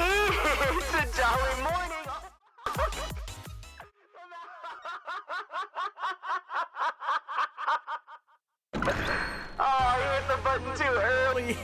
It's a jolly morning. Oh, you hit the button too early.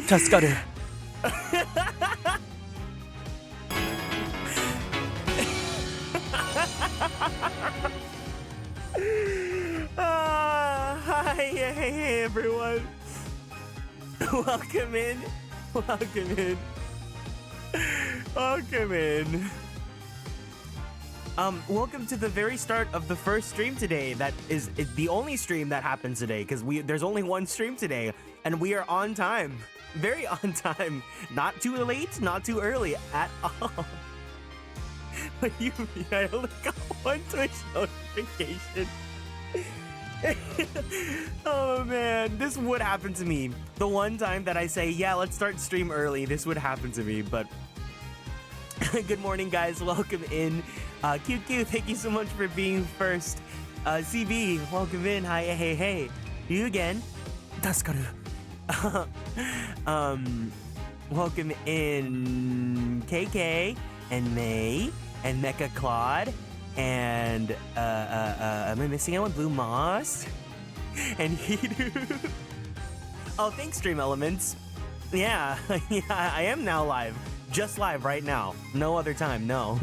助かる。Hey everyone. Welcome in. Welcome in. Welcome in. Welcome to the very start of the first stream today. That is the only stream that happens today, because there's only one stream today, and we are on time. Very on time. Not too late, not too early at all. What do you mean? I only got one Twitch notification. Oh man, this would happen to me. The one time that I say, yeah, let's start stream early, this would happen to me, but good morning, guys. Welcome in. QQ, thank you so much for being first. CB, welcome in. Hi, hey. You again. Tasukaru. Welcome in KK and May and Mecha Claude and am I missing anyone? Blue Moss and Hidu. Oh, thanks, Stream Elements. Yeah, I am now live. Just live right now. No other time, no.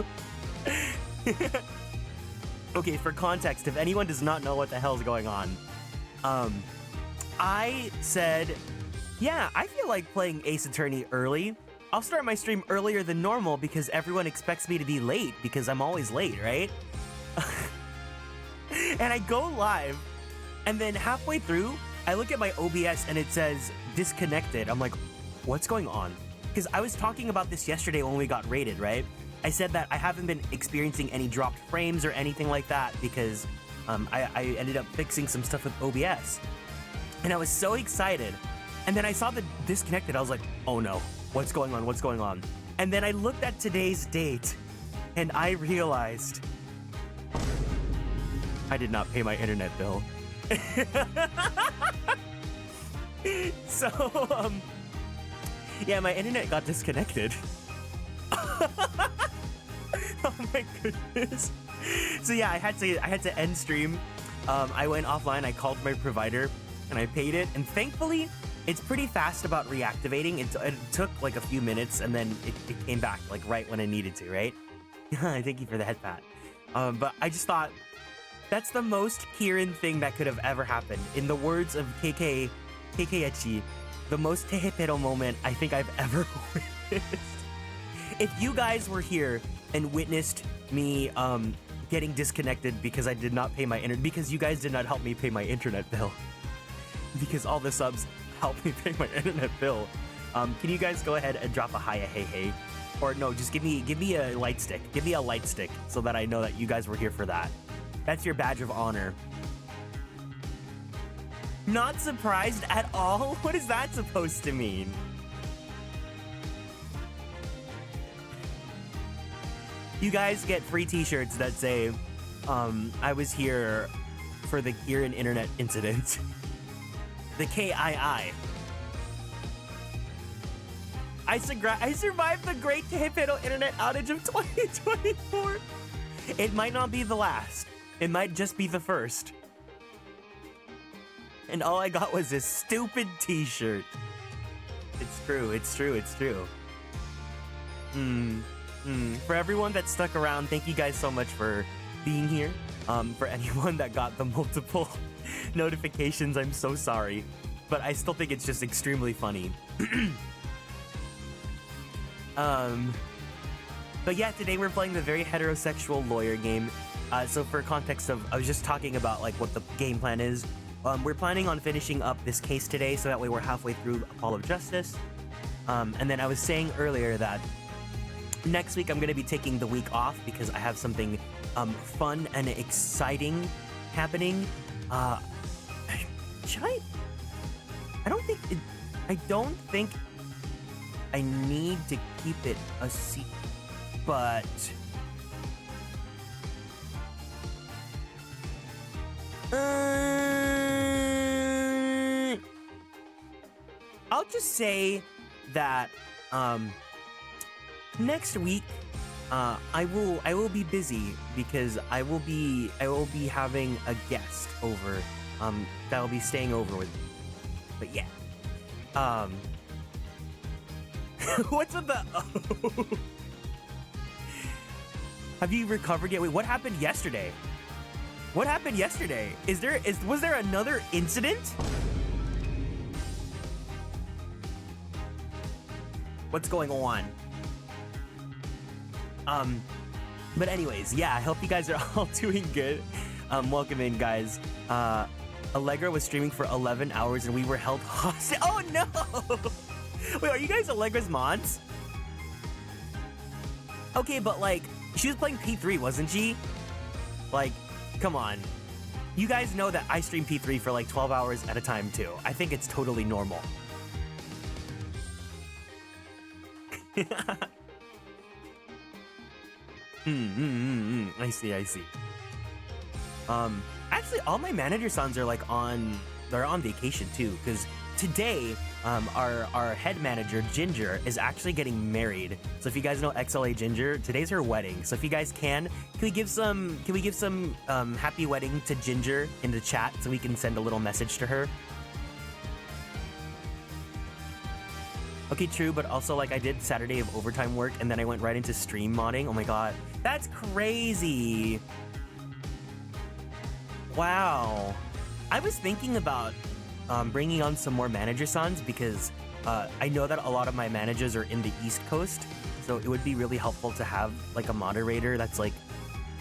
Okay, for context, if anyone does not know what the hell's going on, I said, yeah, I feel like playing Ace Attorney early. I'll start my stream earlier than normal because everyone expects me to be late because I'm always late, right? And I go live, and then halfway through, I look at my OBS and it says disconnected. I'm like, what's going on? Because I was talking about this yesterday when we got raided, right? I said that I haven't been experiencing any dropped frames or anything like that because I ended up fixing some stuff with OBS. And I was so excited. And then I saw the disconnected. I was like, oh no, what's going on? What's going on? And then I looked at today's date and I realized I did not pay my internet bill. So, yeah, my internet got disconnected. Oh my goodness. So yeah, I had to end stream. I went offline, I called my provider and I paid it, and thankfully it's pretty fast about reactivating. It took like a few minutes and then it came back like right when I needed to, right? Thank you for the head pat. But I just thought that's the most Kieran thing that could have ever happened. In the words of KK Echi, the most tehepero moment I think I've ever witnessed. If you guys were here and witnessed me getting disconnected because I did not pay my internet, because you guys did not help me pay my internet bill, because all the subs helped me pay my internet bill, can you guys go ahead and drop a hi, a hey, or no, just give me a light stick. Give me a light stick so that I know that you guys were here for that. That's your badge of honor. Not surprised at all? What is that supposed to mean? You guys get free t-shirts that say, I was here for the Kieran internet incident. The KII. I survived the great Tehepero internet outage of 2024. It might not be the last. It might just be the first. And all I got was this stupid t-shirt. It's true, it's true, it's true. For everyone that stuck around, thank you guys so much for being here. For anyone that got the multiple notifications, I'm so sorry. But I still think it's just extremely funny. But yeah, today we're playing the very heterosexual lawyer game. So for context of, I was just talking about like what the game plan is. We're planning on finishing up this case today, so that way we're halfway through Apollo Justice. And then I was saying earlier that next week I'm going to be taking the week off because I have something fun and exciting happening. Should I? I don't think I need to keep it a secret, but I'll just say that next week I will be busy because I will be having a guest over that will be staying over with me. But yeah. What's with the oh? Have you recovered yet? Wait, what happened yesterday? What happened yesterday? Was there another incident? What's going on? But anyways, yeah, I hope you guys are all doing good. Welcome in, guys. Allegra was streaming for 11 hours and we were held hostage. Oh no! Wait, are you guys Allegra's mods? Okay, but like, she was playing P3, wasn't she? Like, come on. You guys know that I stream P3 for like 12 hours at a time too. I think it's totally normal. I see, I see. Actually, all my manager sons are like they're on vacation too, because today, our head manager, Ginger, is actually getting married. So if you guys know XLA Ginger, today's her wedding. So if you guys can we give some happy wedding to Ginger in the chat so we can send a little message to her? Okay, true, but also like I did Saturday of overtime work and then I went right into stream modding. Oh my god, that's crazy. Wow. I was thinking about bringing on some more manager sons because I know that a lot of my managers are in the East Coast, so it would be really helpful to have like a moderator that's like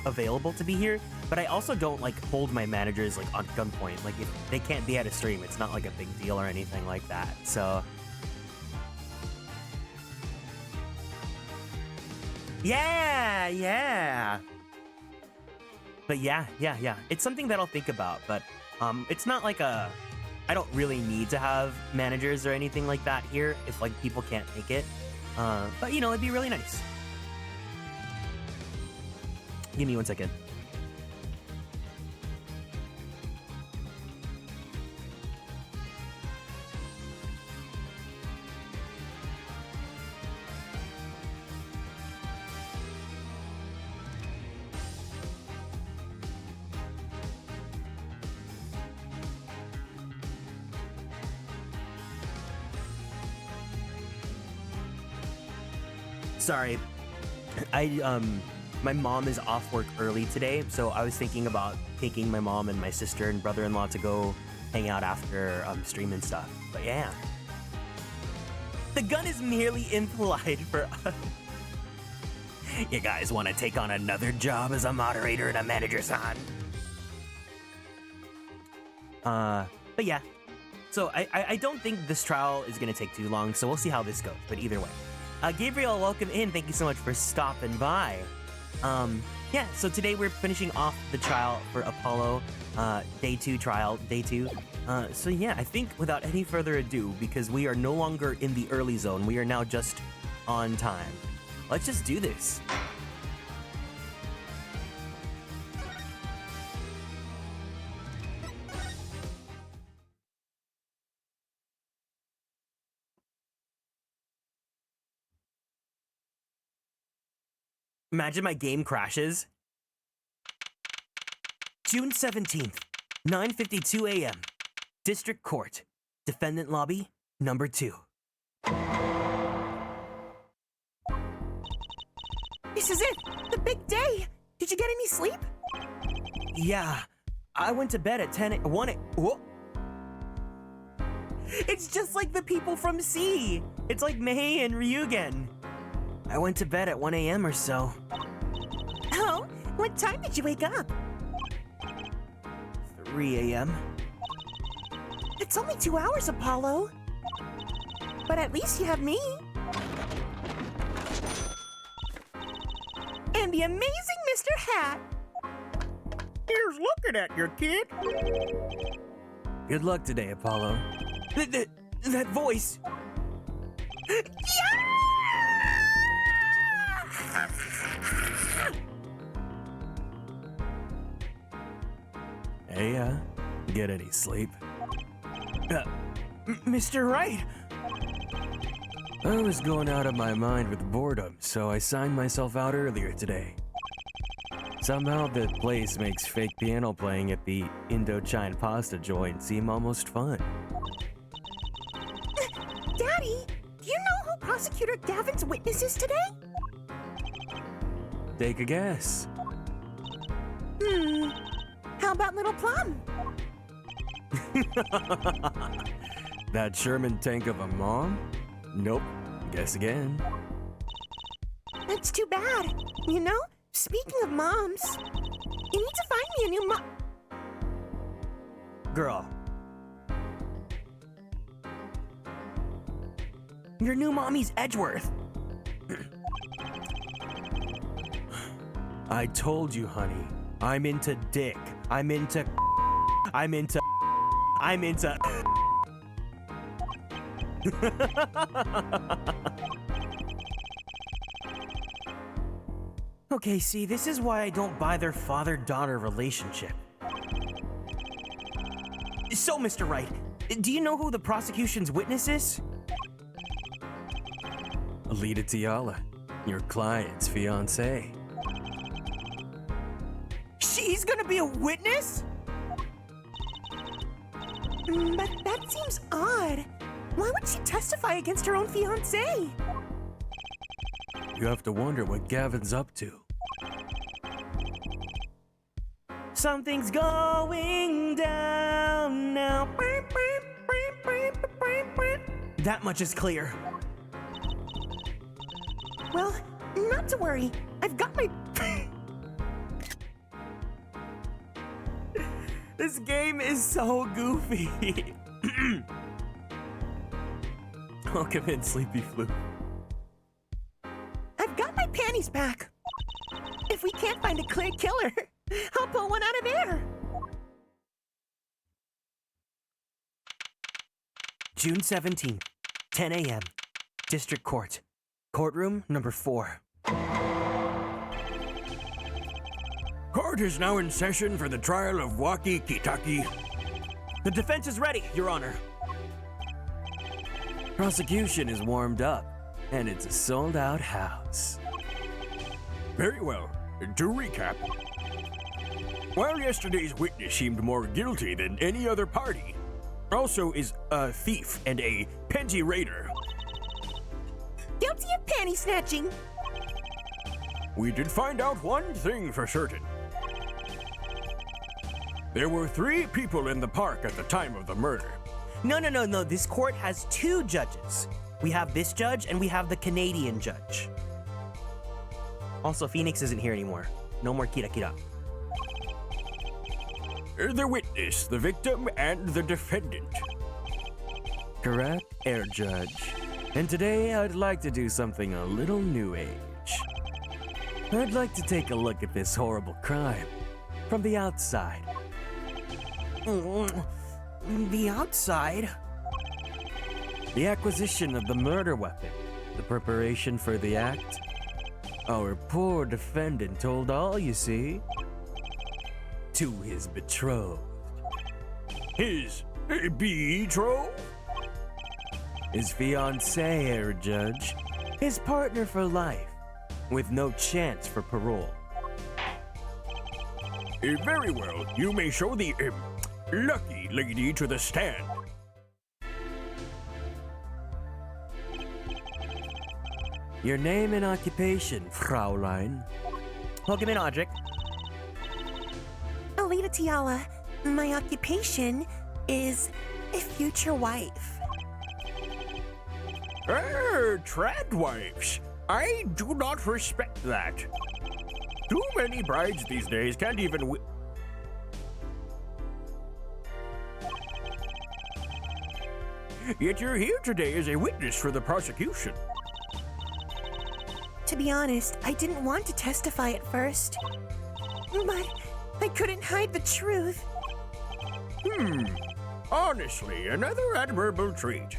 available to be here. But I also don't like hold my managers like on gunpoint. Like if they can't be at a stream, it's not like a big deal or anything like that. So yeah. But yeah. It's something that I'll think about, but it's not like I don't really need to have managers or anything like that here if like people can't make it. But you know, it'd be really nice. Give me 1 second. Sorry, my mom is off work early today, so I was thinking about taking my mom and my sister and brother-in-law to go hang out after stream and stuff. But yeah, the gun is merely implied for us. You guys want to take on another job as a moderator and a manager son? But yeah, so I don't think this trial is gonna take too long, so we'll see how this goes. But either way. Gabriel, welcome in. Thank you so much for stopping by. Yeah, so today we're finishing off the trial for Apollo, day 2 trial, day 2. So yeah, I think without any further ado, because we are no longer in the early zone, we are now just on time. Let's just do this. Imagine my game crashes. June 17th, 9:52 a.m. District Court, Defendant Lobby, number 2. This is it! The big day! Did you get any sleep? Yeah, I went to bed at 1 Whoa. It's just like the people from C. It's like Mei and Ryugen. I went to bed at 1 a.m. or so. Oh, what time did you wake up? 3 a.m. It's only 2 hours, Apollo. But at least you have me. And the amazing Mr. Hat. Here's looking at your kid. Good luck today, Apollo. That voice. Yeah! Hey, get any sleep? Mr. Wright! I was going out of my mind with boredom, so I signed myself out earlier today. Somehow the place makes fake piano playing at the Indochine pasta joint seem almost fun. Daddy, do you know who Prosecutor Gavin's witness is today? Take a guess. How about Little Plum? That Sherman tank of a mom? Nope. Guess again. That's too bad. You know, Speaking of moms, you need to find me a new mom. Girl. Your new mommy's Edgeworth. I told you, honey. I'm into dick. I'm into. Okay, see, this is why I don't buy their father-daughter relationship. So, Mr. Wright, do you know who the prosecution's witness is? Alita Tiala, your client's fiancé. She's gonna be a witness? But that seems odd. Why would she testify against her own fiancé? You have to wonder what Gavin's up to. Something's going down now. That much is clear. Well, not to worry. I've got my... This game is so goofy. Welcome in, Sleepy Flu. I've got my panties back. If we can't find a clear killer, I'll pull one out of air. June 17th, 10 a.m. District Court. Courtroom number 4. Court is now in session for the trial of Waki Kitaki. The defense is ready, Your Honor. Prosecution is warmed up, and it's a sold-out house. Very well. To recap, while yesterday's witness seemed more guilty than any other party, also is a thief and a panty raider. Guilty of panty snatching. We did find out one thing for certain. There were 3 people in the park at the time of the murder. No. This court has 2 judges. We have this judge and we have the Canadian judge. Also, Phoenix isn't here anymore. No more Kira Kira. The witness, the victim, and the defendant. Correct, Air Judge. And today I'd like to do something a little new age. I'd like to take a look at this horrible crime from the outside. The outside? The acquisition of the murder weapon, the preparation for the act. Our poor defendant told all, you see, to his betrothed. His betrothed? His fiancée, Air Judge. His partner for life, with no chance for parole. Very well. You may show the lucky lady to the stand. Your name and occupation, Fraulein. Welcome in, Audric. Alita Tiala, my occupation is a future wife. Trad wives. I do not respect that. Too many brides these days can't even Yet you're here today as a witness for the prosecution. To be honest, I didn't want to testify at first. But I couldn't hide the truth. Honestly, another admirable trait.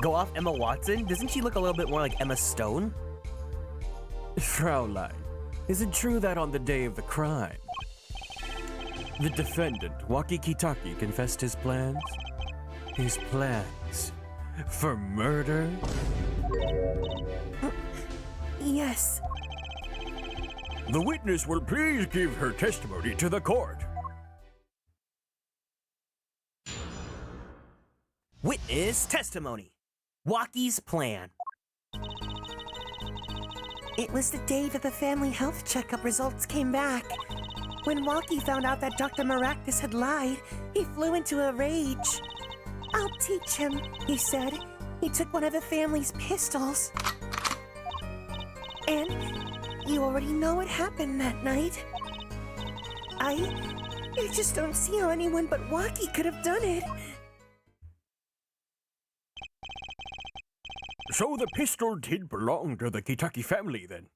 Go off Emma Watson? Doesn't she look a little bit more like Emma Stone? Fraulein, is it true that on the day of the crime, the defendant, Waki Kitaki, confessed his plans? His plans for murder? Yes. The witness will please give her testimony to the court. Witness testimony. Waki's plan. It was the day that the family health checkup results came back. When Waki found out that Dr. Maractus had lied, he flew into a rage. I'll teach him, he said. He took one of the family's pistols. And You already know what happened that night. I just don't see how anyone but Waki could have done it. So the pistol did belong to the Kitaki family, then?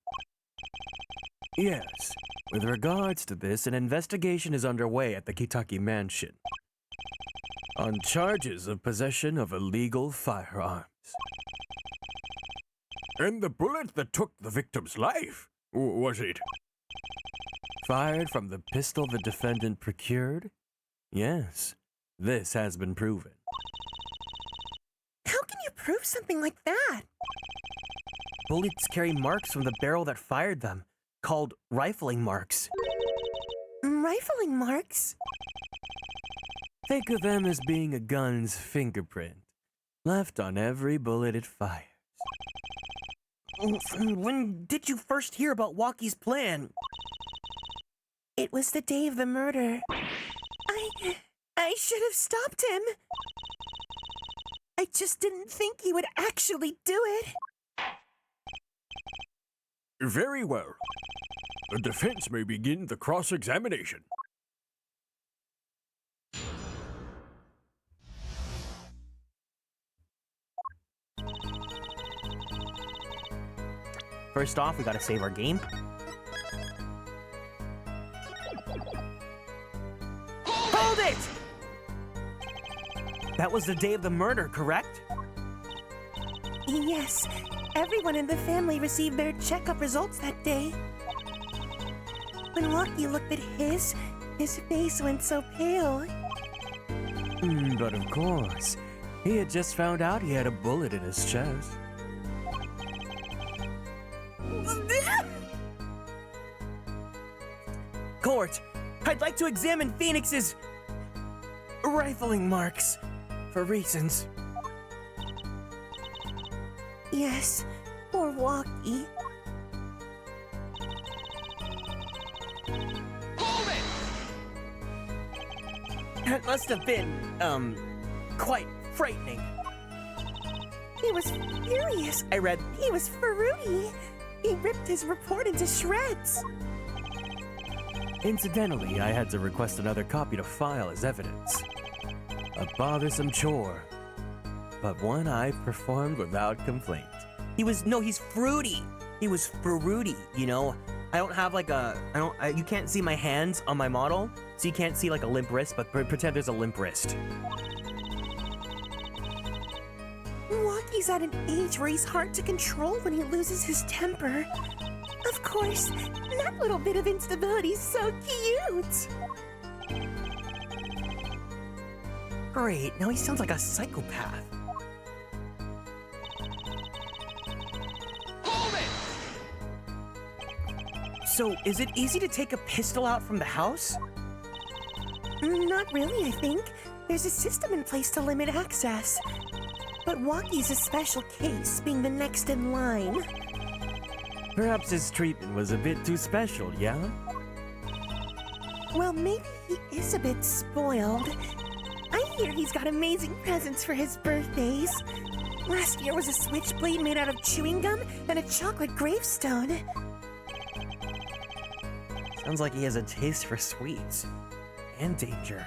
Yes. With regards to this, an investigation is underway at the Kitaki mansion on charges of possession of illegal firearms. And the bullet that took the victim's life, was it? Fired from the pistol the defendant procured? Yes, this has been proven. How can you prove something like that? Bullets carry marks from the barrel that fired them, called rifling marks. Rifling marks? Think of them as being a gun's fingerprint, left on every bullet it fires. When did you first hear about Waki's plan? It was the day of the murder. I should have stopped him. I just didn't think he would actually do it. Very well. The defense may begin the cross-examination. First off, we gotta save our game. Hold it! That was the day of the murder, correct? Yes, everyone in the family received their checkup results that day. When Waki looked at his face went so pale. But of course, he had just found out he had a bullet in his chest. Court, I'd like to examine Phoenix's rifling marks for reasons. Yes, poor Waki. That must have been, quite frightening. He was furious. I read, He was fruity. He ripped his report into shreds. incidentally, I had to request another copy to file as evidence. A bothersome chore, but one I performed without complaint. He's fruity. He was fruity, you know? I don't have like you can't see my hands on my model, so you can't see like a limp wrist, but pretend there's a limp wrist. Waki's at an age where he's hard to control when he loses his temper. Of course, that little bit of instability's so cute. Great, now he sounds like a psychopath. So, is it easy to take a pistol out from the house? Not really, I think. There's a system in place to limit access. But Waki's a special case, being the next in line. Perhaps his treatment was a bit too special, yeah? Well, maybe he is a bit spoiled. I hear he's got amazing presents for his birthdays. Last year was a switchblade made out of chewing gum and a chocolate gravestone. Sounds like he has a taste for sweets. And danger.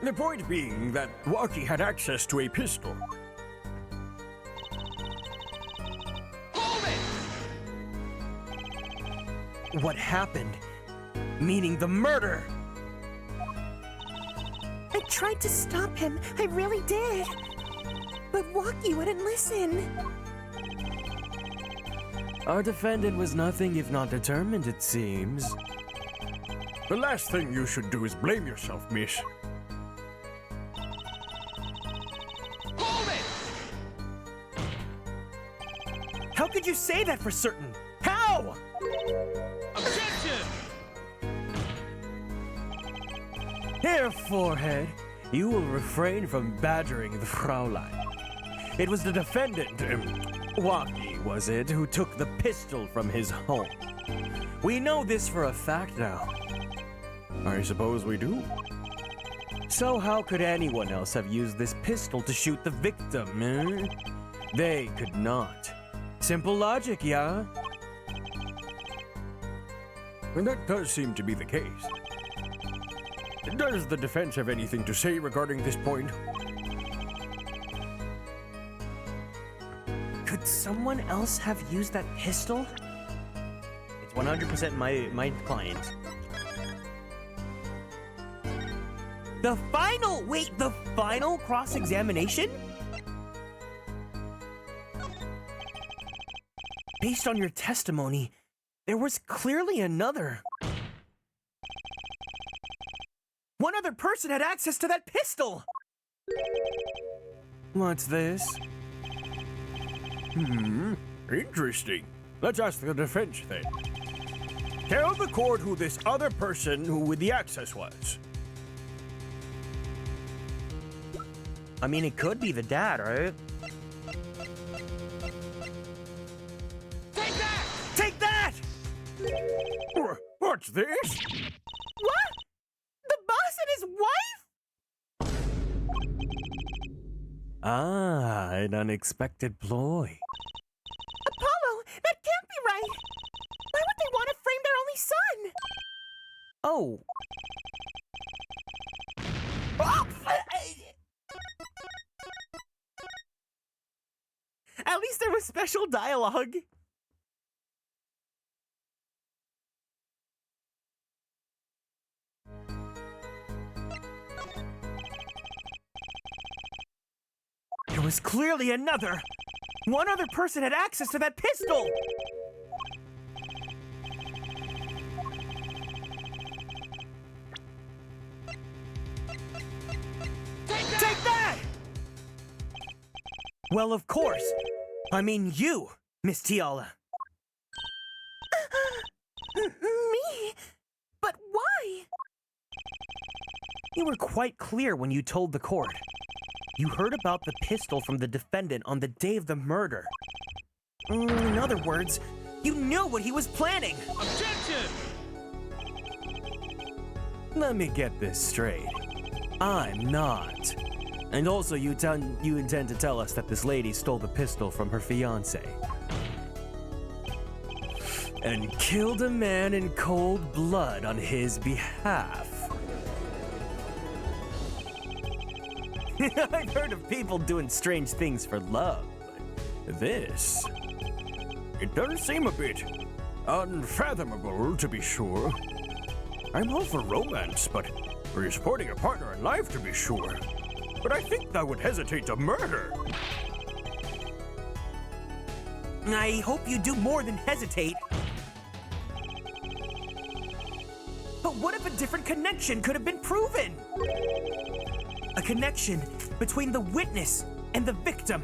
The point being that Waki had access to a pistol. What happened? Meaning the murder! I tried to stop him, I really did. But Waki wouldn't listen. Our defendant was nothing if not determined, it seems. The last thing you should do is blame yourself, miss. How could you say that for certain? How? Objection! Here, forehead, you will refrain from badgering the Fraulein. It was the defendant, Waki, was it, who took the pistol from his home. We know this for a fact now. I suppose we do. So how could anyone else have used this pistol to shoot the victim, eh? They could not. Simple logic, yeah? And that does seem to be the case. Does the defense have anything to say regarding this point? Could someone else have used that pistol? It's 100% my client. The final cross-examination? Based on your testimony, there was clearly another. One other person had access to that pistol! What's this? Interesting. Let's ask the defense then. Tell the court who this other person who with the access was. I mean, it could be the dad, right? Take that! Take that! What's this? What? The boss and his wife? Ah, an unexpected ploy. Apollo, that can't be right. Why would they want to frame their only son? Oh. At least there was special dialogue. There was clearly another. One other person had access to that pistol. Take that! Well, of course. I mean you, Miss Tiala. Me? But why? You were quite clear when you told the court. You heard about the pistol from the defendant on the day of the murder. In other words, you knew what he was planning. Objection! Let me get this straight. I'm not. And also, you intend to tell us that this lady stole the pistol from her fiancé. And killed a man in cold blood on his behalf. I've heard of people doing strange things for love, but this... It does seem a bit unfathomable, to be sure. I'm all for romance, but for supporting a partner in life, to be sure. But I think I would hesitate to murder. I hope you do more than hesitate. But what if a different connection could have been proven? A connection between the witness and the victim.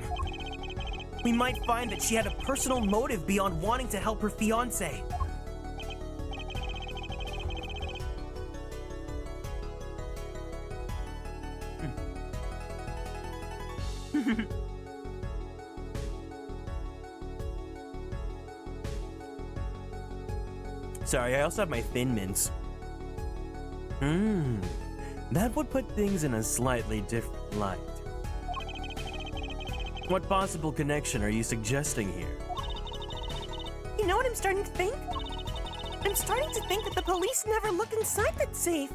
We might find that she had a personal motive beyond wanting to help her fiancé. Sorry, I also have my Thin Mints. That would put things in a slightly different light. What possible connection are you suggesting here? You know what I'm starting to think? I'm starting to think that the police never looked inside that safe.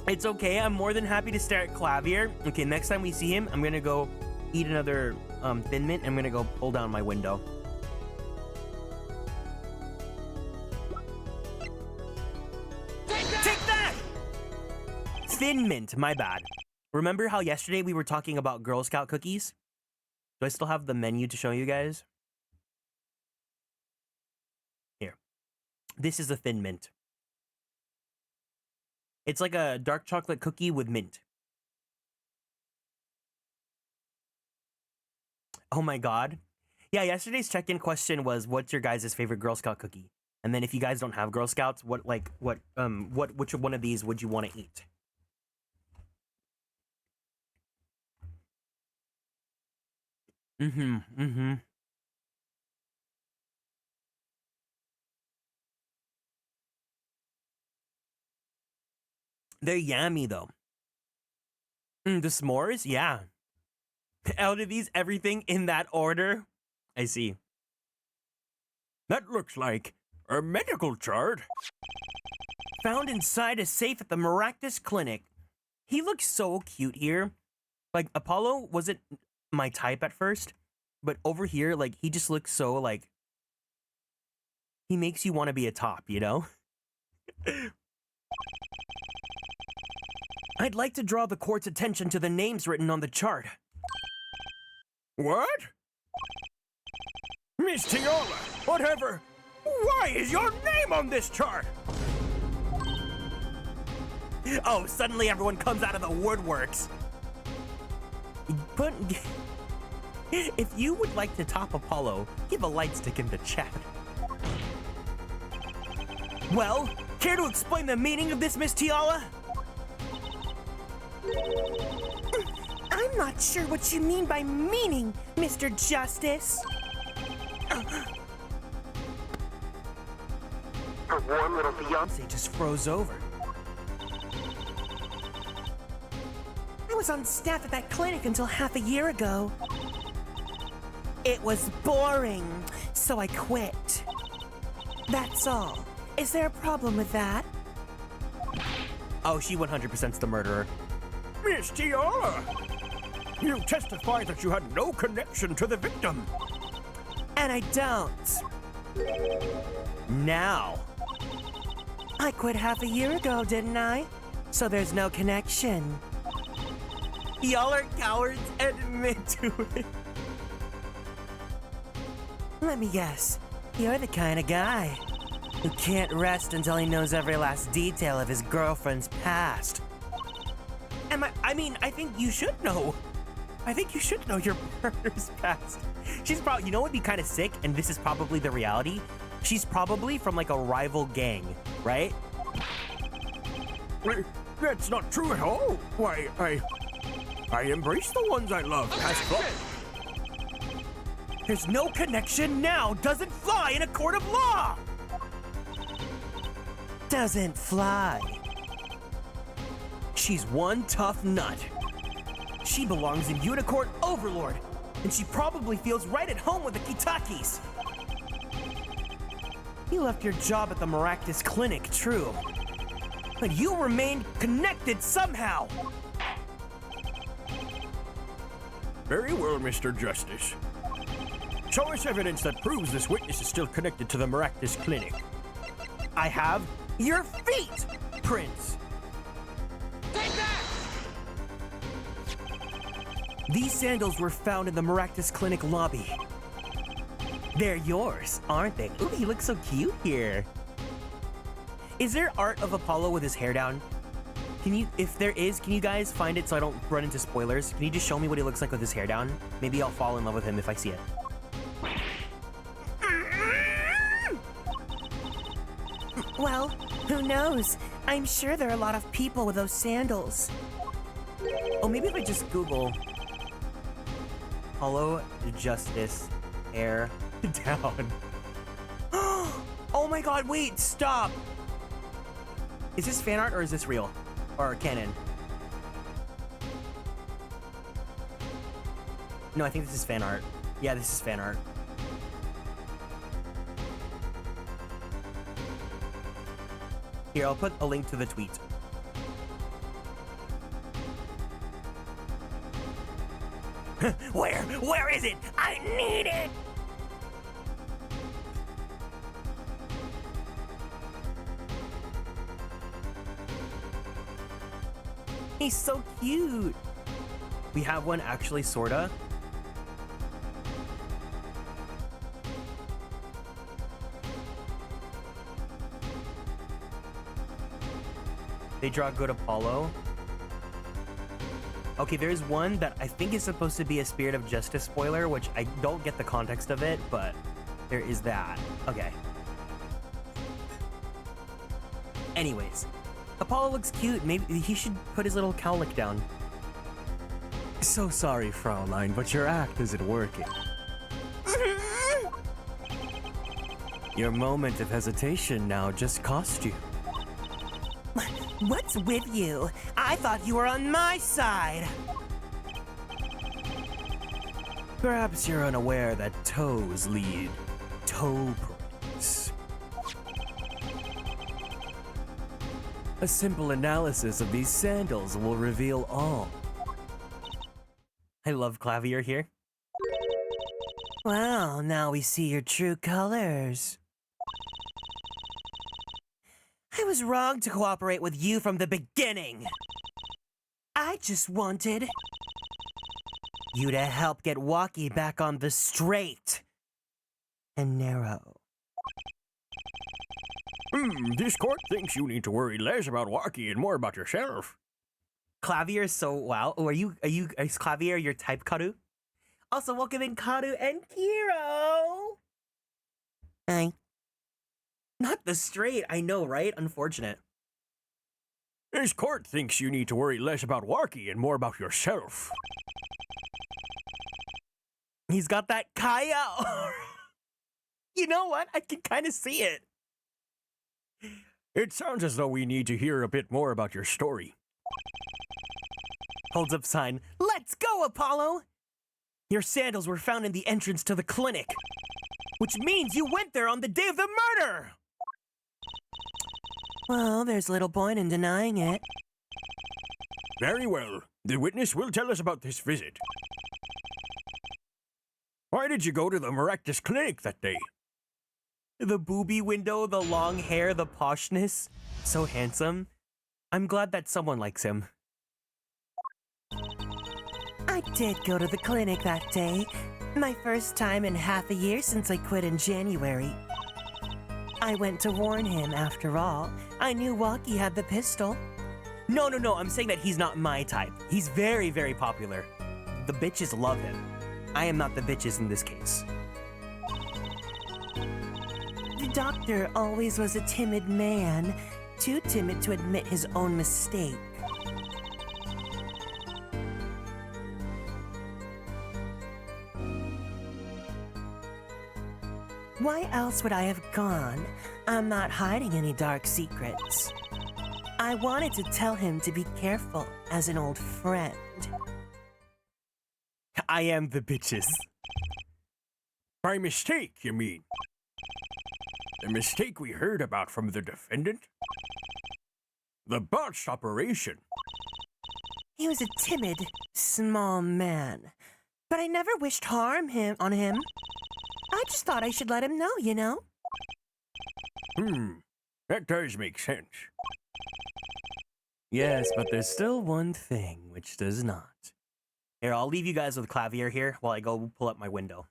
It's okay, I'm more than happy to stare at Clavier. Okay, next time we see him, I'm gonna go eat another Thin Mint, and I'm gonna go pull down my window. Take that! Thin Mint, my bad. Remember how yesterday we were talking about Girl Scout cookies? Do I still have the menu to show you guys? Here. This is a Thin Mint. It's like a dark chocolate cookie with mint. Oh my god. Yeah, yesterday's check-in question was, what's your guys' favorite Girl Scout cookie? And then if you guys don't have Girl Scouts, which one of these would you want to eat? They're yummy though. The s'mores? Yeah. Out of these, everything in that order? I see. That looks like a medical chart. Found inside a safe at the Maractus Clinic. He looks so cute here. Like, Apollo wasn't my type at first, but over here, like, he just looks so, like, he makes you want to be a top, you know? I'd like to draw the court's attention to the names written on the chart. What? Miss Tiola, whatever. Why is your name on this chart? Oh, suddenly everyone comes out of the woodworks. But if you would like to top Apollo, give a light stick in the chat. Well, care to explain the meaning of this, Miss Tiala? I'm not sure what you mean by meaning, Mr. Justice. Her warm little fiance. They just froze over. I was on staff at that clinic until half a year ago. It was boring, so I quit. That's all. Is there a problem with that? Oh, she 100%'s the murderer. Miss Tiola, you testified that you had no connection to the victim. And I don't. Now. I quit half a year ago, didn't I? So there's no connection. Y'all are cowards, admit to it. Let me guess. You're the kind of guy who can't rest until he knows every last detail of his girlfriend's past. I mean, I think you should know. I think you should know your partner's past. She's probably, you know what would be kind of sick, and this is probably the reality? She's probably from like a rival gang, right? That's not true at all. Why, I embrace the ones I love past love. There's no connection now. Doesn't fly in a court of law. Doesn't fly. She's one tough nut. She belongs in Unicorn Overlord, and she probably feels right at home with the Kitakis. You left your job at the Maractus Clinic, true. But you remained connected somehow. Very well, Mr. Justice. Show us evidence that proves this witness is still connected to the Maractus Clinic. I have your feet, Prince. Take that! These sandals were found in the Maractus Clinic lobby. They're yours, aren't they? Ooh, he looks so cute here. Is there art of Apollo with his hair down? Can you, if there is, can you guys find it so I don't run into spoilers? Can you just show me what he looks like with his hair down? Maybe I'll fall in love with him if I see it. Well, who knows? I'm sure there are a lot of people with those sandals. Oh, maybe if I just Google Apollo Justice hair down. Oh my god, wait, stop! Is this fan art or is this real? Or canon? No, I think this is fan art. Yeah, this is fan art. Here, I'll put a link to the tweet. Where is it? I need it! He's so cute. We have one actually, sorta. They draw good Apollo. Okay, there's one that I think is supposed to be a Spirit of Justice spoiler, which I don't get the context of it, but there is that. Okay. Anyways, Apollo looks cute. Maybe he should put his little cowlick down. So sorry, Fraulein, but your act isn't working. Your moment of hesitation now just cost you. What's with you? I thought you were on my side. Perhaps you're unaware that toes lead toe prints. A simple analysis of these sandals will reveal all. I love Clavier here. Well, now we see your true colors. I was wrong to cooperate with you from the beginning. I just wanted you to help get Walkie back on the straight and narrow. This court thinks you need to worry less about Walkie and more about yourself. Clavier is so wow. Oh, is Clavier your type, Karu? Also, welcome in Karu and Kiro. Hi. Not the straight, I know, right? Unfortunate. This court thinks you need to worry less about Walkie and more about yourself. He's got that Kaya. You know what? I can kind of see it. It sounds as though we need to hear a bit more about your story. Holds up sign. Let's go, Apollo! Your sandals were found in the entrance to the clinic, which means you went there on the day of the murder! Well, there's little point in denying it. Very well. The witness will tell us about this visit. Why did you go to the Maractus clinic that day? The booby window, the long hair, the poshness. So handsome. I'm glad that someone likes him. I did go to the clinic that day. My first time in half a year since I quit in January. I went to warn him, after all. I knew Walkie had the pistol. No, I'm saying that he's not my type. He's very, very popular. The bitches love him. I am not the bitches in this case. The doctor always was a timid man, too timid to admit his own mistake. Why else would I have gone? I'm not hiding any dark secrets. I wanted to tell him to be careful as an old friend. I am the bitches. By mistake, you mean? The mistake we heard about from the defendant? The botched operation. He was a timid, small man, but I never wished harm on him. I just thought I should let him know, you know? That does make sense. Yes, but there's still one thing which does not. Here, I'll leave you guys with Clavier here while I go pull up my window.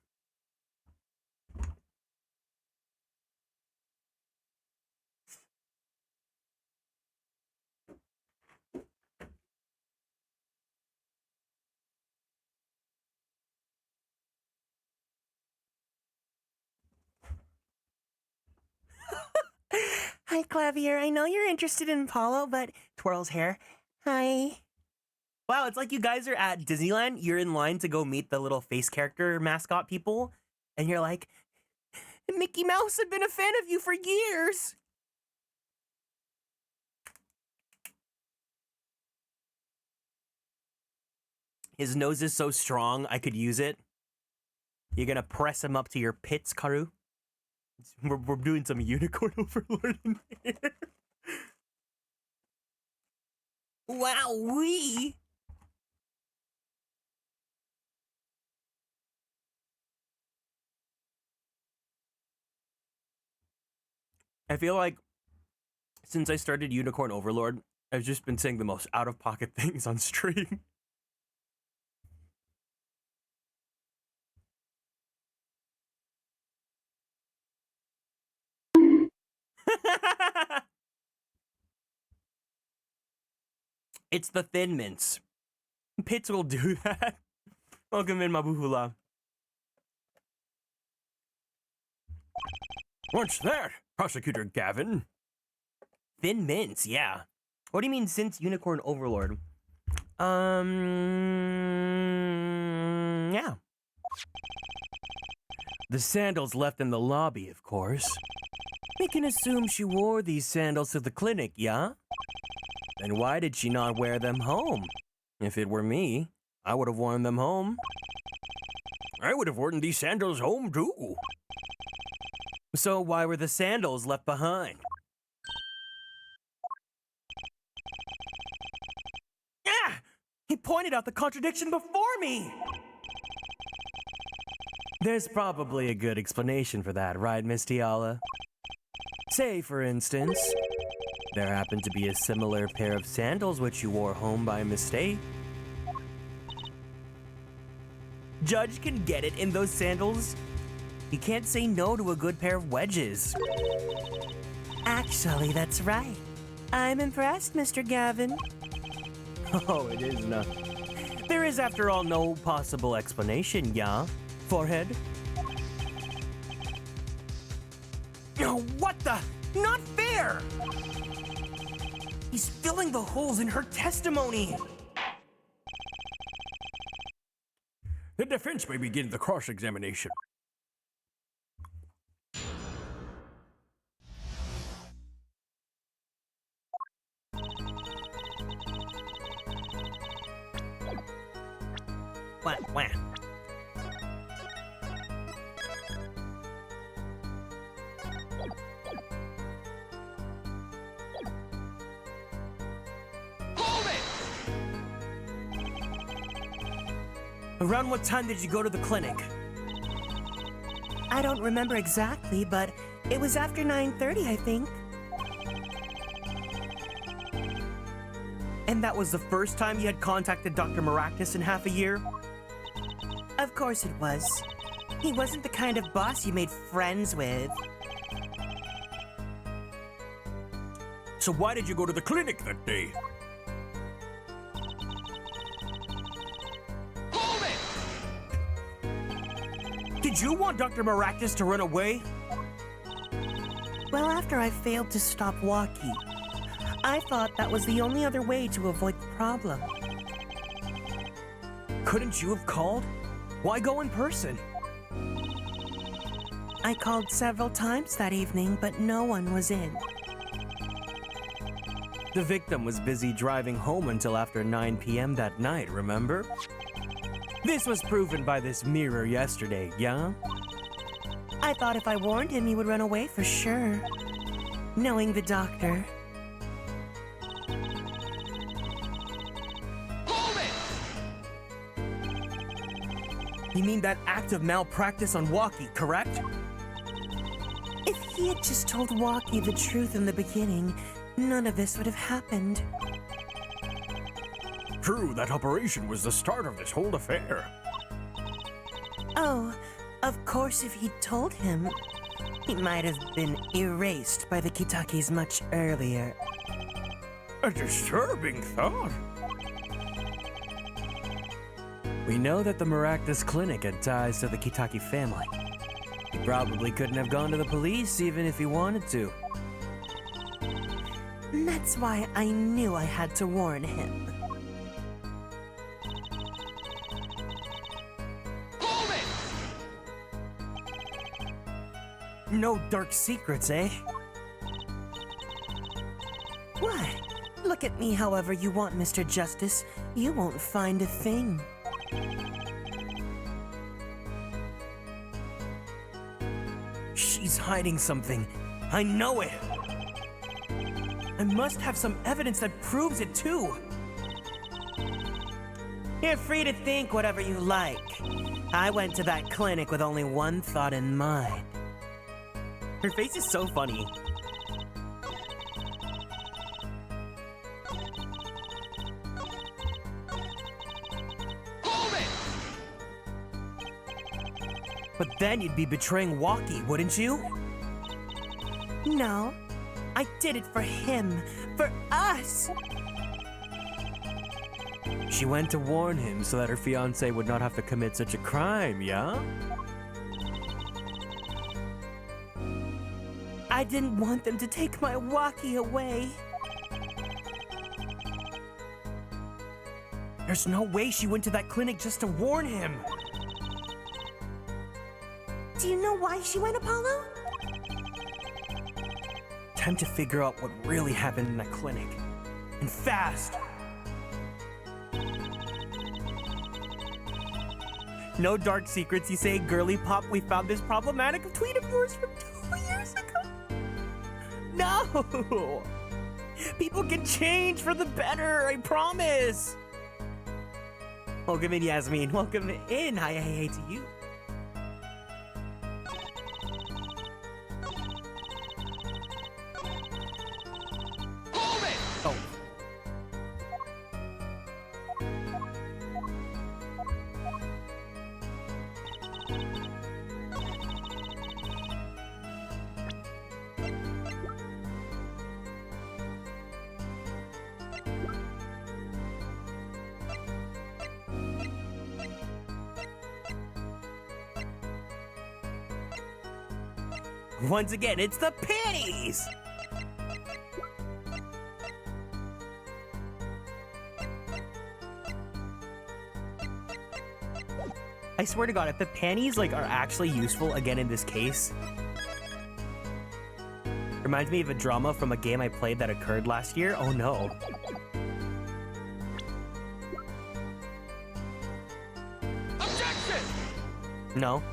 Hi, Clavier. I know you're interested in Apollo, but twirls hair. Hi. Wow, it's like you guys are at Disneyland. You're in line to go meet the little face character mascot people. And you're like, Mickey Mouse had been a fan of you for years. His nose is so strong, I could use it. You're gonna press him up to your pits, Karu? We're doing some unicorn overlord in here. Wow-wee! I feel like since I started Unicorn Overlord, I've just been saying the most out-of-pocket things on stream. It's the Thin Mints. Pits will do that. Welcome in, Mabuhula. What's that, Prosecutor Gavin? Thin Mints, yeah. What do you mean since Unicorn Overlord? Yeah. The sandals left in the lobby, of course. We can assume she wore these sandals to the clinic, yeah? Then why did she not wear them home? If it were me, I would have worn them home. I would have worn these sandals home too. So why were the sandals left behind? Ah! He pointed out the contradiction before me! There's probably a good explanation for that, right, Miss Tiala? Say, for instance, there happened to be a similar pair of sandals which you wore home by mistake. Judge can get it in those sandals. You can't say no to a good pair of wedges. Actually, that's right. I'm impressed, Mr. Gavin. Oh, it is not. There is, after all, no possible explanation, yeah? Forehead? No, what the? Not fair! He's filling the holes in her testimony. The defense may begin the cross-examination. Wah, wah. Around what time did you go to the clinic? I don't remember exactly, but it was after 9:30, I think. And that was the first time you had contacted Dr. Maractus in half a year? Of course it was. He wasn't the kind of boss you made friends with. So why did you go to the clinic that day? Did you want Dr. Maractus to run away? Well, after I failed to stop Walkie, I thought that was the only other way to avoid the problem. Couldn't you have called? Why go in person? I called several times that evening, but no one was in. The victim was busy driving home until after 9 p.m. that night, remember? This was proven by this mirror yesterday, yeah? I thought if I warned him, he would run away for sure. Knowing the doctor. You mean that act of malpractice on Walkie, correct? If he had just told Walkie the truth in the beginning, none of this would have happened. True, that operation was the start of this whole affair. Oh, of course if he'd told him, he might have been erased by the Kitakis much earlier. A disturbing thought. We know that the Maractus Clinic had ties to the Kitaki family. He probably couldn't have gone to the police even if he wanted to. That's why I knew I had to warn him. No dark secrets, eh? What? Look at me however you want, Mr. Justice. You won't find a thing. She's hiding something. I know it. I must have some evidence that proves it too. You're free to think whatever you like. I went to that clinic with only one thought in mind. Her face is so funny. But then you'd be betraying Walkie, wouldn't you? No, I did it for him, for us. She went to warn him so that her fiancé would not have to commit such a crime, yeah? I didn't want them to take my Walkie away. There's no way she went to that clinic just to warn him. Do you know why she went, Apollo? Time to figure out what really happened in that clinic. And fast! No dark secrets, you say, girly pop. We found this problematic tweet of yours from 2 years ago. No! People can change for the better, I promise. Welcome in, Yasmin. Welcome in. Hi to you. Hold it! Oh. Once again, it's the panties! I swear to God, if the panties like are actually useful again in this case, reminds me of a drama from a game I played that occurred last year. Oh no. Objection! No.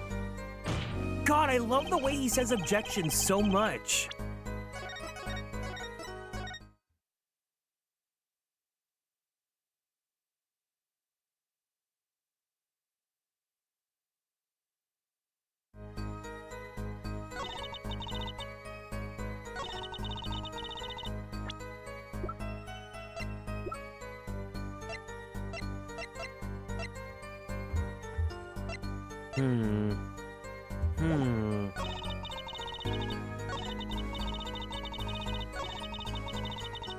God, I love the way he says objection so much.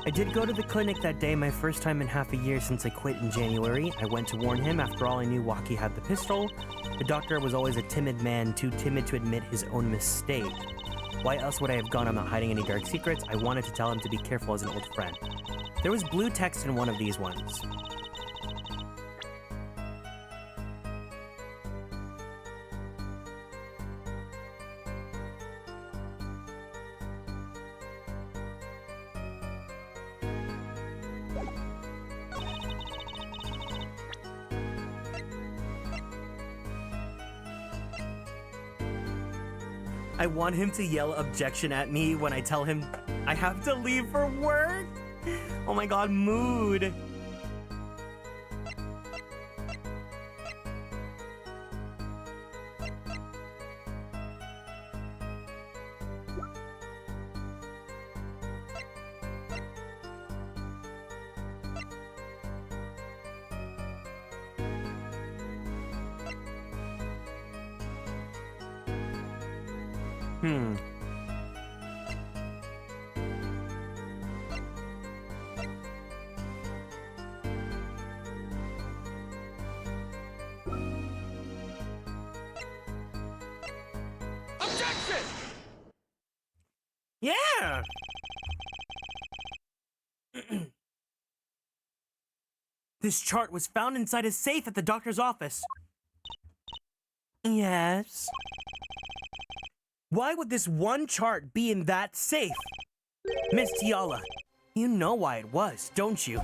I did go to the clinic that day, my first time in half a year since I quit in January. I went to warn him. After all, I knew Waki had the pistol. The doctor was always a timid man, too timid to admit his own mistake. Why else would I have gone? I'm not hiding any dark secrets. I wanted to tell him to be careful as an old friend. There was blue text in one of these ones. I want him to yell objection at me when I tell him I have to leave for work. Oh my God, mood. Objection! Yeah! This chart was found inside a safe at the doctor's office. Yes? Why would this one chart be in that safe? Miss Tiala, you know why it was, don't you?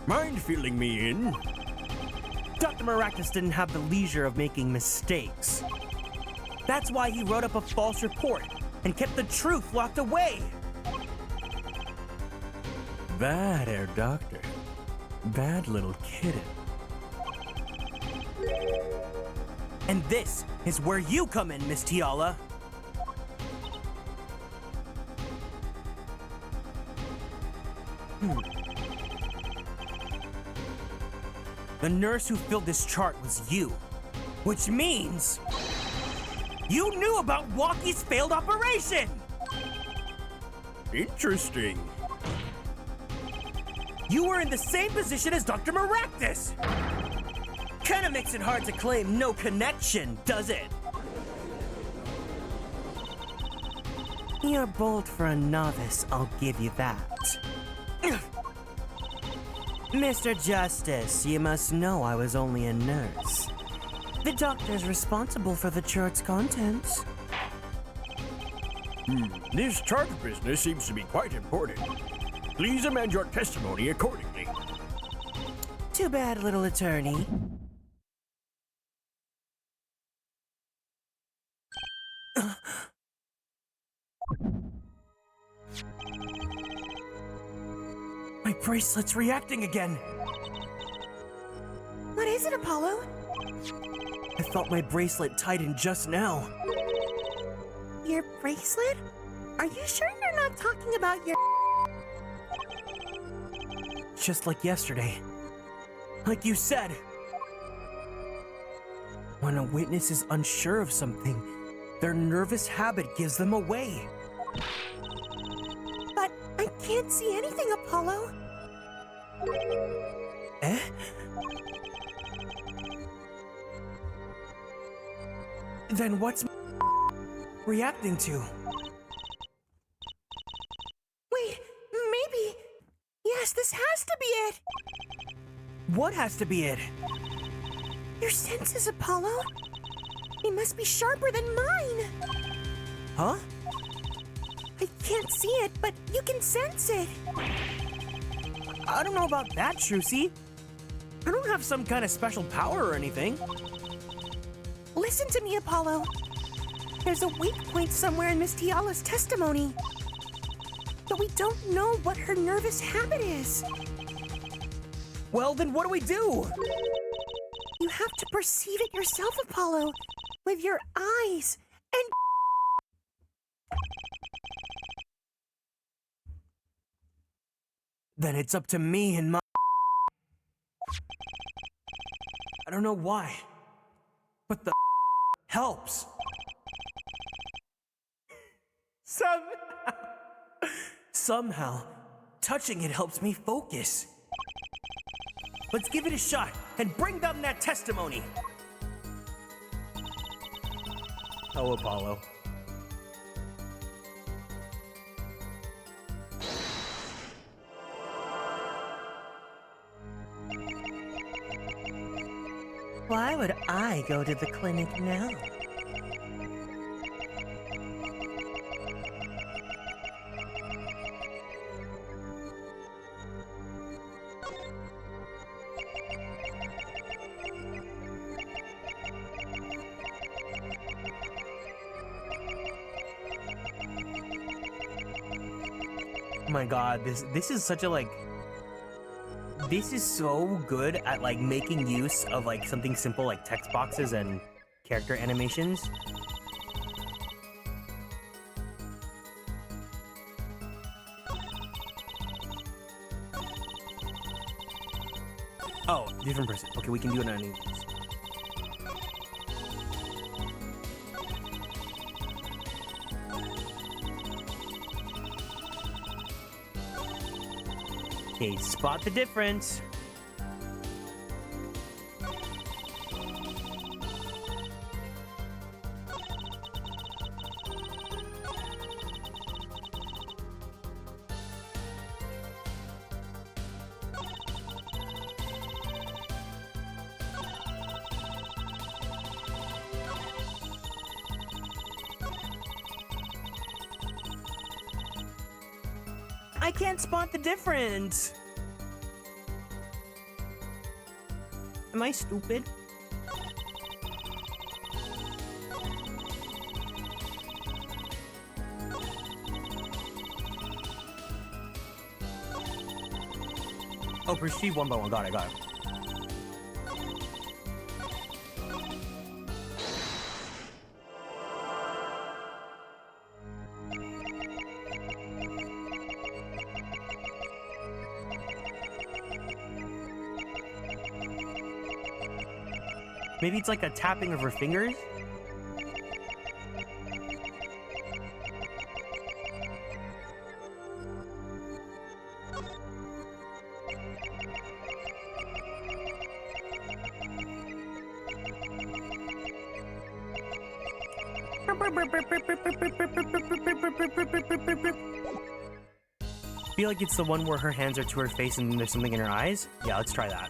Mind filling me in? Dr. Maractus didn't have the leisure of making mistakes. That's why he wrote up a false report and kept the truth locked away. Bad, Herr Doctor. Bad little kitten. And this is where you come in, Miss Tiala. The nurse who filled this chart was you, which means you knew about Waki's failed operation! Interesting. You were in the same position as Dr. Maractus! Kinda makes it hard to claim no connection, does it? You're bold for a novice, I'll give you that. Mr. Justice, you must know I was only a nurse. The doctor's responsible for the chart's contents. This chart business seems to be quite important. Please amend your testimony accordingly. too bad, little attorney. My bracelet's reacting again. What is it, Apollo? I felt my bracelet tighten just now. Your bracelet? Are you sure you're not talking about your... Just like yesterday. Like you said. When a witness is unsure of something, their nervous habit gives them away. But I can't see anything, Apollo. Eh? Then what's reacting to? Wait, maybe... Yes, this has to be it. What has to be it? Your senses, Apollo. They must be sharper than mine. Huh? I can't see it, but you can sense it. I don't know about that, Trucy. I don't have some kind of special power or anything. Listen to me, Apollo. There's a weak point somewhere in Miss Tiala's testimony. But we don't know what her nervous habit is. Well, then what do we do? You have to perceive it yourself, Apollo, with your eyes. And Then it's up to me and my... I don't know why, but the helps. Somehow, touching it helps me focus. Let's give it a shot and bring down that testimony. Oh, Apollo. why would I go to the clinic now? Oh my god, this is such a like... This is so good at like making use of like something simple like text boxes and character animations. Oh, different person. Okay, we can do it on these. Okay, spot the difference. I can't spot the difference. Am I stupid? Oh, perceive one by one. Got it, got it. Maybe it's like a tapping of her fingers? Feel like it's the one where her hands are to her face and there's something in her eyes? Yeah, let's try that.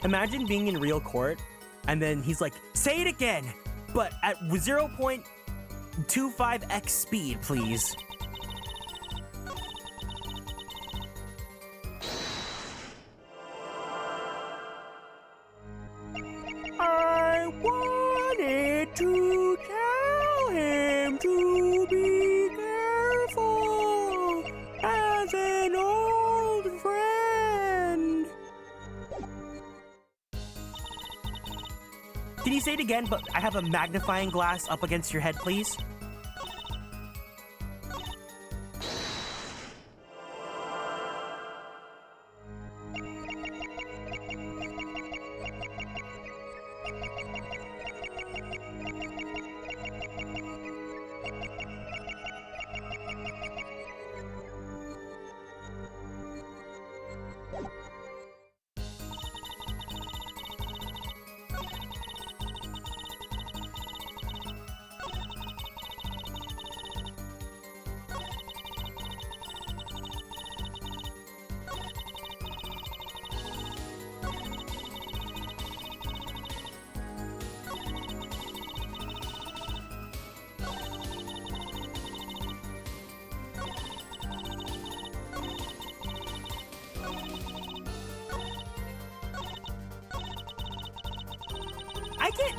Imagine being in real court, and then he's like, say it again, but at 0.25x speed, please. I wanted to tell him to be careful as an old friend. Can you say it again, but I have a magnifying glass up against your head, please?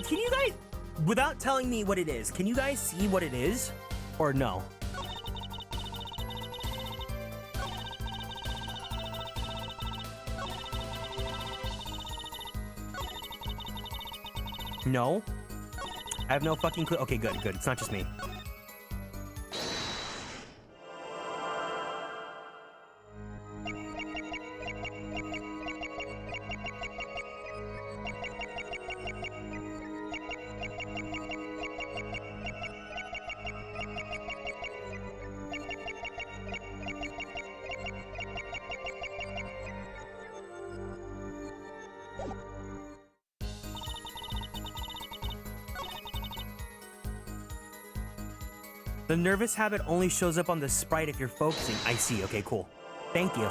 Can you guys, without telling me what it is, can you guys see what it is? Or no? No? I have no fucking clue. Okay, good. It's not just me. The nervous habit only shows up on the sprite if you're focusing. I see. Okay, cool. Thank you.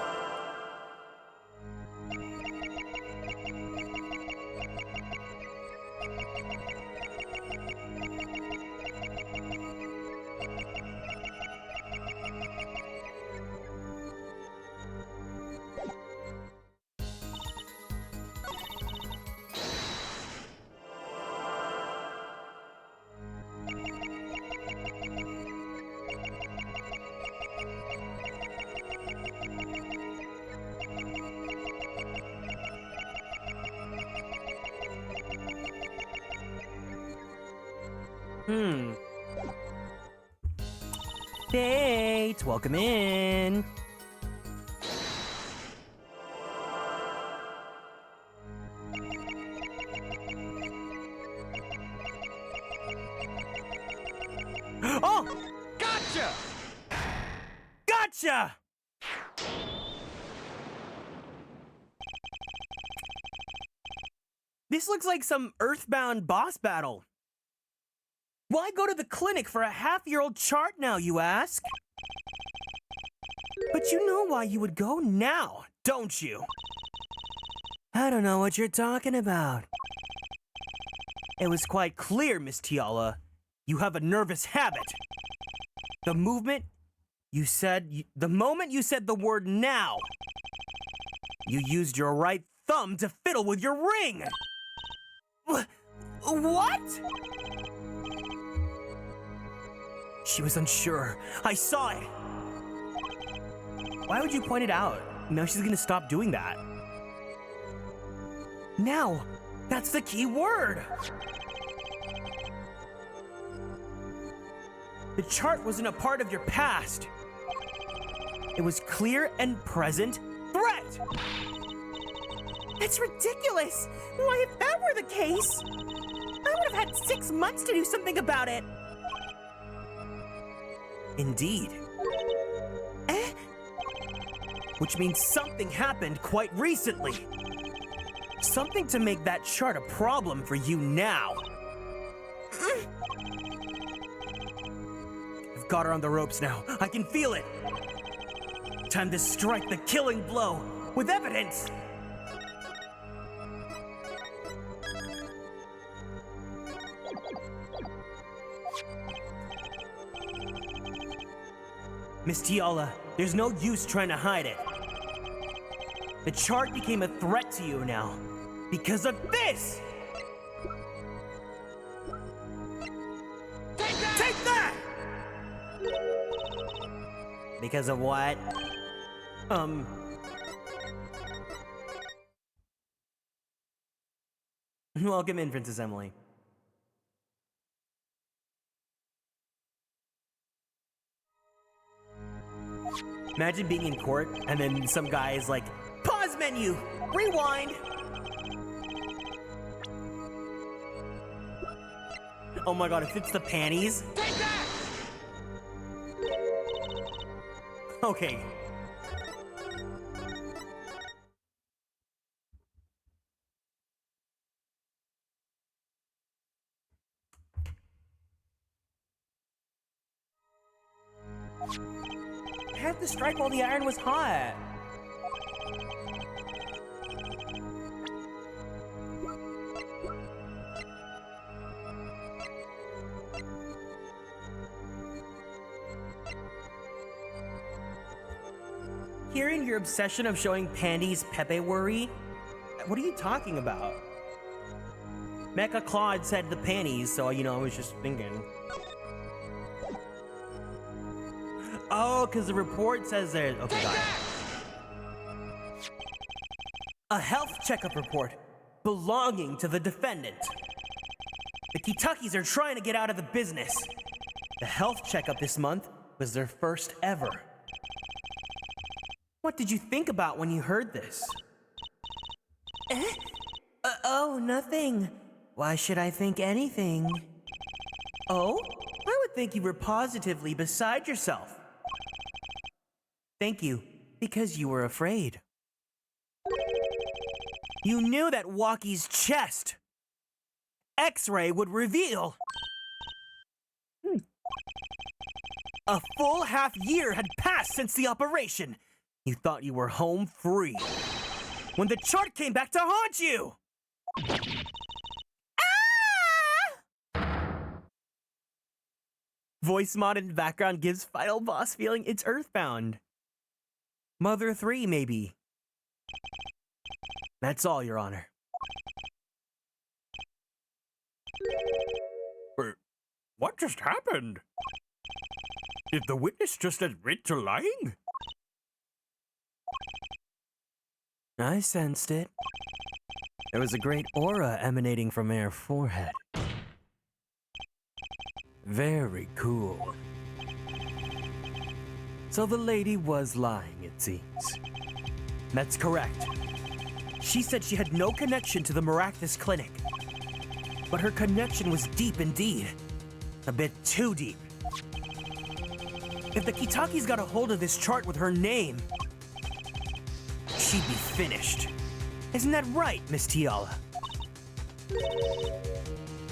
Date, welcome in. Oh! Gotcha! Gotcha! This looks like some Earthbound boss battle. Why go to the clinic for a half-year-old chart now, you ask? But you know why you would go now, don't you? I don't know what you're talking about. It was quite clear, Miss Tiala. You have a nervous habit. The moment you said the word now, you used your right thumb to fiddle with your ring. What? She was unsure. I saw it. Why would you point it out? Now she's gonna stop doing that. Now, that's the key word. The chart wasn't a part of your past. It was clear and present threat. That's ridiculous. Why, if that were the case, I would have had 6 months to do something about it. Indeed. Which means something happened quite recently. Something to make that chart a problem for you now. I've got her on the ropes now. I can feel it. Time to strike the killing blow with evidence. Miss Tiala, there's no use trying to hide it. The chart became a threat to you now because of this! Take that! Because of what? Welcome in, Princess Emily. Imagine being in court and then some guy is like, pause menu, rewind. Oh my god, if it's the panties. Take that! Okay. I had to strike while the iron was hot. Hearing your obsession of showing panties Pepe worry? What are you talking about? Mecha Claude said the panties, so I was just thinking. Oh, because the report says there. Okay, got it. A health checkup report belonging to the defendant. The Kitakis are trying to get out of the business. The health checkup this month was their first ever. What did you think about when you heard this? Oh, nothing. Why should I think anything? Oh? I would think you were positively beside yourself. Thank you, because you were afraid. You knew that Walkie's chest X-ray would reveal. A full half year had passed since the operation. You thought you were home free. When the chart came back to haunt you! Ah! Voice mod in the background gives final boss feeling it's earthbound. Mother 3, maybe. That's all, Your Honor. What just happened? Did the witness just admit to lying? I sensed it. There was a great aura emanating from her forehead. Very cool. So the lady was lying, it seems. That's correct. She said she had no connection to the Maractus Clinic. But her connection was deep indeed. A bit too deep. If the Kitakis got a hold of this chart with her name, she'd be finished. Isn't that right, Miss Tiala?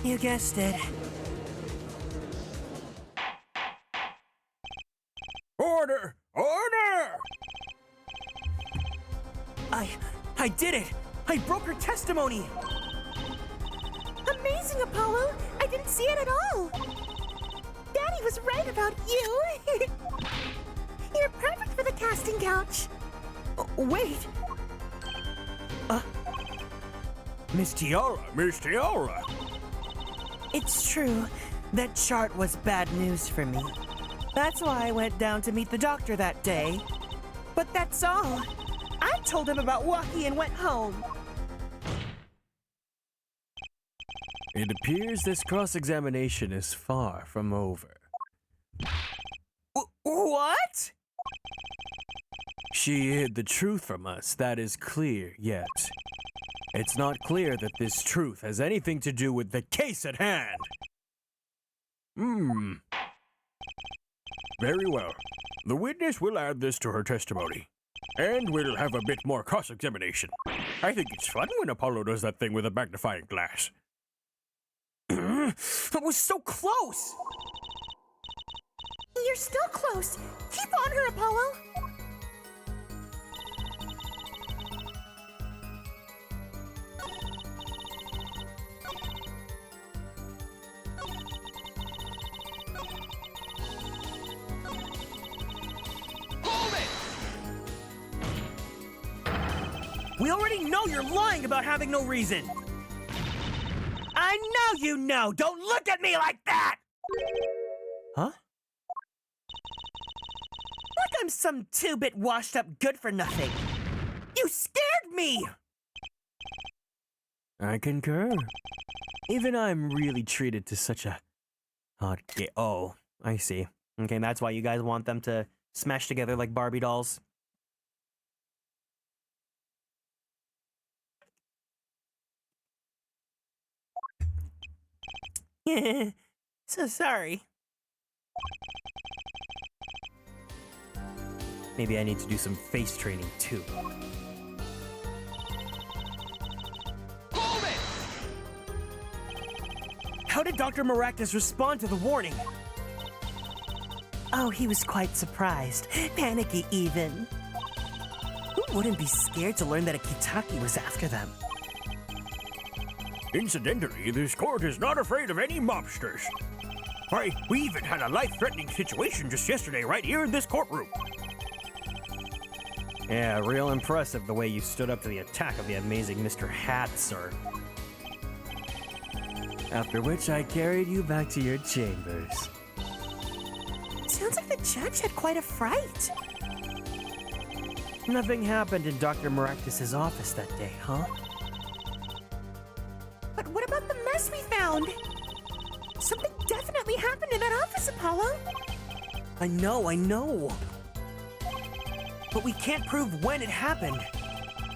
You guessed it. Order! Order! I did it! I broke her testimony! Amazing, Apollo! I didn't see it at all! Daddy was right about you! You're perfect for the casting couch! Wait! Miss Tiala! Miss Tiala! It's true. That chart was bad news for me. That's why I went down to meet the doctor that day. But that's all. I told him about Walkie and went home. It appears this cross-examination is far from over. What? She hid the truth from us, that is clear, yet it's not clear that this truth has anything to do with the case at hand. Very well. The witness will add this to her testimony. And we'll have a bit more cross-examination. I think it's fun when Apollo does that thing with a magnifying glass. That was so close! You're still close. Keep on her, Apollo. We already know you're lying about having no reason. I know you know. Don't look at me like that. Huh? Like I'm some two-bit washed-up good-for-nothing. You scared me! I concur. Even I'm really treated to such a hot Oh, I see. Okay, that's why you guys want them to smash together like Barbie dolls. So sorry. Maybe I need to do some face training too. Hold it! How did Dr. Maractus respond to the warning? Oh, he was quite surprised. Panicky, even. Who wouldn't be scared to learn that a Kitaki was after them? Incidentally, this court is not afraid of any mobsters. Why, we even had a life-threatening situation just yesterday right here in this courtroom. Yeah, real impressive the way you stood up to the attack of the amazing Mr. Hat, sir. After which I carried you back to your chambers. Sounds like the judge had quite a fright. Nothing happened in Dr. Maractus's office that day, huh? But what about the mess we found? Something definitely happened in that office, Apollo. I know. But we can't prove when it happened,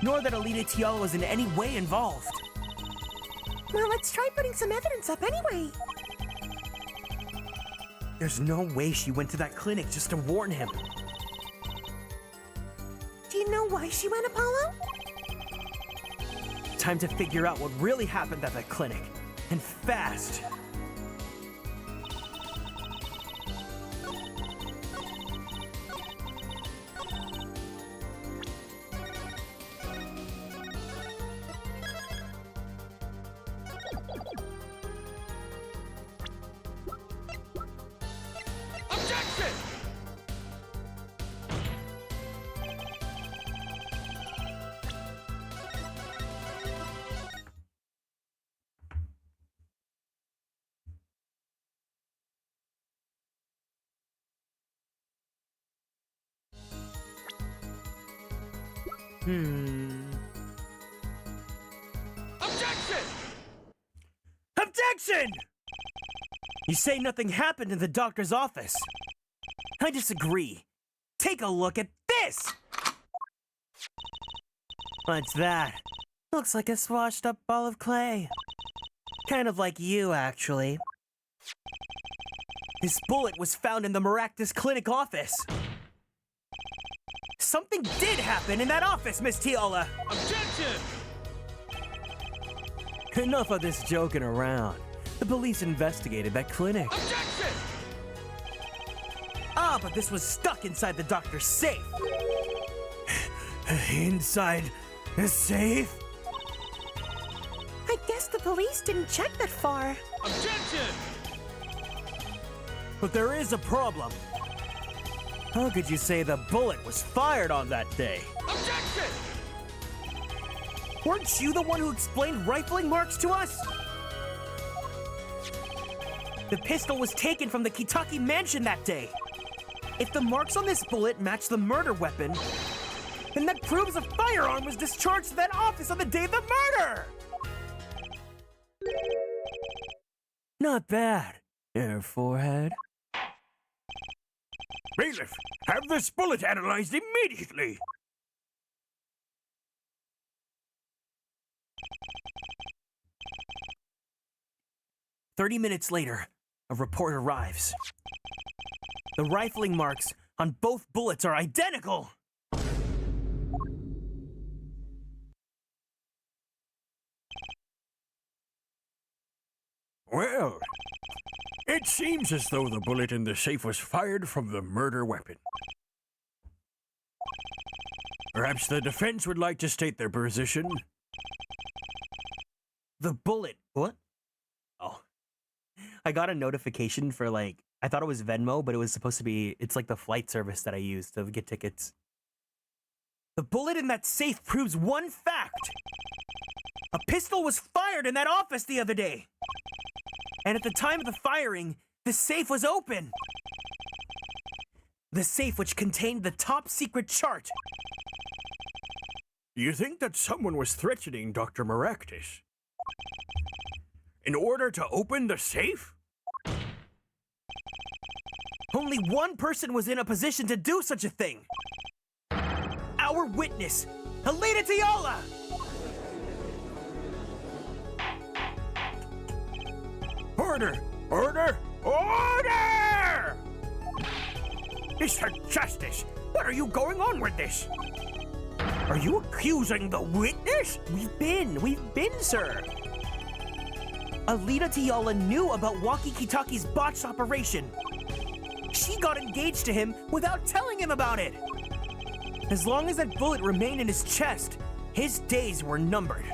nor that Alita Tiala was in any way involved. Well, let's try putting some evidence up anyway. There's no way she went to that clinic just to warn him. Do you know why she went, Apollo? Time to figure out what really happened at that clinic, and fast. Objection! 'Objection! Objection! You say nothing happened in the doctor's office. I disagree. Take a look at this! What's that? Looks like a swashed up ball of clay. Kind of like you, actually. This bullet was found in the Maractus Clinic office. Something did happen in that office, Miss Tiala! Objection! Enough of this joking around. The police investigated that clinic. Objection! Ah, but this was stuck inside the doctor's safe. Inside the safe? I guess the police didn't check that far. Objection! But there is a problem. How could you say the bullet was fired on that day? Objection! Weren't you the one who explained rifling marks to us? The pistol was taken from the Kitaki mansion that day. If the marks on this bullet match the murder weapon, then that proves a firearm was discharged to that office on the day of the murder! Not bad. Your forehead? Bailiff, have this bullet analyzed immediately. 30 minutes later, a report arrives. The rifling marks on both bullets are identical! Well, it seems as though the bullet in the safe was fired from the murder weapon. Perhaps the defense would like to state their position. The bullet. What? Oh. I got a notification for I thought it was Venmo, but it was supposed to be, it's like the flight service that I use to get tickets. The bullet in that safe proves one fact. A pistol was fired in that office the other day. And at the time of the firing, the safe was open. The safe which contained the top secret chart. You think that someone was threatening Dr. Maractus in order to open the safe? Only one person was in a position to do such a thing. Our witness, Alita Tiola! Order! Order! Order! Mr. Justice, what are you going on with this? Are you accusing the witness? We've been, sir. Alita Tiola knew about Walkie-Talkie's botched operation. She got engaged to him without telling him about it. As long as that bullet remained in his chest, his days were numbered.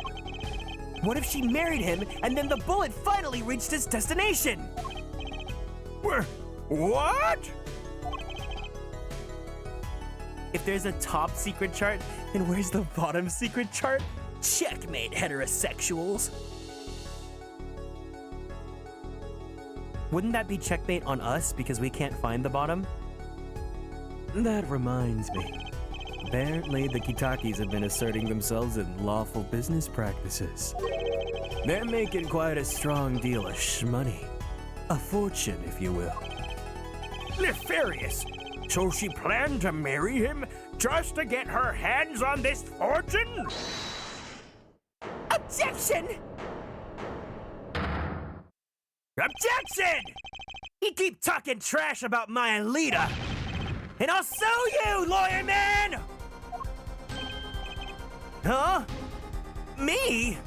What if she married him and then the bullet finally reached its destination? What? If there's a top secret chart, then where's the bottom secret chart? Checkmate, heterosexuals. Wouldn't that be checkmate on us because we can't find the bottom? That reminds me. Apparently, the Kitakis have been asserting themselves in lawful business practices. They're making quite a strong deal of shmoney. A fortune, if you will. Nefarious! So she planned to marry him just to get her hands on this fortune? Objection! Objection! You keep talking trash about my Alita, and I'll sue you, lawyer man! Huh? Me?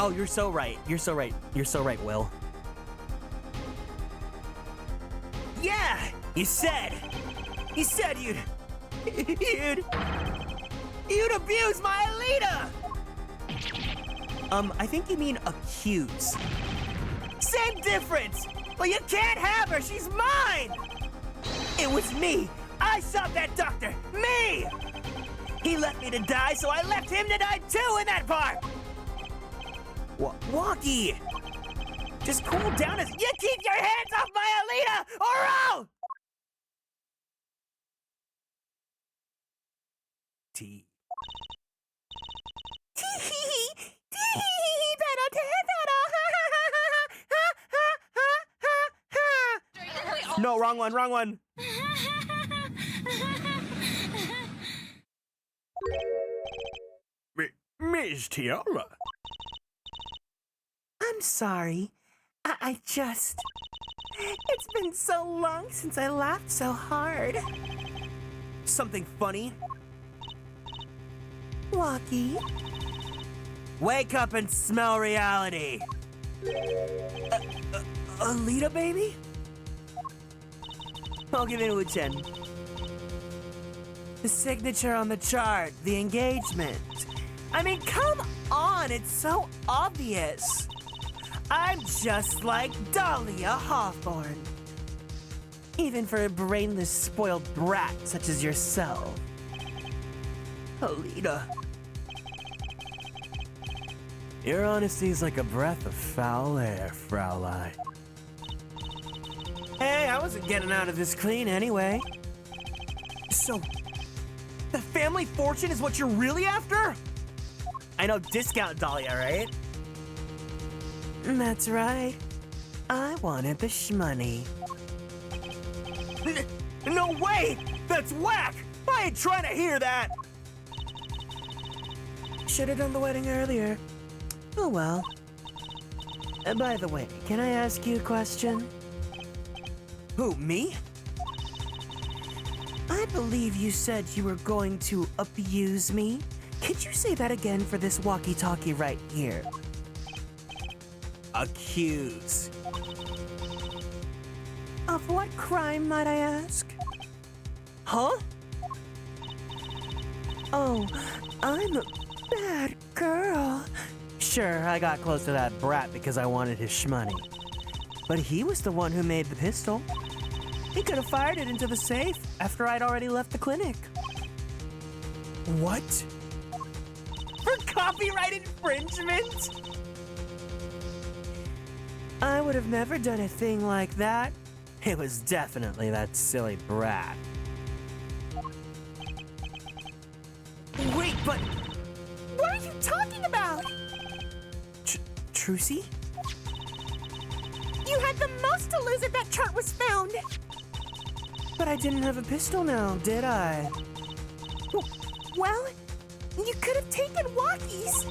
Oh, you're so right. You're so right. You're so right, Will. Yeah! You said you'd abuse my Alita! I think you mean accuse. Same difference! Well, you can't have her, she's mine! It was me! I shot that doctor! Me! He left me to die, so I left him to die too in that part! Walkie! Just cool down as you keep your hands off my Alita, or else! T. No, wrong one, wrong one. Ms. Tiola. I'm sorry. I just... It's been so long since I laughed so hard. Something funny? Walkie? Wake up and smell reality. Alita, baby? I'll give it a 10. The signature on the chart, the engagement. I mean, come on, it's so obvious. I'm just like Dahlia Hawthorne. Even for a brainless, spoiled brat such as yourself. Alita. Your honesty is like a breath of foul air, Fraulein. Hey, I wasn't getting out of this clean anyway. So, the family fortune is what you're really after? I know discount Dahlia, right? That's right. I wanted the shmoney. No way! That's whack! I ain't trying to hear that! Should have done the wedding earlier. Oh well. By the way, can I ask you a question? Who, me? I believe you said you were going to abuse me. Could you say that again for this walkie-talkie right here? Accuse. Of what crime, might I ask? Huh? Oh, I'm a bad girl. Sure, I got close to that brat because I wanted his shmoney. But he was the one who made the pistol. He could have fired it into the safe after I'd already left the clinic. What? For copyright infringement? I would have never done a thing like that. It was definitely that silly brat. Wait, but What are you talking about? Trucy? You had the most to lose if that chart was found. But I didn't have a pistol now, did I? Well, you could have taken walkies.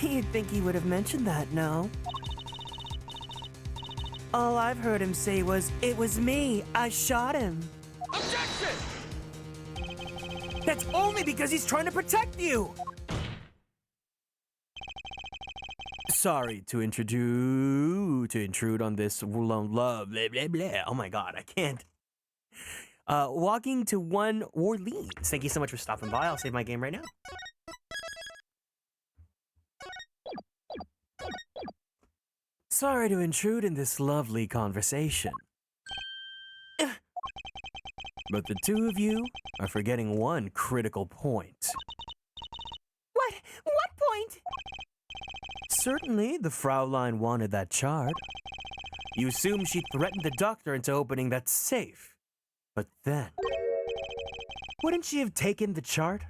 You'd think he would have mentioned that, no? All I've heard him say was, "It was me, I shot him." Objection! That's only because he's trying to protect you! Sorry to intrude on this love, blah, blah, blah. Oh my god, I can't. Walking to 1 Orleans. Thank you so much for stopping by. I'll save my game right now. Sorry to intrude in this lovely conversation. But the two of you are forgetting one critical point. What? What point? Certainly, the Fraulein wanted that chart. You assume she threatened the doctor into opening that safe. But then, wouldn't she have taken the chart?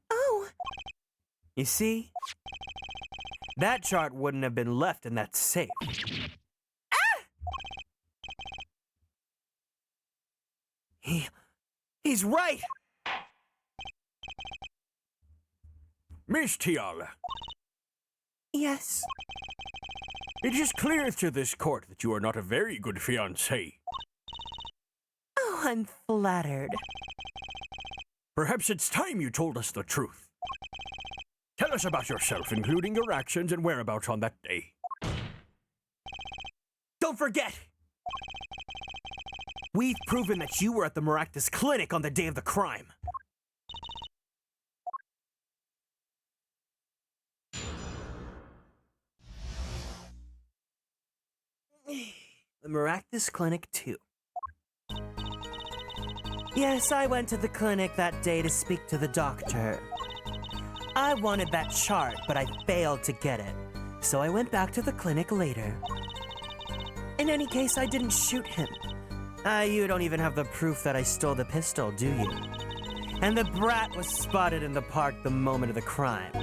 Oh. You see, that chart wouldn't have been left in that safe. He's right! Miss Tiala, Yes. it is clear to this court that you are not a very good fiancé. Oh, I'm flattered. Perhaps it's time you told us the truth. Tell us about yourself, including your actions and whereabouts on that day. Don't forget! We've proven that you were at the Maractus clinic on the day of the crime. The Maractus clinic, too. Yes, I went to the clinic that day to speak to the doctor. I wanted that chart, but I failed to get it, so I went back to the clinic later. In any case, I didn't shoot him. You don't even have the proof that I stole the pistol, do you? And the brat was spotted in the park the moment of the crime.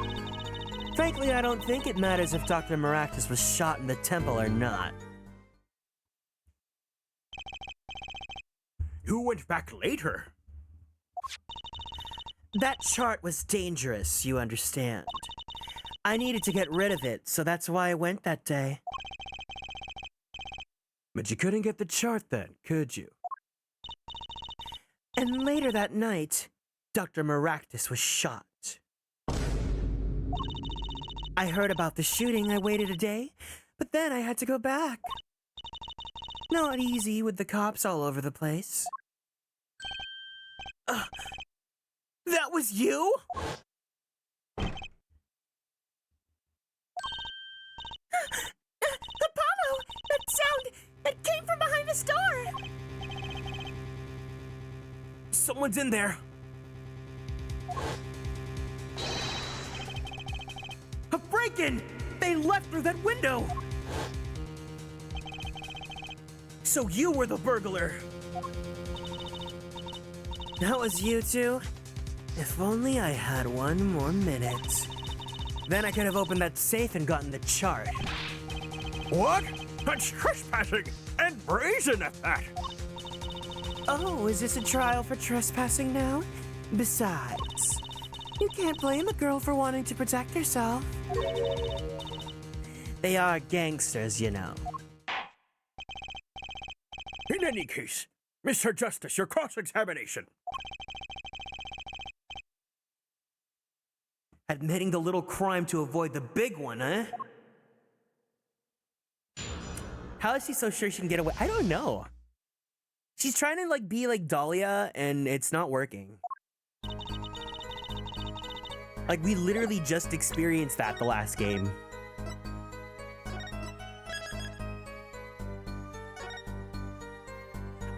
Frankly, I don't think it matters if Dr. Maractus was shot in the temple or not. You went back later. That chart was dangerous, you understand. I needed to get rid of it, so that's why I went that day. But you couldn't get the chart then, could you? And later that night, Dr. Maractus was shot. I heard about the shooting, I waited a day, but then I had to go back. Not easy with the cops all over the place. That was you? Apollo! That sound! It came from behind the store! Someone's in there. A break-in! They left through that window! So you were the burglar! That was you two? If only I had one more minute. Then I could have opened that safe and gotten the chart. What? That's trespassing and brazen at that. Oh, is this a trial for trespassing now? Besides, you can't blame a girl for wanting to protect herself. They are gangsters, you know. In any case, Mr. Justice, your cross-examination. Admitting the little crime to avoid the big one, huh? How is she so sure she can get away? I don't know. She's trying to be like Dahlia, and it's not working. Like, we literally just experienced that the last game.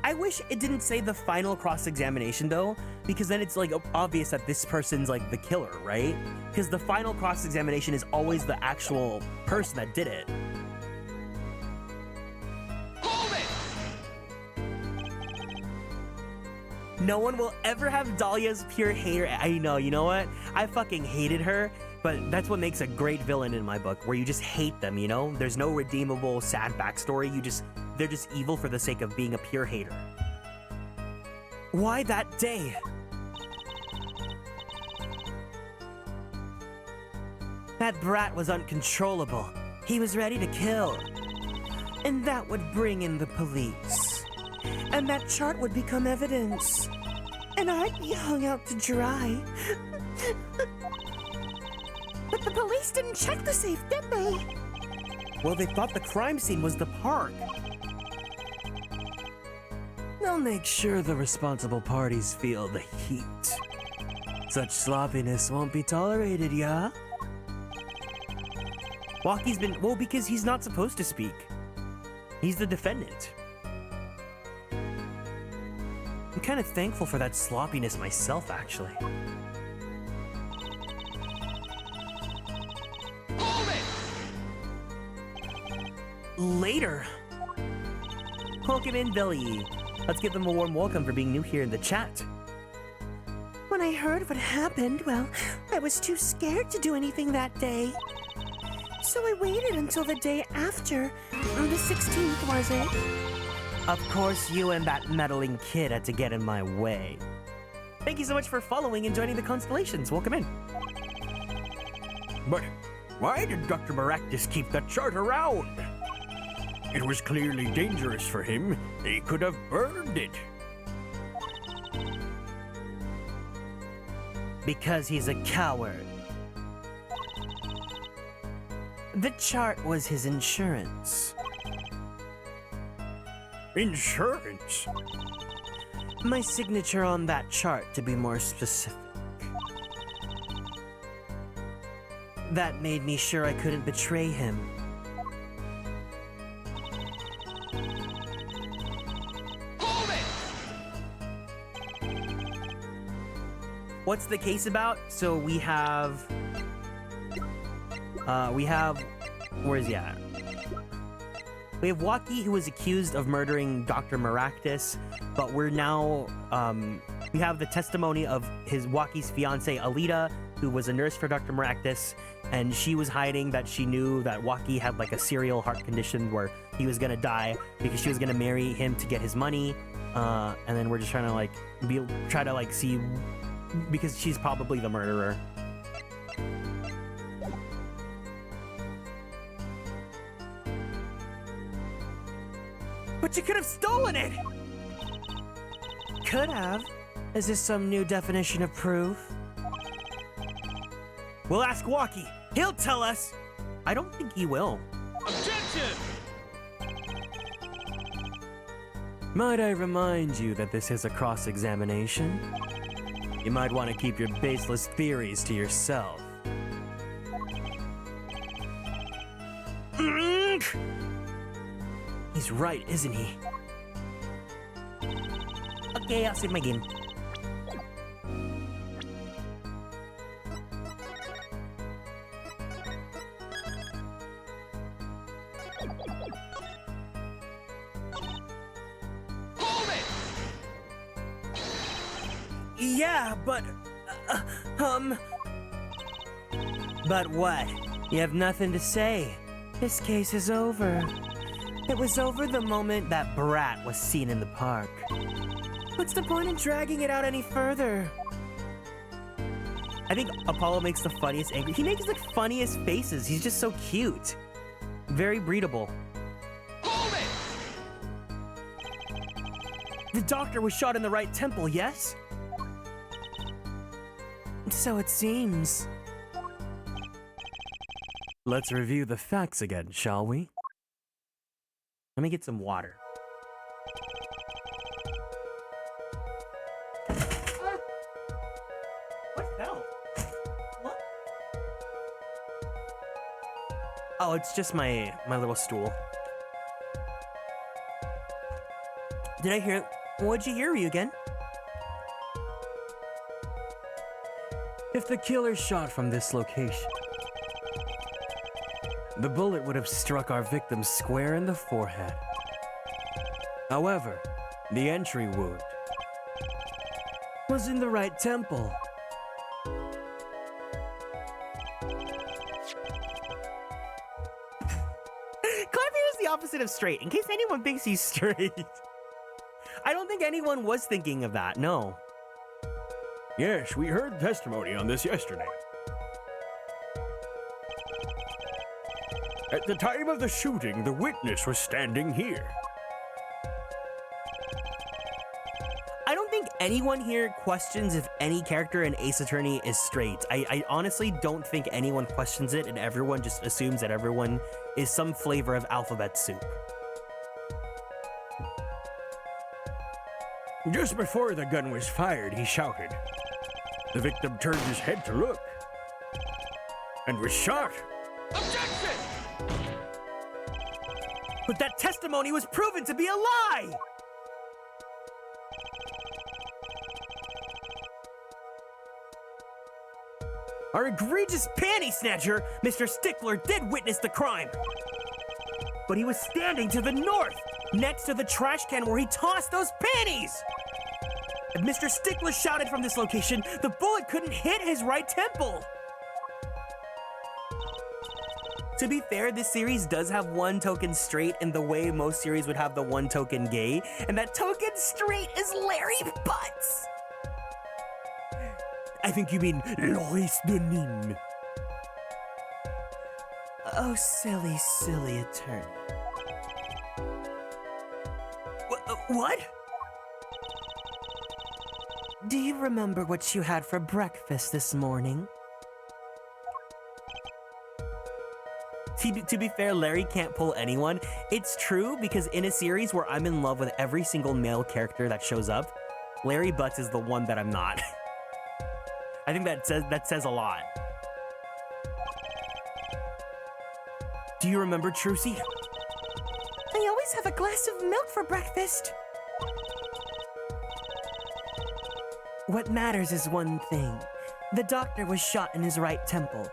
I wish it didn't say the final cross-examination though, because then it's like obvious that this person's like the killer, right? Because the final cross-examination is always the actual person that did it. No one will ever have Dahlia's pure hater. I know, you know what? I fucking hated her, but that's what makes a great villain in my book, where you just hate them, you know? There's no redeemable, sad backstory. They're just evil for the sake of being a pure hater. Why that day? That brat was uncontrollable. He was ready to kill. And that would bring in the police. And that chart would become evidence. And I'd be hung out to dry. But the police didn't check the safe, did they? Well, they thought the crime scene was the park. They'll make sure the responsible parties feel the heat. Such sloppiness won't be tolerated, yeah? Walkie's been... Well, because he's not supposed to speak. He's the defendant. I'm kind of thankful for that sloppiness myself, actually. Later. Welcome in, Billy. Let's give them a warm welcome for being new here in the chat. When I heard what happened, well, I was too scared to do anything that day. So I waited until the day after. The 16th, was it? Of course, you and that meddling kid had to get in my way. Thank you so much for following and joining the Konstellations. Welcome in. But why did Dr. Maractus keep that chart around? It was clearly dangerous for him. He could have burned it. Because he's a coward. The chart was his insurance. Insurance? My signature on that chart, to be more specific. That made me sure I couldn't betray him. What's the case about? So we have, where is he at? We have Waki, who was accused of murdering Dr. Maractus, but we're now, we have the testimony of Waki's fiance, Alita, who was a nurse for Dr. Maractus, and she was hiding that she knew that Waki had like a serial heart condition where he was gonna die because she was gonna marry him to get his money, and then we're just trying to like, try to like see, because she's probably the murderer. But you could have stolen it! Could have? Is this some new definition of proof? We'll ask Waki. He'll tell us! I don't think he will. Objection! Might I remind you that this is a cross-examination? You might want to keep your baseless theories to yourself. He's right, isn't he? Okay, I'll save my game. Yeah, but... But what? You have nothing to say. This case is over. It was over the moment that brat was seen in the park. What's the point in dragging it out any further? I think Apollo makes the funniest angry. He makes the funniest faces. He's just so cute. Very breedable. The doctor was shot in the right temple, yes? So it seems. Let's review the facts again, shall we? Let me get some water. What fell? What? Oh, it's just my little stool. Did I hear What'd you hear, Ryugen? If the killer shot from this location, the bullet would have struck our victim square in the forehead. However, the entry wound was in the right temple. Clever is the opposite of straight, in case anyone thinks he's straight. I don't think anyone was thinking of that, no. Yes, we heard testimony on this yesterday. At the time of the shooting, the witness was standing here. I don't think anyone here questions if any character in Ace Attorney is straight. I honestly don't think anyone questions it, and everyone just assumes that everyone is some flavor of alphabet soup. Just before the gun was fired, he shouted. The victim turned his head to look and was shot. But that testimony was proven to be a lie! Our egregious panty snatcher, Mr. Stickler, did witness the crime. But he was standing to the north, next to the trash can where he tossed those panties! If Mr. Stickler shouted from this location, the bullet couldn't hit his right temple! To be fair, this series does have one token straight in the way most series would have the one token gay, and that token straight is Larry Butts! I think you mean Lois Denim. Oh, silly, silly attorney. What? Do you remember what you had for breakfast this morning? To be fair, Larry can't pull anyone. It's true because in a series where I'm in love with every single male character that shows up, Larry Butts is the one that I'm not. I think that says a lot. Do you remember, Trucy? I always have a glass of milk for breakfast. What matters is one thing. The doctor was shot in his right temple.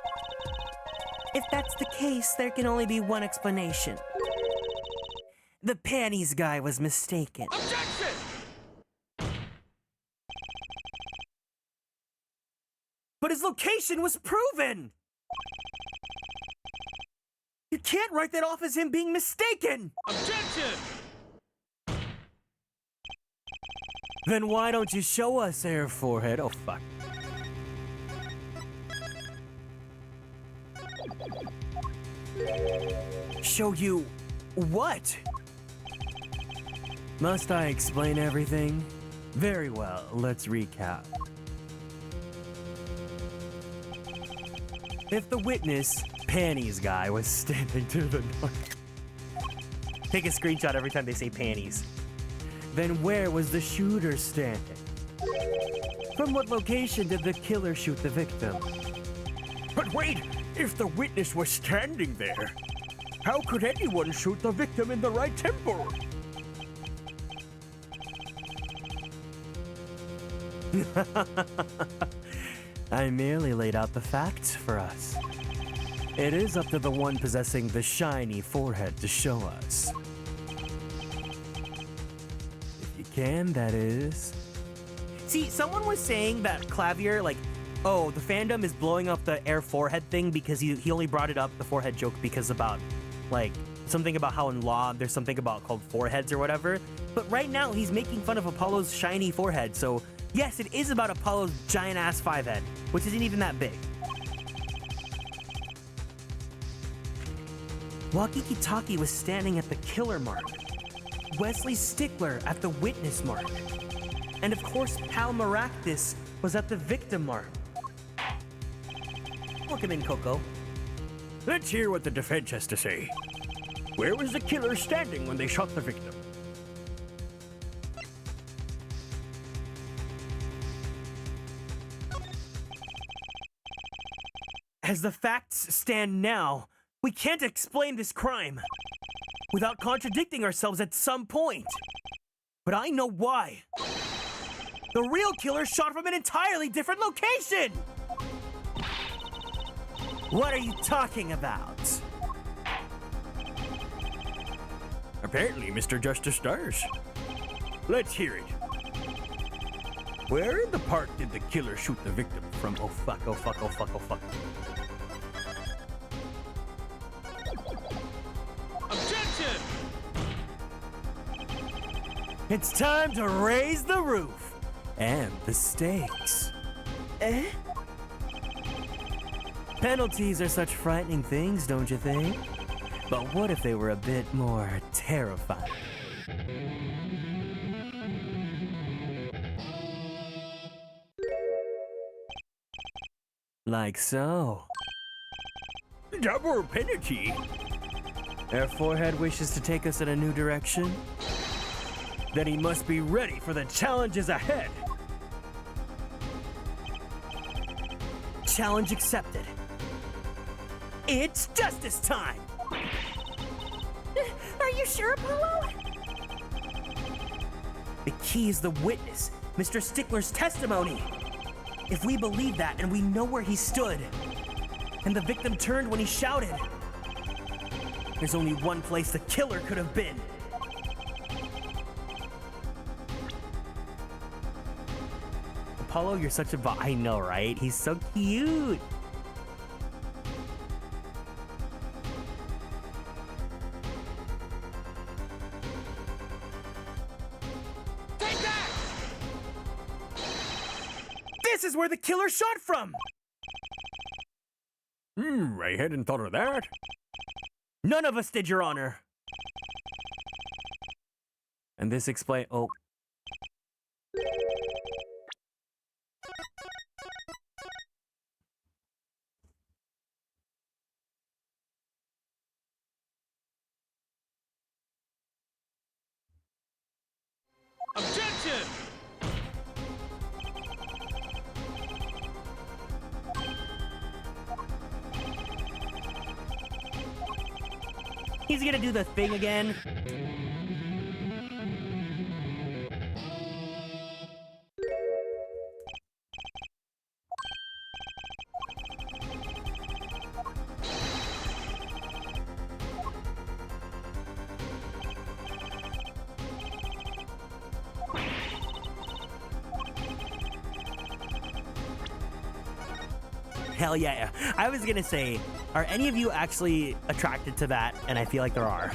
If that's the case, there can only be one explanation. The panties guy was mistaken. Objection! But his location was proven! You can't write that off as him being mistaken! Objection! Then why don't you show us, Air Forehead? Oh, fuck. Show you what? Must I explain everything? Very well, let's recap. If the witness, panties guy, was standing to the north... Take a screenshot every time they say panties. Then where was the shooter standing? From what location did the killer shoot the victim? But wait, if the witness was standing there, how could anyone shoot the victim in the right temple? I merely laid out the facts for us. It is up to the one possessing the shiny forehead to show us. If you can, that is. See, someone was saying that Clavier, like, oh, the fandom is blowing up the air forehead thing because he only brought it up, the forehead joke, because about, like, something about how in law there's something about called foreheads or whatever. But right now, he's making fun of Apollo's shiny forehead, so yes, it is about Apollo's giant-ass five-head, which isn't even that big. Wakiki-Taki was standing at the killer mark, Wesley Stickler at the witness mark, and of course, Pal Maractus was at the victim mark. Welcome in, Coco. Let's hear what the defense has to say. Where was the killer standing when they shot the victim? As the facts stand now, we can't explain this crime without contradicting ourselves at some point. But I know why. The real killer shot from an entirely different location! What are you talking about? Apparently, Mr. Justice does. Let's hear it. Where in the park did the killer shoot the victim from? Oh fuck, oh fuck, oh fuck, oh fuck. Objection! It's time to raise the roof and the stakes. Eh? Penalties are such frightening things, don't you think? But what if they were a bit more terrifying? Like so. Double penalty? Our forehead wishes to take us in a new direction? Then he must be ready for the challenges ahead. Challenge accepted. It's justice time! Are you sure, Apollo? The key is the witness, Mr. Stickler's testimony. If we believe that and we know where he stood, and the victim turned when he shouted, there's only one place the killer could have been. Apollo, you're such a I know, right? He's so cute. Take that! This is where the killer shot from! I hadn't thought of that. None of us did, Your Honor. And this explain. Oh. Objection! He's gonna do the thing again. Hell yeah. I was gonna say, are any of you actually attracted to that? And I feel like there are.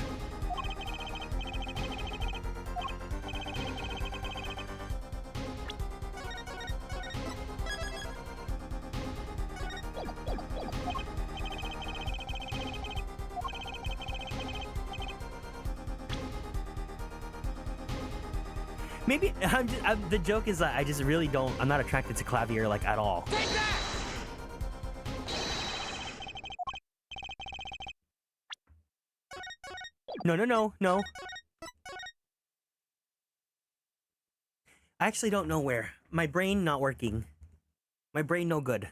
Maybe the joke is that I just really don't. I'm not attracted to Clavier like at all. Take that! No. I actually don't know where. My brain not working. My brain no good.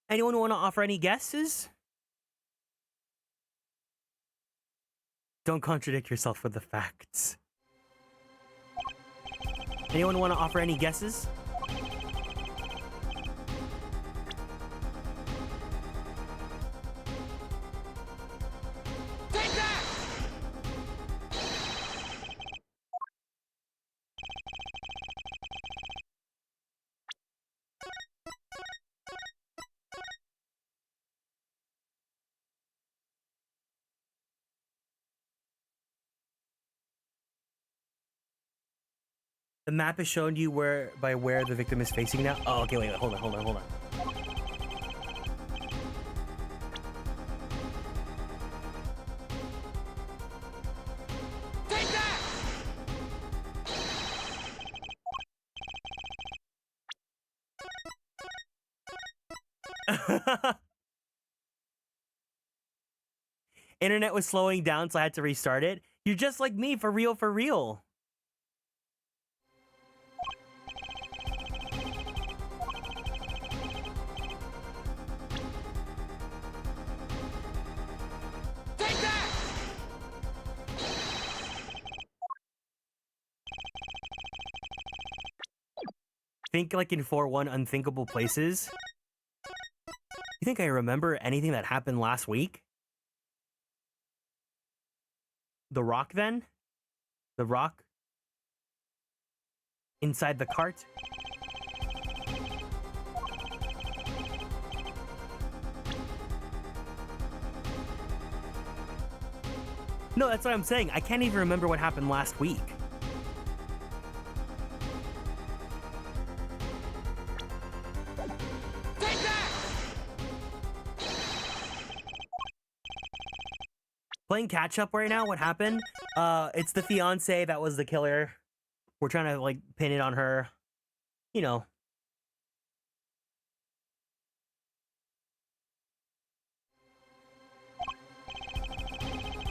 Anyone want to offer any guesses? Don't contradict yourself with the facts. Anyone want to offer any guesses? Take that! The map is showing you where the victim is facing now. Oh, okay, wait, hold on. Take that! Internet was slowing down, so I had to restart it. You're just like me, for real, for real. Take that! Think like in 4-1 unthinkable places. You think I remember anything that happened last week? The Rock, then? The Rock? Inside the cart? No, that's what I'm saying. I can't even remember what happened last week. Take that! Playing catch up right now. What happened? It's the fiance that was the killer. We're trying to like pin it on her. You know.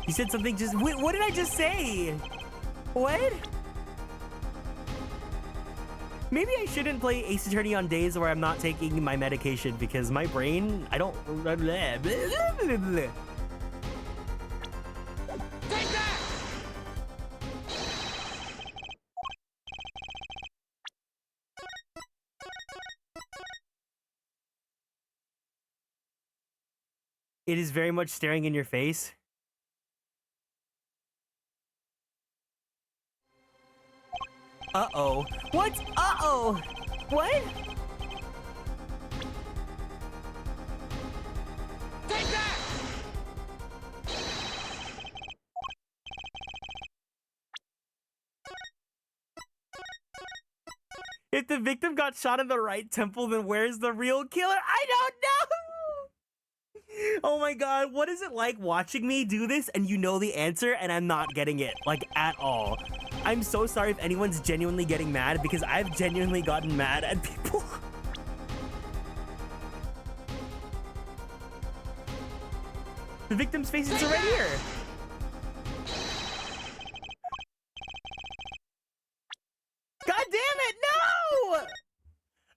You said something just. Wait, what did I just say? What? Maybe I shouldn't play Ace Attorney on days where I'm not taking my medication because my brain. I don't. Take that! It is very much staring in your face. Uh-oh. What? Uh-oh. What? Take that! If the victim got shot in the right temple, then where's the real killer? I don't know! Oh my god, what is it like watching me do this and you know the answer and I'm not getting it, like, at all? I'm so sorry if anyone's genuinely getting mad because I've genuinely gotten mad at people. The victim's face is right here. God damn it, no!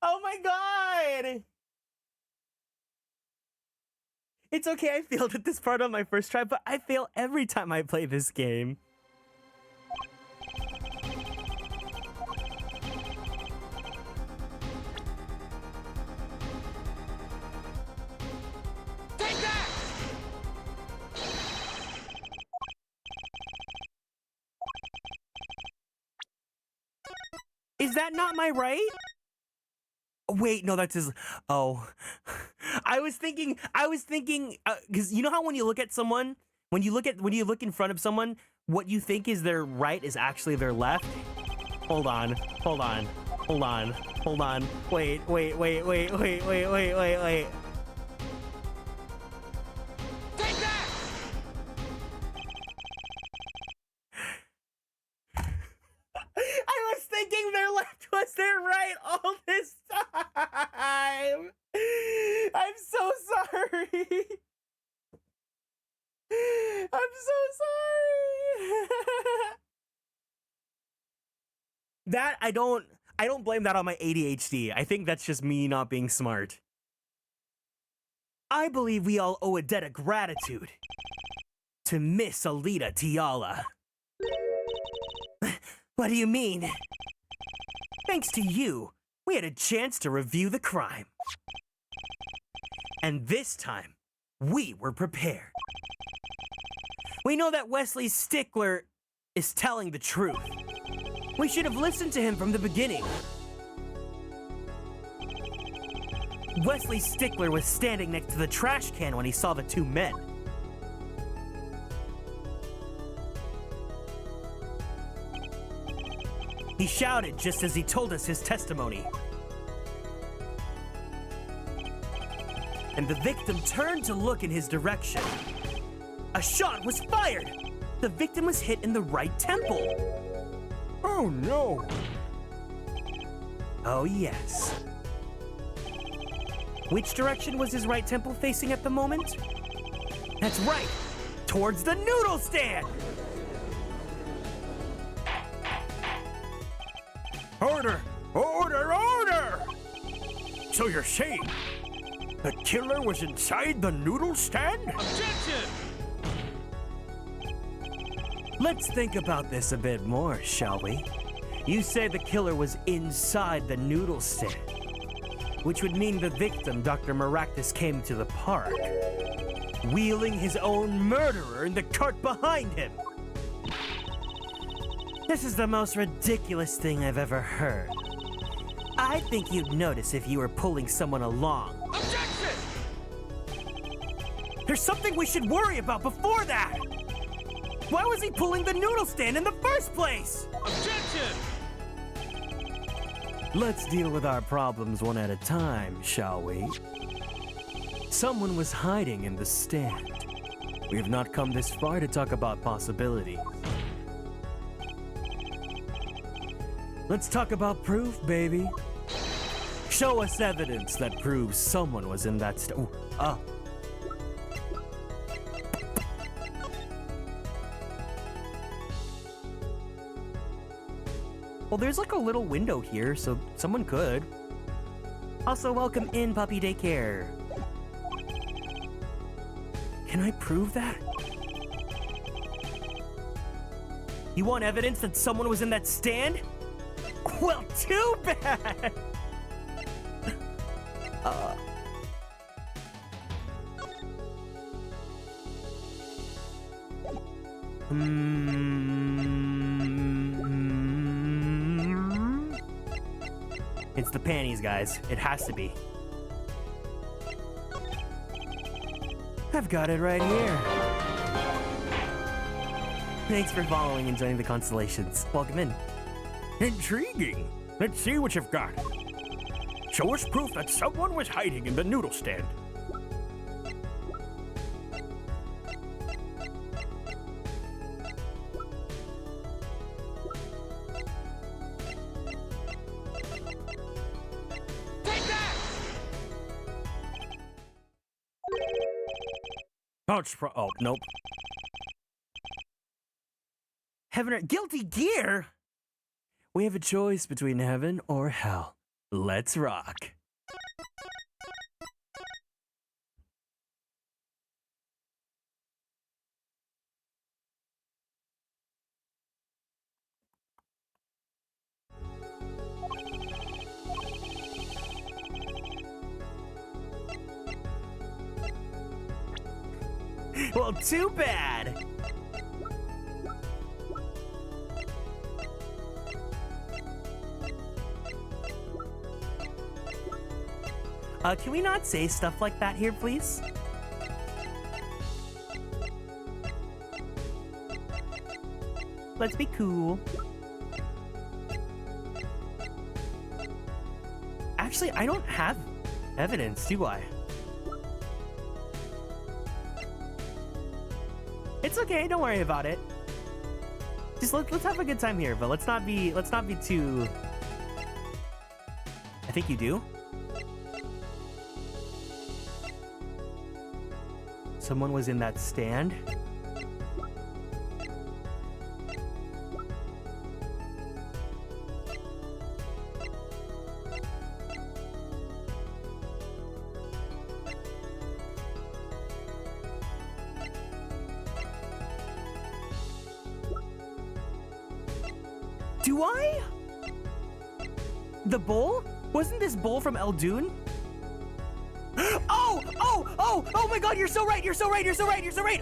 Oh my god! It's okay, I failed at this part on my first try, but I fail every time I play this game. Take that! Is that not my right? Wait, no, that's his. Oh, I was thinking, because you know how when you look at someone, when you look in front of someone, what you think is their right is actually their left. Hold on. Wait. Take that! I was thinking their left was their right all this time. I'm so sorry. I'm so sorry. That I don't blame that on my ADHD. I think that's just me not being smart. I believe we all owe a debt of gratitude to Miss Alita Tiala. What do you mean? Thanks to you, we had a chance to review the crime. And this time, we were prepared. We know that Wesley Stickler is telling the truth. We should have listened to him from the beginning. Wesley Stickler was standing next to the trash can when he saw the two men. He shouted just as he told us his testimony. And the victim turned to look in his direction. A shot was fired! The victim was hit in the right temple. Oh no! Oh yes. Which direction was his right temple facing at the moment? That's right! Towards the noodle stand! Order! Order! Order! So you're saying the killer was inside the noodle stand? Objection! Let's think about this a bit more, shall we? You say the killer was inside the noodle stand, which would mean the victim, Dr. Maractus, came to the park, wheeling his own murderer in the cart behind him. This is the most ridiculous thing I've ever heard. I think you'd notice if you were pulling someone along. Objection! There's something we should worry about before that! Why was he pulling the noodle stand in the first place? Objection! Let's deal with our problems one at a time, shall we? Someone was hiding in the stand. We have not come this far to talk about possibilities. Let's talk about proof, baby. Show us evidence that proves someone was in that stand. Well, there's like a little window here, so someone could. Also, welcome in, puppy daycare. Can I prove that? You want evidence that someone was in that stand? Well, too bad! It's the panties, guys. It has to be. I've got it right here. Thanks for following and joining the Konstellations. Welcome in. Intriguing. Let's see what you've got. Show us proof that someone was hiding in the noodle stand. Oh, nope. Heaven or guilty gear? We have a choice between heaven or hell. Let's rock. Well, too bad. Can we not say stuff like that here, please? Let's be cool. Actually, I don't have evidence, do I? It's okay, don't worry about it. Just let's have a good time here, but let's not be too. I think you do. Someone was in that stand. Do I? The bowl? Wasn't this bowl from Eldoon? Oh my god, you're so right, you're so right, you're so right, you're so right!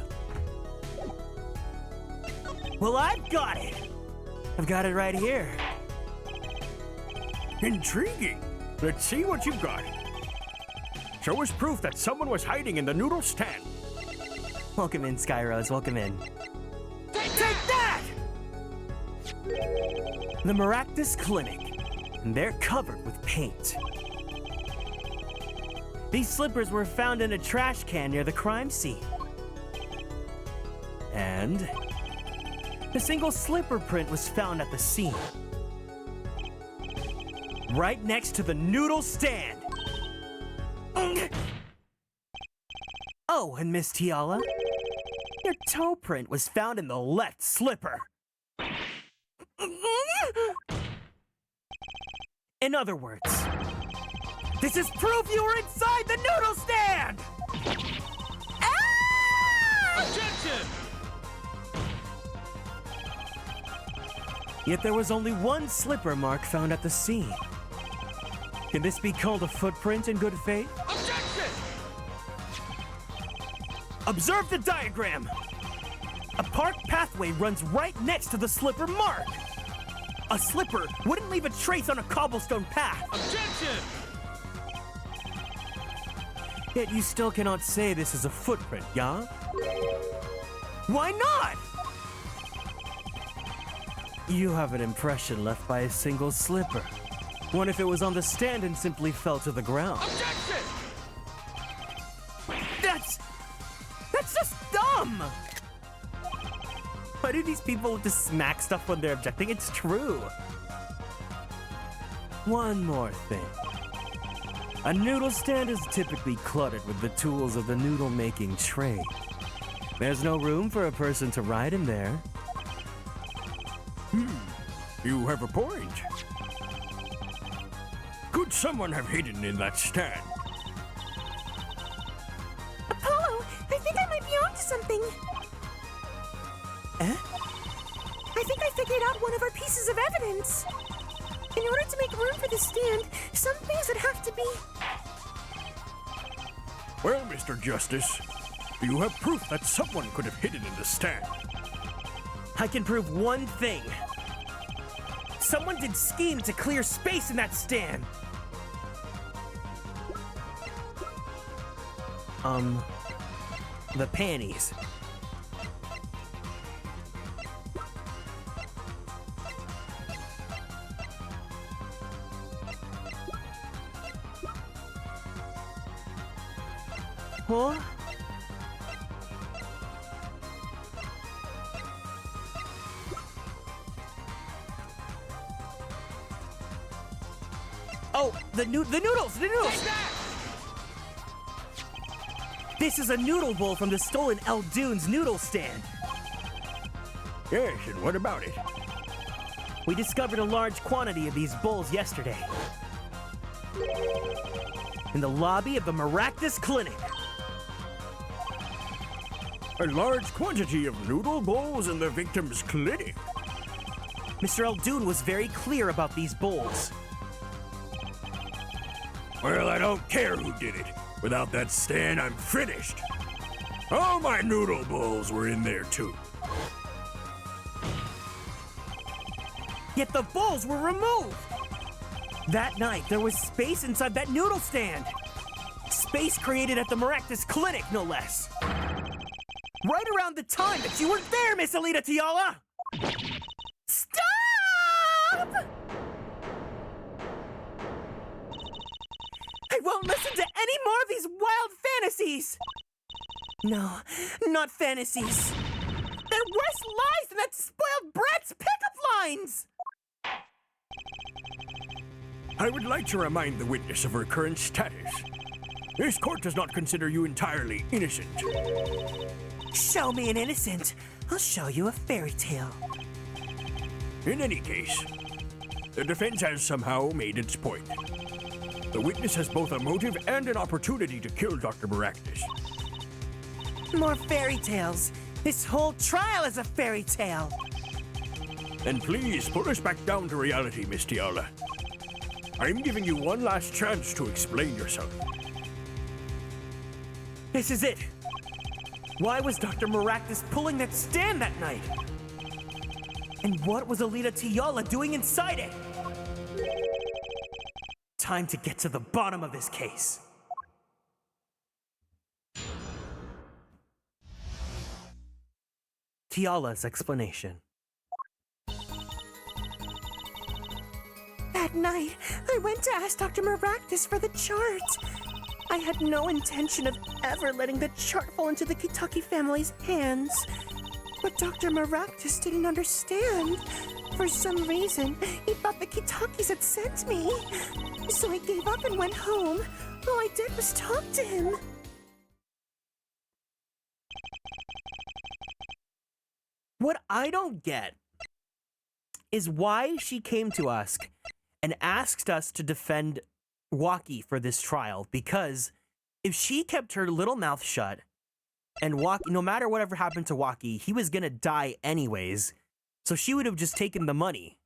Well, I've got it. I've got it right here. Intriguing. Let's see what you've got. Show us proof that someone was hiding in the noodle stand. Welcome in, Skyrose, welcome in. Take that! The Maractus Clinic, and they're covered with paint. These slippers were found in a trash can near the crime scene. And a single slipper print was found at the scene. Right next to the noodle stand. Oh, and Miss Tiala, your toe print was found in the left slipper. In other words, this is proof you were inside the noodle stand! Objection! Yet there was only one slipper mark found at the scene. Can this be called a footprint in good faith? Objection! Observe the diagram. A park pathway runs right next to the slipper mark. A slipper wouldn't leave a trace on a cobblestone path. Objection! Yet you still cannot say this is a footprint, yeah? Why not? You have an impression left by a single slipper. What if it was on the stand and simply fell to the ground? Objection! That's just dumb! Why do these people just smack stuff when they're objecting? It's true. One more thing. A noodle stand is typically cluttered with the tools of the noodle-making trade. There's no room for a person to ride in there. You have a point. Could someone have hidden in that stand? Apollo, I think I might be onto something. Eh? I think I figured out one of our pieces of evidence. In order to make room for the stand, some things would have to be... Well, Mr. Justice, do you have proof that someone could have hidden in the stand? I can prove one thing. Someone did scheme to clear space in that stand. The panties. Huh? Oh, the noodles! This is a noodle bowl from the stolen El Dune's noodle stand. Yes, and what about it? We discovered a large quantity of these bowls yesterday. In the lobby of the Maractus Clinic. A large quantity of noodle bowls in the victim's clinic. Mr. El Dune was very clear about these bowls. Well, I don't care who did it. Without that stand, I'm finished. All my noodle bowls were in there, too. Yet the bowls were removed! That night, there was space inside that noodle stand. Space created at the Maractus Clinic, no less. Right around the time that you weren't there, Miss Alita Tiala! Stop! I won't listen to any more of these wild fantasies! No, not fantasies. They're worse lies than that spoiled brat's pickup lines! I would like to remind the witness of her current status. This court does not consider you entirely innocent. Show me an innocent. I'll show you a fairy tale. In any case, the defense has somehow made its point. The witness has both a motive and an opportunity to kill Dr. Maractus. More fairy tales. This whole trial is a fairy tale. And please put us back down to reality, Miss Tiala. I'm giving you one last chance to explain yourself. This is it. Why was Dr. Maractus pulling that stand that night? And what was Alita Tiala doing inside it? Time to get to the bottom of this case. Tiala's explanation. That night, I went to ask Dr. Maractus for the chart. I had no intention of ever letting the chart fall into the Kitaki family's hands. But Dr. Maractus didn't understand. For some reason, he thought the Kitakis had sent me. So I gave up and went home, All I did was talk to him. What I don't get is why she came to us and asked us to defend Walkie for this trial, because if she kept her little mouth shut and no matter whatever happened to Walkie, he was gonna die anyways, so she would have just taken the money.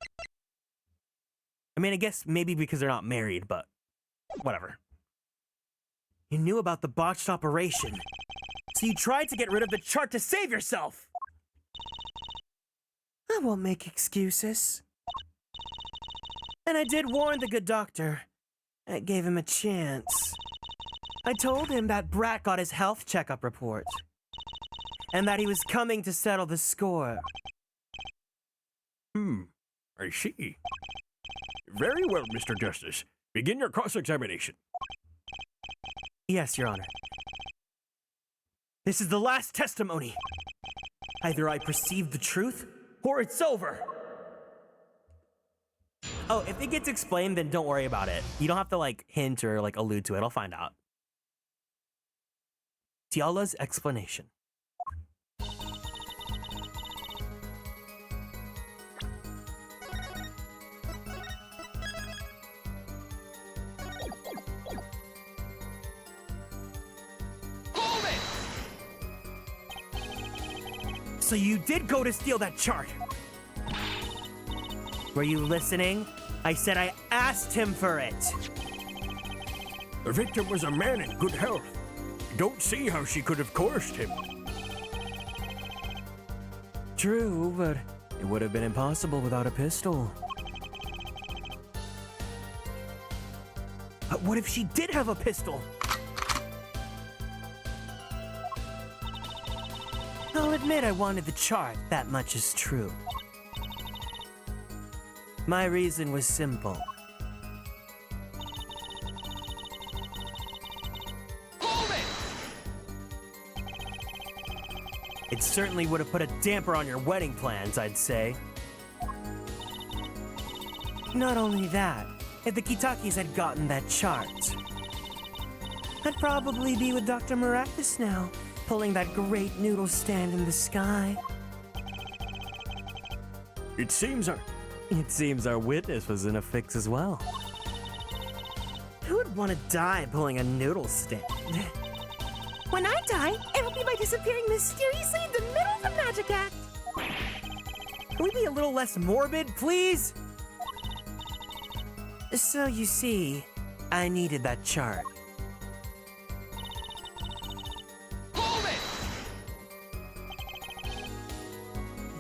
I mean, I guess maybe because they're not married, but whatever. You knew about the botched operation, so you tried to get rid of the chart to save yourself! I won't make excuses. And I did warn the good doctor. I gave him a chance. I told him that Brat got his health checkup report, and that he was coming to settle the score. I see. Very well, Mr. Justice. Begin your cross-examination. Yes, Your Honor. This is the last testimony. Either I perceive the truth, or it's over. Oh, if it gets explained, then don't worry about it. You don't have to, like, hint or, like, allude to it. I'll find out. Tiala's explanation. So you did go to steal that chart. Were you listening? I said I asked him for it. The victim was a man in good health. Don't see how she could have coerced him. True, but it would have been impossible without a pistol. But what if she did have a pistol? I'll admit I wanted the chart, that much is true. My reason was simple. It certainly would have put a damper on your wedding plans, I'd say. Not only that, if the Kitakis had gotten that chart, I'd probably be with Dr. Maractus now, pulling that great noodle stand in the sky. It seems our witness was in a fix as well. Who would want to die pulling a noodle stand? When I die, it'll be by disappearing mysteriously in the middle of the magic act. Can we be a little less morbid, please? So you see, I needed that chart.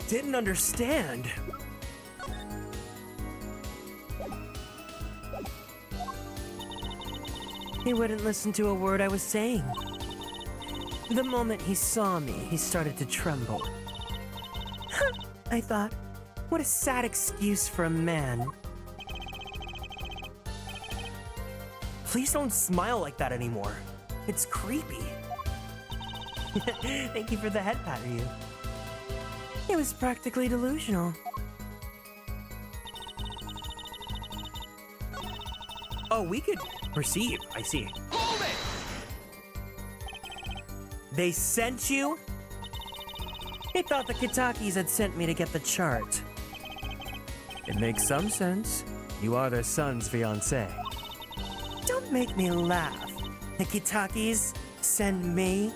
Didn't understand. He wouldn't listen to a word I was saying. The moment he saw me, he started to tremble. I thought, what a sad excuse for a man. Please don't smile like that anymore. It's creepy. Thank you for the head pat, Ryu. It was practically delusional. Oh, we could perceive. I see. Hold it! They sent you? They thought the Kitakis had sent me to get the chart. It makes some sense. You are their son's fiancé. Don't make me laugh. The Kitakis send me?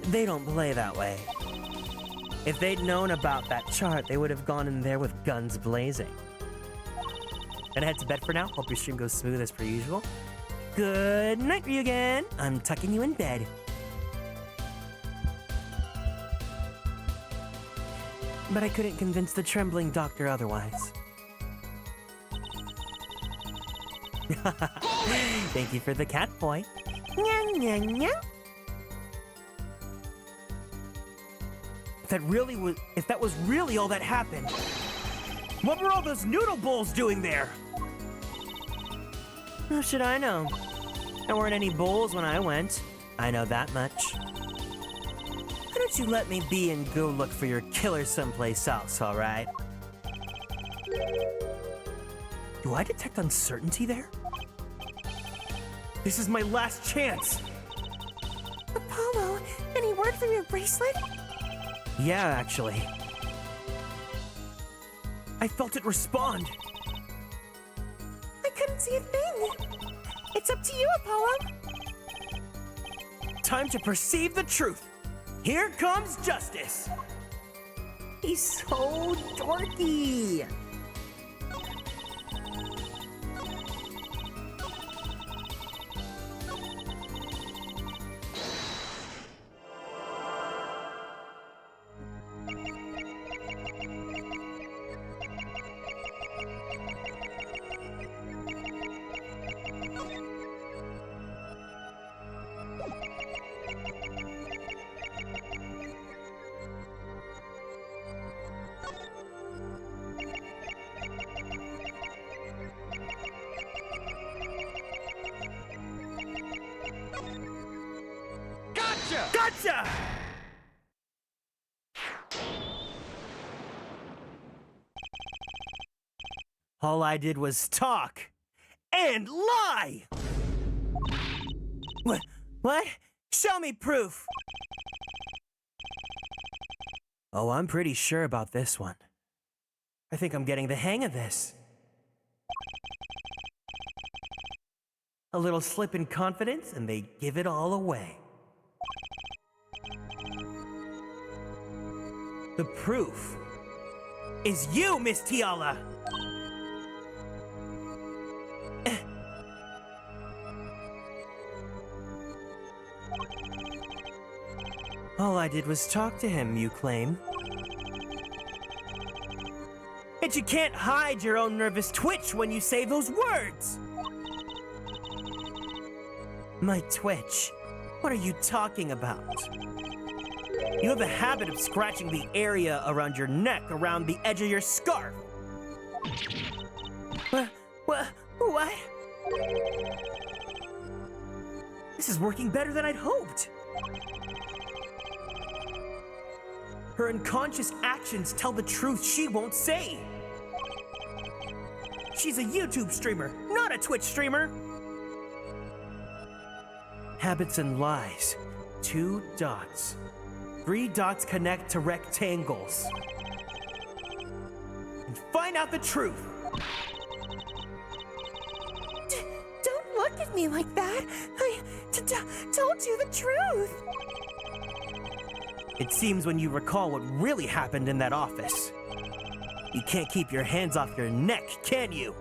They don't play that way. If they'd known about that chart, they would have gone in there with guns blazing. Gonna head to bed for now. Hope your stream goes smooth as per usual. Good night, Ryugen. I'm tucking you in bed. But I couldn't convince the trembling doctor otherwise. Thank you for the cat boy. Nyang, nyang, nyang. If that was really all that happened, what were all those noodle bowls doing there? How should I know? There weren't any bowls when I went. I know that much. Why don't you let me be and go look for your killer someplace else, alright? Do I detect uncertainty there? This is my last chance. Apollo, any word from your bracelet? Yeah, actually. I felt it respond. I couldn't see a thing. It's up to you, Apollo. Time to perceive the truth. Here comes justice. He's so dorky. Gotcha! All I did was talk and lie! What? Show me proof! Oh, I'm pretty sure about this one. I think I'm getting the hang of this. A little slip in confidence and they give it all away. The proof is you, Miss Tiala! All I did was talk to him, you claim. And you can't hide your own nervous twitch when you say those words! My twitch? What are you talking about? You have a habit of scratching the area around your neck, around the edge of your scarf. What? This is working better than I'd hoped. Her unconscious actions tell the truth she won't say. She's a YouTube streamer, not a Twitch streamer. Habits and lies. 2 dots. 3 dots connect to rectangles. And find out the truth. Don't look at me like that. I told you the truth. It seems when you recall what really happened in that office, you can't keep your hands off your neck, can you?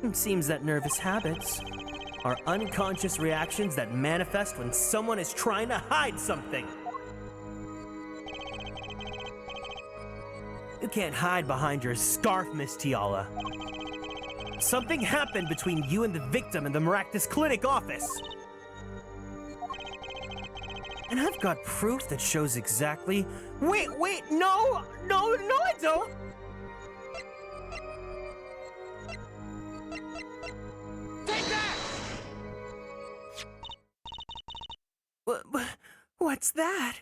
It seems that nervous habits are unconscious reactions that manifest when someone is trying to hide something. You can't hide behind your scarf, Miss Tiala. Something happened between you and the victim in the Maractus Clinic office. And I've got proof that shows exactly... Wait, no, I don't! Take that! What's that?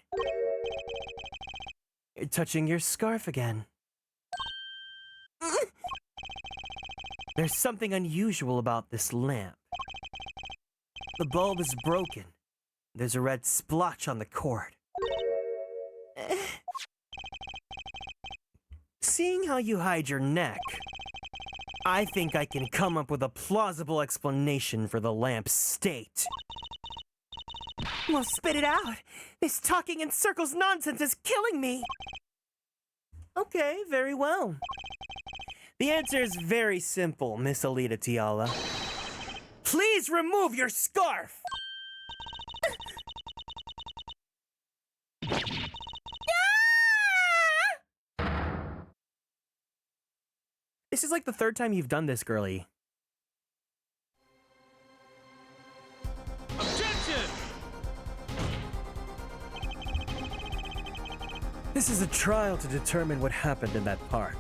You're touching your scarf again. There's something unusual about this lamp. The bulb is broken. There's a red splotch on the cord. Seeing how you hide your neck, I think I can come up with a plausible explanation for the lamp's state. Well, spit it out. This talking in circles nonsense is killing me. Okay, very well. The answer is very simple, Miss Alita Tiala. Please remove your scarf! This is like the 3rd time you've done this, girlie. Objection! This is a trial to determine what happened in that park.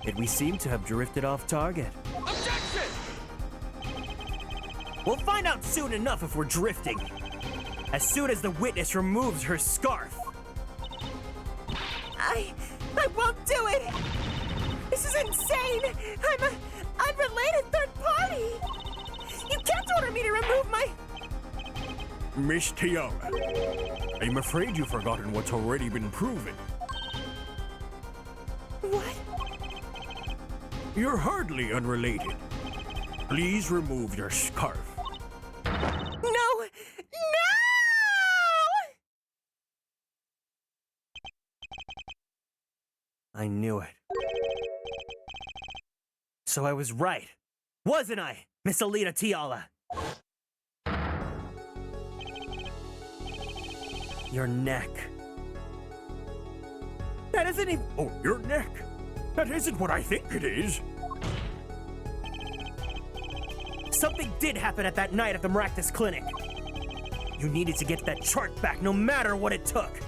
Yet we seem to have drifted off target. Objection! We'll find out soon enough if we're drifting. As soon as the witness removes her scarf. I won't do it. This This is insane! I'm a unrelated third party! You can't order me to remove my... Miss Tiara, I'm afraid you've forgotten what's already been proven. What? You're hardly unrelated. Please remove your scarf. No! No! I knew it. So I was right, wasn't I, Miss Alita Tiala? Your neck. That isn't even... Oh, your neck? That isn't what I think it is. Something did happen at that night at the Maractus Clinic. You needed to get that chart back no matter what it took.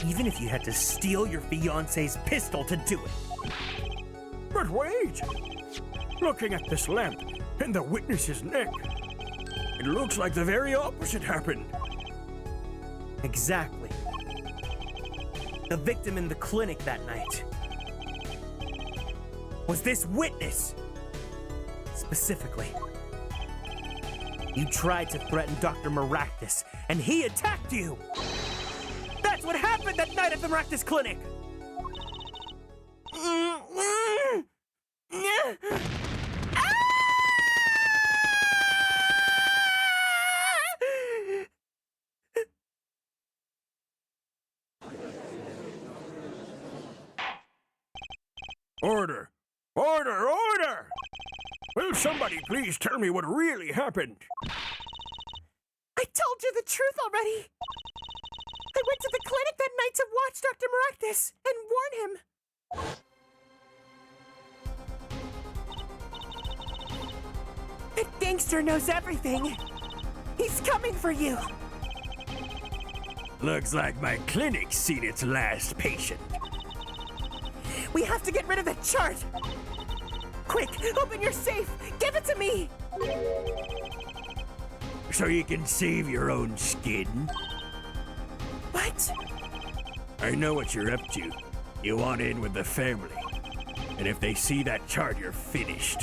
Even if you had to steal your fiancé's pistol to do it. But wait! Looking at this lamp and the witness's neck, it looks like the very opposite happened. Exactly. The victim in the clinic that night was this witness. Specifically, you tried to threaten Dr. Maractus, and he attacked you. That's what happened that night at the Maractus Clinic. Order! Order! Order! Will somebody please tell me what really happened? I told you the truth already! I went to the clinic that night to watch Dr. Maractus and warn him. That gangster knows everything. He's coming for you. Looks like my clinic's seen its last patient. We have to get rid of that chart. Quick, open your safe. Give it to me. So you can save your own skin? What? I know what you're up to. You want in with the family. And if they see that chart, you're finished.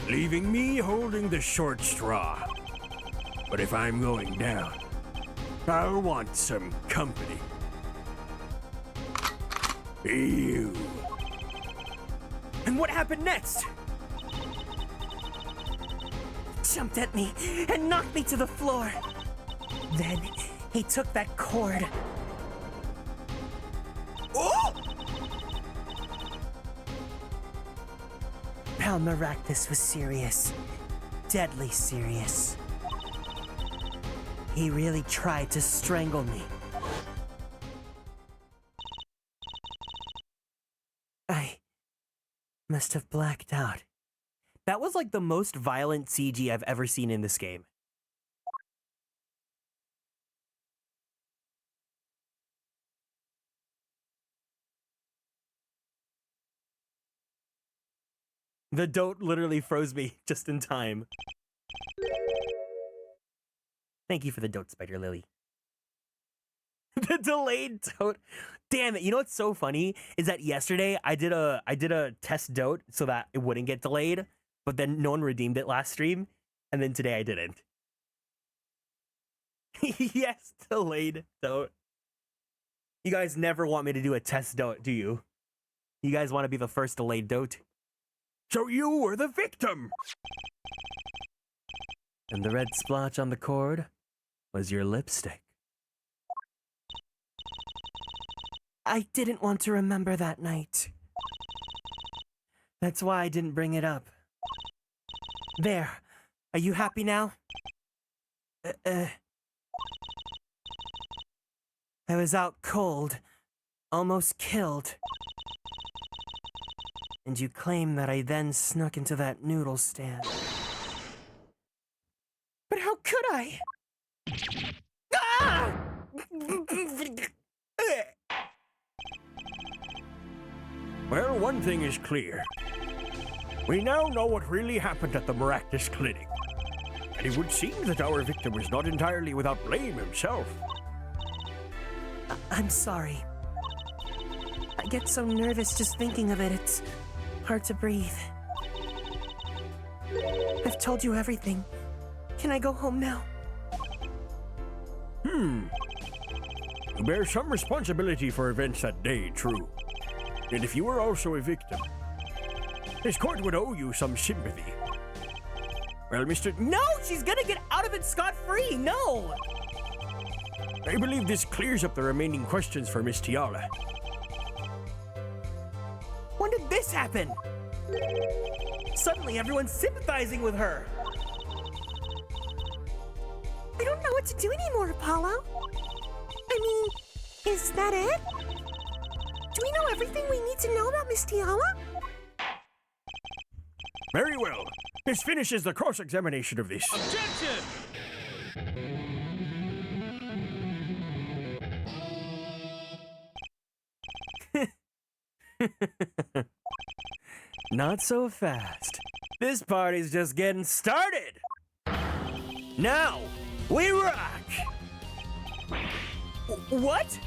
Leaving me holding the short straw. But if I'm going down, I'll want some company. You. And what happened next? Jumped at me and knocked me to the floor. Then he took that cord. Oh! Pal Maractus was serious. Deadly serious. He really tried to strangle me. I must have blacked out. That was like the most violent CG I've ever seen in this game. The dote literally froze me just in time. Thank you for the dote, Spider Lily. The delayed dote. Damn it, you know what's so funny is that yesterday I did a test dote so that it wouldn't get delayed, but then no one redeemed it last stream, and then today I didn't. Yes, delayed dote. You guys never want me to do a test dote, do you? You guys want to be the first delayed dote? So you were the victim! And the red splotch on the cord was your lipstick. I didn't want to remember that night. That's why I didn't bring it up. There. Are you happy now? I was out cold. Almost killed. And you claim that I then snuck into that noodle stand. But how could I? Ah! Well, one thing is clear. We now know what really happened at the Maractus Clinic. And it would seem that our victim was not entirely without blame himself. I'm sorry. I get so nervous just thinking of it. It's hard to breathe. I've told you everything. Can I go home now? You bear some responsibility for events that day, true. And if you were also a victim, this court would owe you some sympathy. Well, Mr. No, she's gonna get out of it scot-free. No. I believe this clears up the remaining questions for Miss Tiala. When did this happen? Suddenly, everyone's sympathizing with her. I don't know what to do anymore, Apollo. I mean, is that it? Do we know everything we need to know about Miss Tiala? Very well. This finishes the cross-examination of this. Objection! Not so fast. This party's just getting started. Now, we rock! What?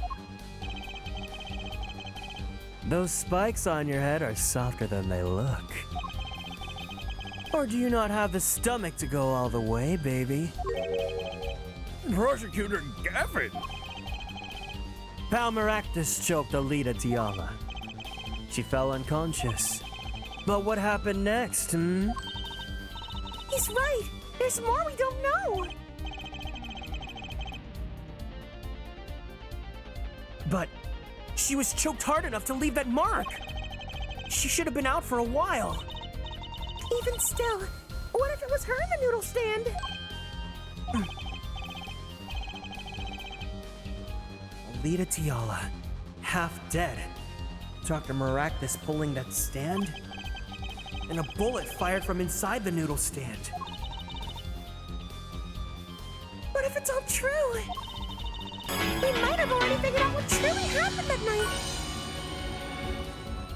Those spikes on your head are softer than they look. Or do you not have the stomach to go all the way, baby? Prosecutor Gavin! Pal Maractus choked Alita Tiala. She fell unconscious. But what happened next, He's right. There's more we don't know. But she was choked hard enough to leave that mark. She should have been out for a while. Even still, what if it was her in the noodle stand? Alita Tiala, half dead. Dr. Maractus pulling that stand. And a bullet fired from inside the noodle stand. What if it's all true? We might have already figured out what truly happened that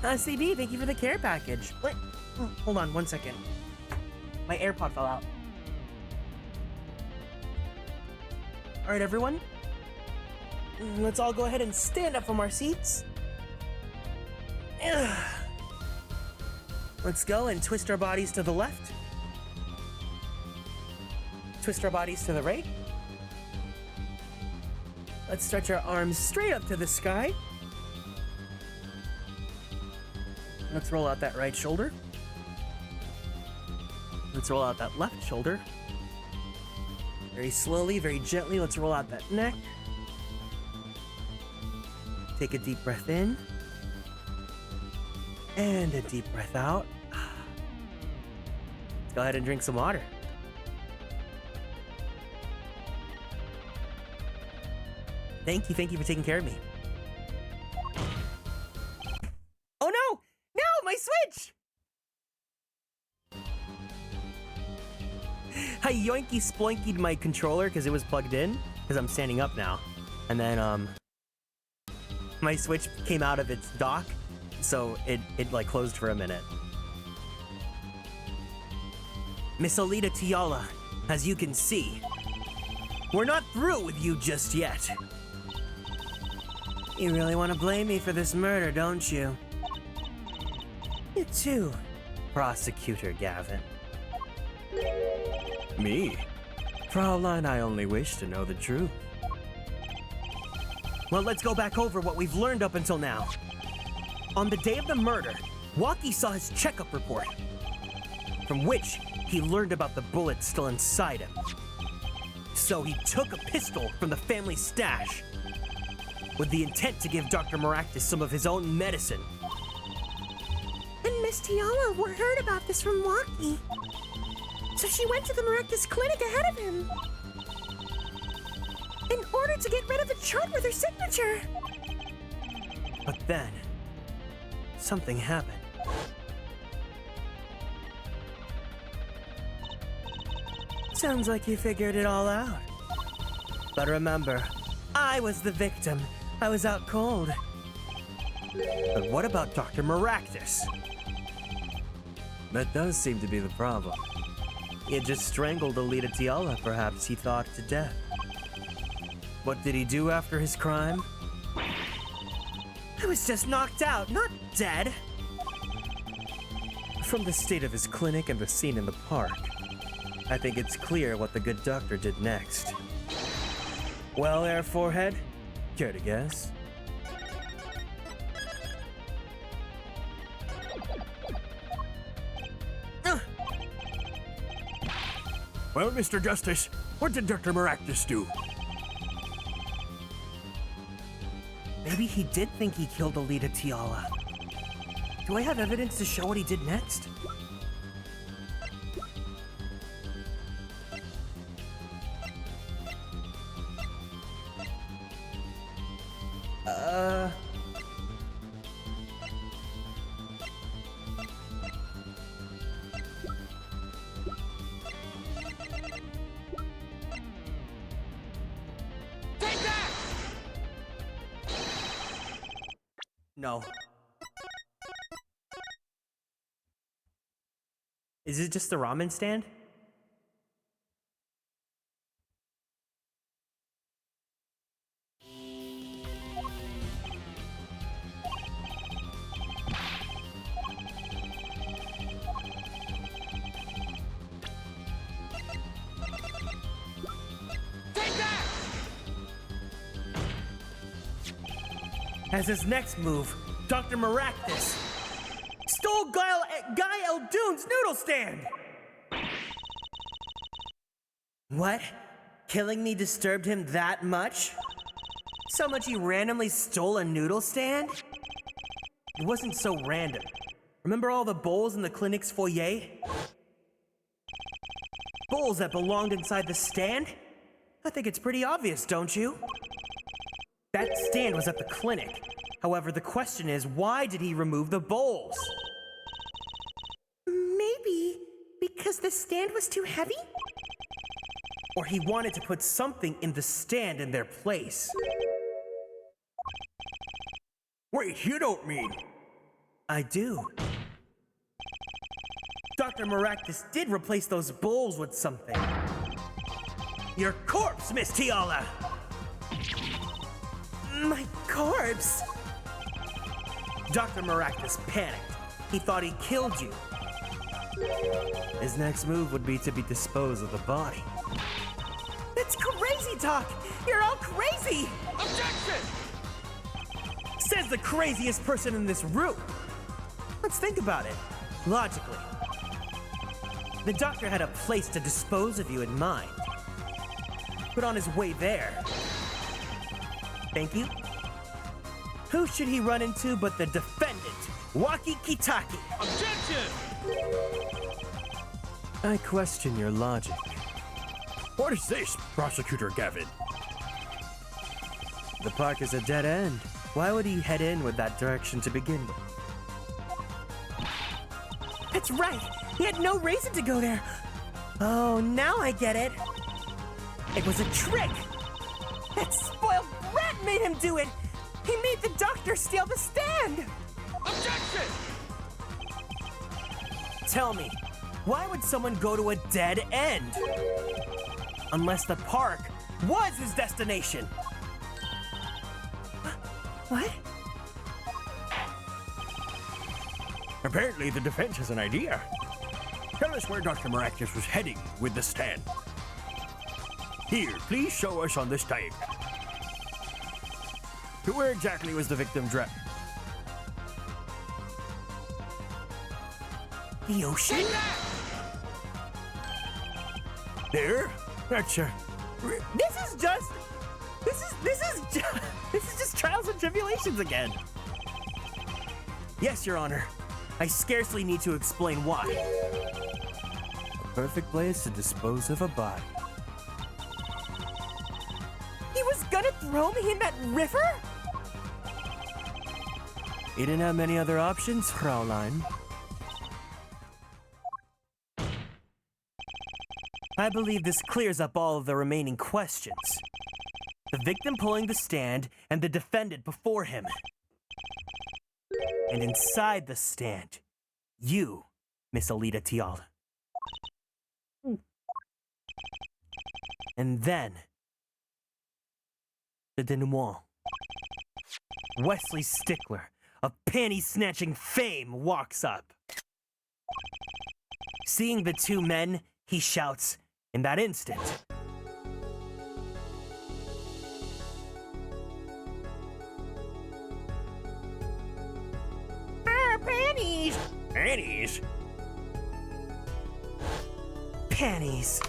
night. CB, thank you for the care package. Wait, hold on 1 second. My AirPod fell out. All right, everyone. Let's all go ahead and stand up from our seats. Let's go and twist our bodies to the left. Twist our bodies to the right. Let's stretch our arms straight up to the sky. Let's roll out that right shoulder. Let's roll out that left shoulder. Very slowly, very gently, let's roll out that neck. Take a deep breath in. And a deep breath out. Let's go ahead and drink some water. Thank you for taking care of me. Oh no! No, my Switch! I yoinky sploinkied my controller because it was plugged in, because I'm standing up now. And then, my Switch came out of its dock, so it like closed for a minute. Miss Alita Tiala, as you can see, we're not through with you just yet. You really want to blame me for this murder, don't you? You too, Prosecutor Gavin. Me? Fraulein, I only wish to know the truth. Well, let's go back over what we've learned up until now. On the day of the murder, Walkie saw his checkup report, from which he learned about the bullet still inside him. So he took a pistol from the family stash with the intent to give Dr. Maractus some of his own medicine. And Miss Tiala heard about this from Walkie. So she went to the Maractus clinic ahead of him. In order to get rid of the chart with her signature. But then, something happened. Sounds like you figured it all out. But remember, I was the victim. I was out cold. But what about Dr. Maractus? That does seem to be the problem. He had just strangled Alita Tiala, perhaps he thought, to death. What did he do after his crime? I was just knocked out, not dead. From the state of his clinic and the scene in the park, I think it's clear what the good doctor did next. Well, Air Forehead, care to guess? Well, Mr. Justice, what did Dr. Maractus do? Maybe he did think he killed Alita Tiala. Do I have evidence to show what he did next? No. Is it just the ramen stand? As his next move, Dr. Maractus stole Guy Eldoon's noodle stand! What? Killing me disturbed him that much? So much he randomly stole a noodle stand? It wasn't so random. Remember all the bowls in the clinic's foyer? Bowls that belonged inside the stand? I think it's pretty obvious, don't you? That stand was at the clinic. However, the question is, why did he remove the bowls? Maybe because the stand was too heavy? Or he wanted to put something in the stand in their place. Wait, you don't mean... I do. Dr. Maractus did replace those bowls with something. Your corpse, Miss Tiala! My corpse? Dr. Maractus panicked. He thought he killed you. His next move would be to dispose of the body. That's crazy talk! You're all crazy! Objection! Says the craziest person in this room. Let's think about it, logically. The doctor had a place to dispose of you in mind. But on his way there... Thank you? Who should he run into but the defendant, Waki Kitaki? Objection! I question your logic. What is this, Prosecutor Gavin? The park is a dead end. Why would he head in with that direction to begin with? That's right! He had no reason to go there! Oh, now I get it! It was a trick! That spoiled brat made him do it! He made the doctor steal the stand! Objection! Tell me, why would someone go to a dead end? Unless the park was his destination. What? Apparently the defense has an idea. Tell us where Dr. Maractus was heading with the stand. Here, please show us on this tape. To where exactly was the victim dressed? The ocean? There? That's This is just trials and tribulations again. Yes, Your Honor. I scarcely need to explain why. A perfect place to dispose of a body. He was gonna throw me in that river? You didn't have many other options, Fraulein. I believe this clears up all of the remaining questions. The victim pulling the stand and the defendant before him. And inside the stand, you, Miss Alita Tiala. And then, the denouement. Wesley Stickler, of panty-snatching fame, walks up. Seeing the two men, he shouts, in that instant, Panties! Panties? panties.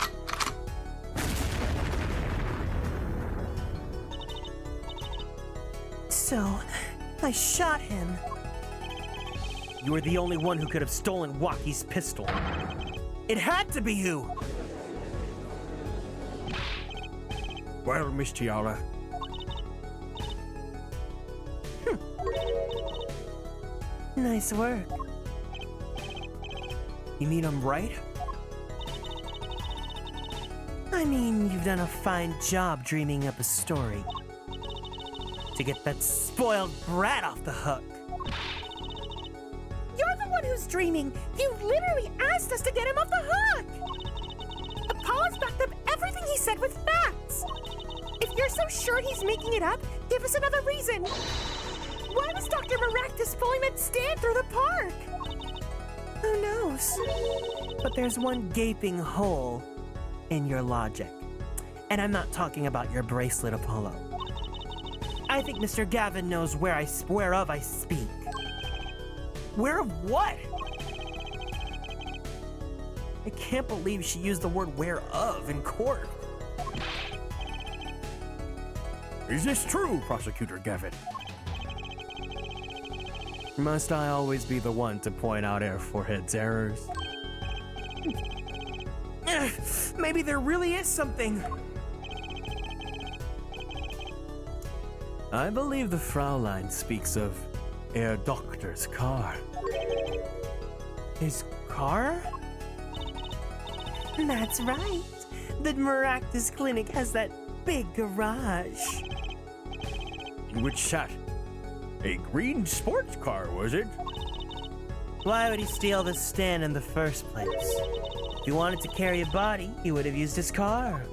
So, I shot him. You were the only one who could have stolen Walkie's pistol. It had to be you! Well, Miss Tiala, Nice work. You mean I'm right? I mean, you've done a fine job dreaming up a story. To get that spoiled brat off the hook. You're the one who's dreaming. You literally asked us to get him off the hook. Apollo's backed up everything he said with facts. If you're so sure he's making it up, give us another reason. Why was Dr. Maractus pulling that stand through the park? Who knows? But there's one gaping hole in your logic. And I'm not talking about your bracelet, Apollo. I think Mr. Gavin knows whereof I speak. Where of what? I can't believe she used the word whereof in court. is this true, Prosecutor Gavin? Must I always be the one to point out Airforehead's errors? Maybe there really is something. I believe the Fraulein speaks of Herr Doctor's car. His car? That's right. The Maractus Clinic has that big garage. In which sat a green sports car, was it? Why would he steal the stand in the first place? If he wanted to carry a body, he would have used his car.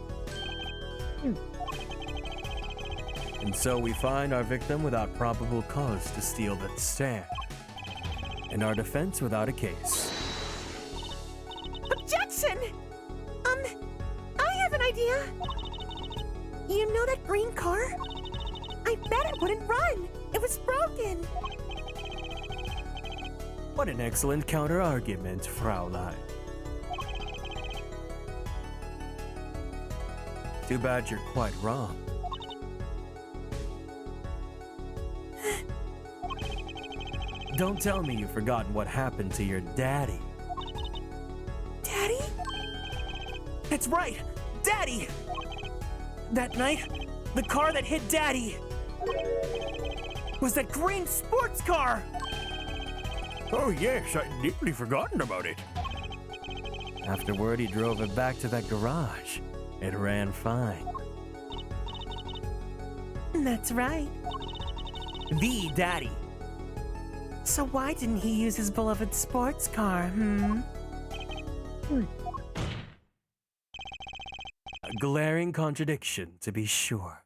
And so we find our victim without probable cause to steal that stand. And our defense without a case. Objection! I have an idea. You know that green car? I bet it wouldn't run. It was broken. What an excellent counter-argument, Fraulein. Too bad you're quite wrong. Don't tell me you've forgotten what happened to your daddy. Daddy? That's right! Daddy! That night, the car that hit Daddy was that green sports car! Oh yes, I'd nearly forgotten about it. Afterward, he drove it back to that garage. It ran fine. That's right. The Daddy. So why didn't he use his beloved sports car, A glaring contradiction, to be sure.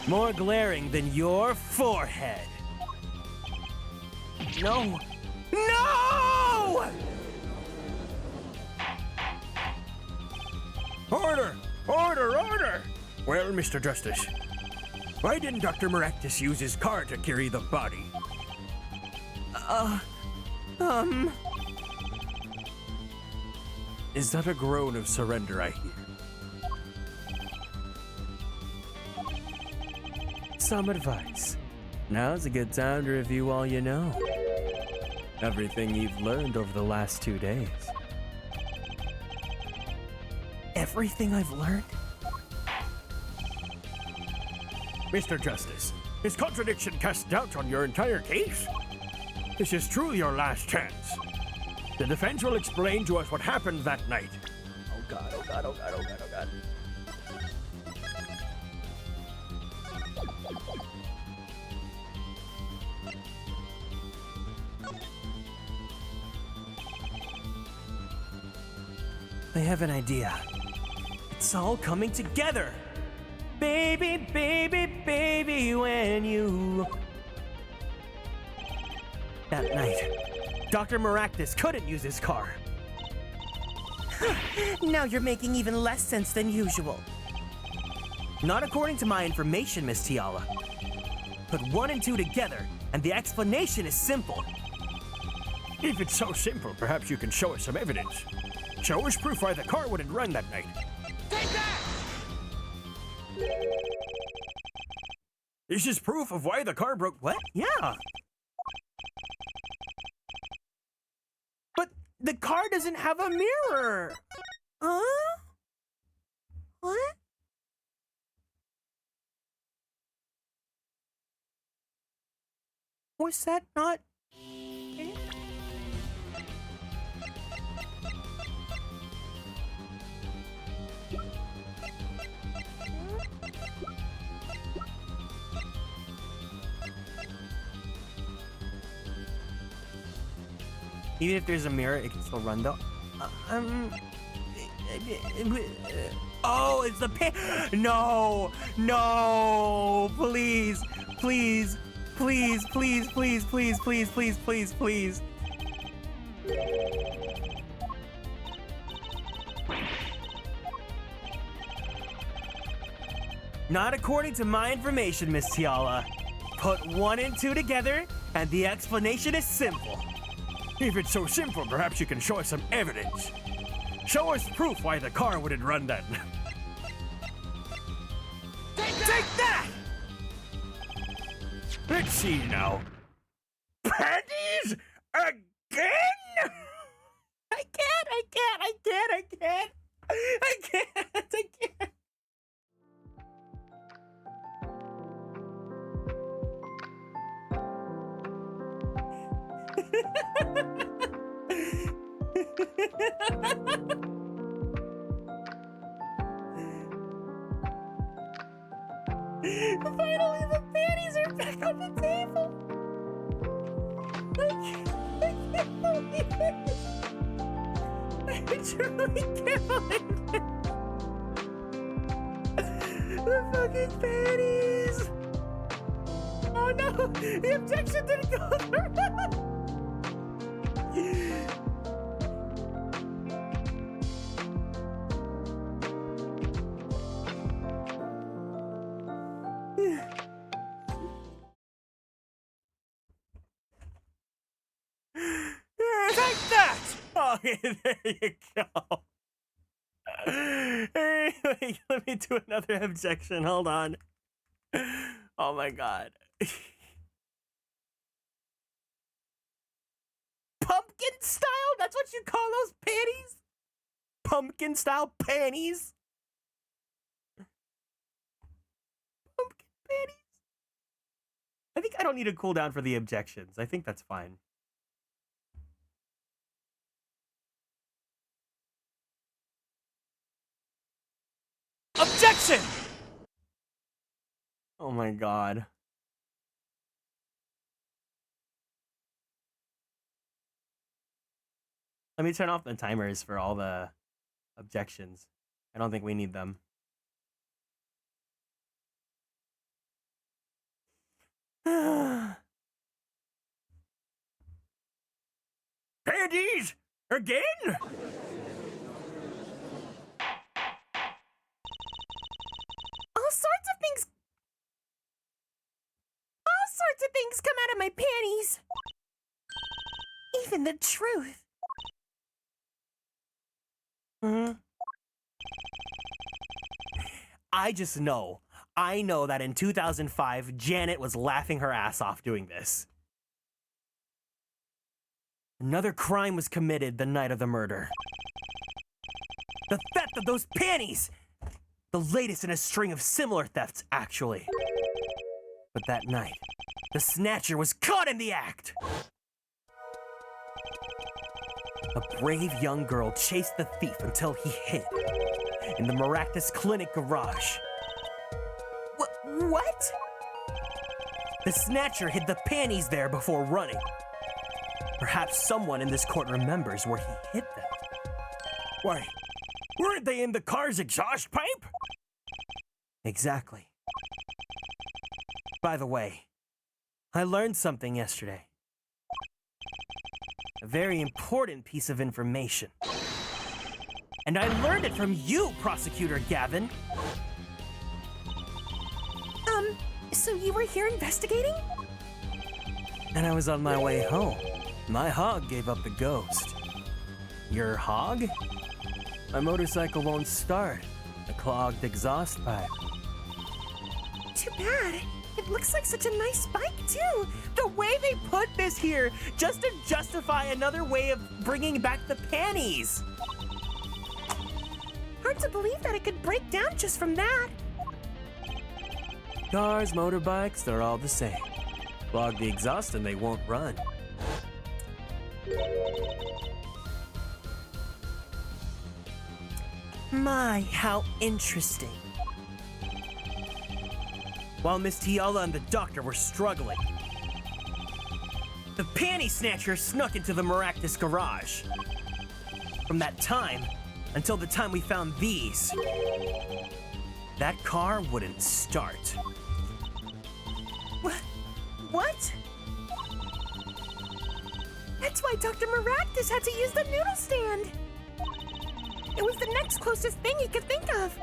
More glaring than your forehead. No! No! Order! Order! Order! Well, Mr. Justice, why didn't Dr. Maractus use his car to carry the body? Is that a groan of surrender I hear? Some advice. Now's a good time to review all you know. Everything you've learned over the last 2 days. Everything I've learned? Mr. Justice, his contradiction casts doubt on your entire case. This is truly your last chance. The defense will explain to us what happened that night. Oh God, oh God, oh God, oh God, oh God. I have an idea. It's all coming together. Baby, baby, baby, when you... That night, Dr. Maractus couldn't use his car. Now you're making even less sense than usual. Not according to my information, Miss Tiala. Put 1 and 2 together, and the explanation is simple. If it's so simple, perhaps you can show us some evidence. Show us proof why the car wouldn't run that night. Take that! This is proof of why the car broke. What? Yeah. But the car doesn't have a mirror. Huh? What? Was that not... Even if there's a mirror, it can still run though. Oh, it's the pan. No, no, please, please, please, please, please, please, please, please, please, please. Not according to my information, Miss Tiala. Put 1 and 2 together, and the explanation is simple. If it's so simple, perhaps you can show us some evidence. Show us proof why the car wouldn't run that. Take that! Let's see now. Panties? Again? I can't. Finally, the panties are back on the table. I can't believe it. I truly can't believe it. The fucking panties. Oh no, the objection didn't go through. Take that! Okay, there you go. Hey, wait, let me do another objection. Hold on. Oh my god. Pumpkin style? That's what you call those panties? Pumpkin style panties? Pumpkin panties? I think I don't need a cooldown for the objections. I think that's fine. Objection! Oh my god. Let me turn off the timers for all the objections. I don't think we need them. Panties? Again? All sorts of things come out of my panties. Even the truth. I just know. I know that in 2005, Janet was laughing her ass off doing this. Another crime was committed the night of the murder. The theft of those panties! The latest in a string of similar thefts, actually. But that night, the snatcher was caught in the act! A brave young girl chased the thief until he hid in the Maractus Clinic garage. What? The snatcher hid the panties there before running. Perhaps someone in this court remembers where he hid them. Why, weren't they in the car's exhaust pipe? Exactly. By the way, I learned something yesterday. A very important piece of information. And I learned it from you, Prosecutor Gavin. So you were here investigating? And I was on my way home. My hog gave up the ghost. Your hog? My motorcycle won't start. A clogged exhaust pipe. Too bad. It looks like such a nice bike, too. The way they put this here, just to justify another way of bringing back the panties. Hard to believe that it could break down just from that. Cars, motorbikes, they're all the same. Clog the exhaust and they won't run. My, how interesting. While Miss Tiala and the doctor were struggling, the panty snatcher snuck into the Maractus garage. From that time until the time we found these, that car wouldn't start. What? That's why Dr. Maractus had to use the noodle stand. It was the next closest thing he could think of.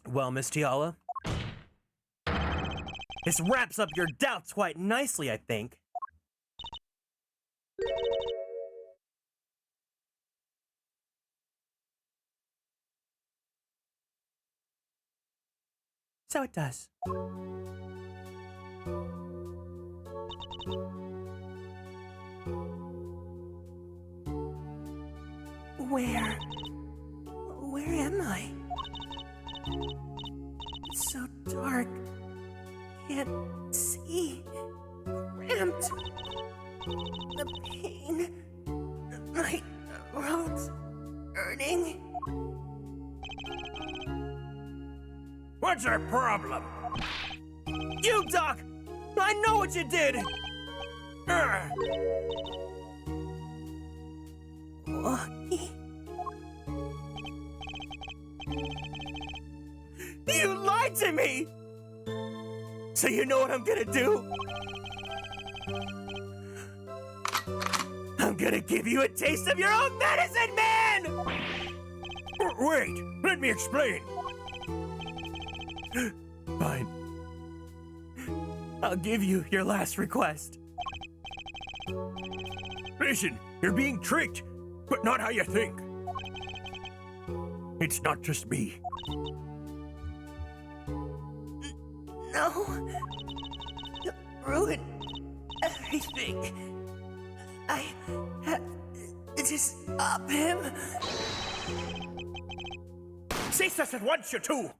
Well, Miss Tiala, this wraps up your doubts quite nicely, I think. So it does. Where am I? It's so dark. Can't see. Cramped. The pain. My throat's hurting. What's our problem? You, Doc! I know what you did! Walkie. You lied to me! So you know what I'm gonna do? I'm gonna give you a taste of your own medicine, man! Wait, let me explain. Fine. I'll give you your last request. Listen, you're being tricked, but not how you think. It's not just me. No. You'll ruin everything. I have to stop him. Cease this at once, you two!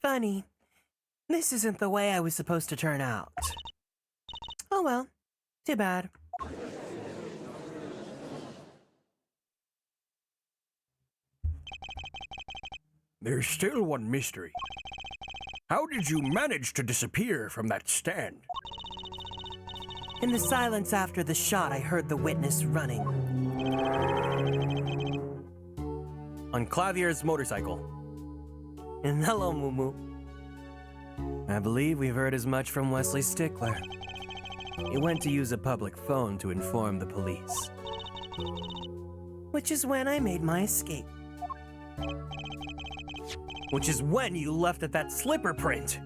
Funny. This isn't the way I was supposed to turn out. Oh well. Too bad. There's still one mystery. How did you manage to disappear from that stand? In the silence after the shot, I heard the witness running. On Clavier's motorcycle. And hello, Moo. I believe we've heard as much from Wesley Stickler. He went to use a public phone to inform the police. Which is when I made my escape. Which is when you left at that slipper print.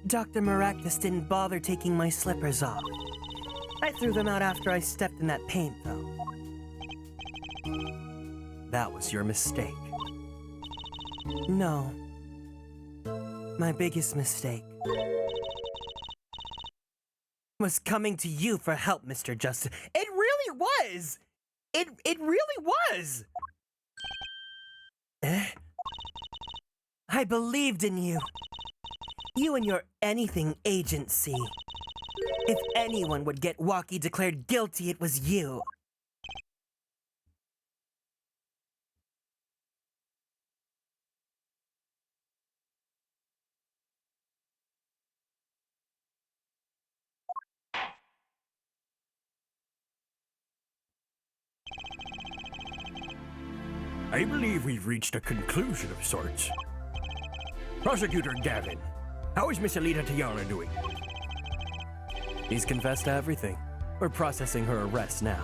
Dr. Maractus didn't bother taking my slippers off. I threw them out after I stepped in that paint, though. That was your mistake. No. My biggest mistake was coming to you for help, Mr. Justice. It really was! It really was! I believed in you. You and your anything agency. If anyone would get Walkie declared guilty, it was you. I believe we've reached a conclusion of sorts. Prosecutor Gavin, how is Miss Alita Tiana doing? He's confessed to everything. We're processing her arrest now.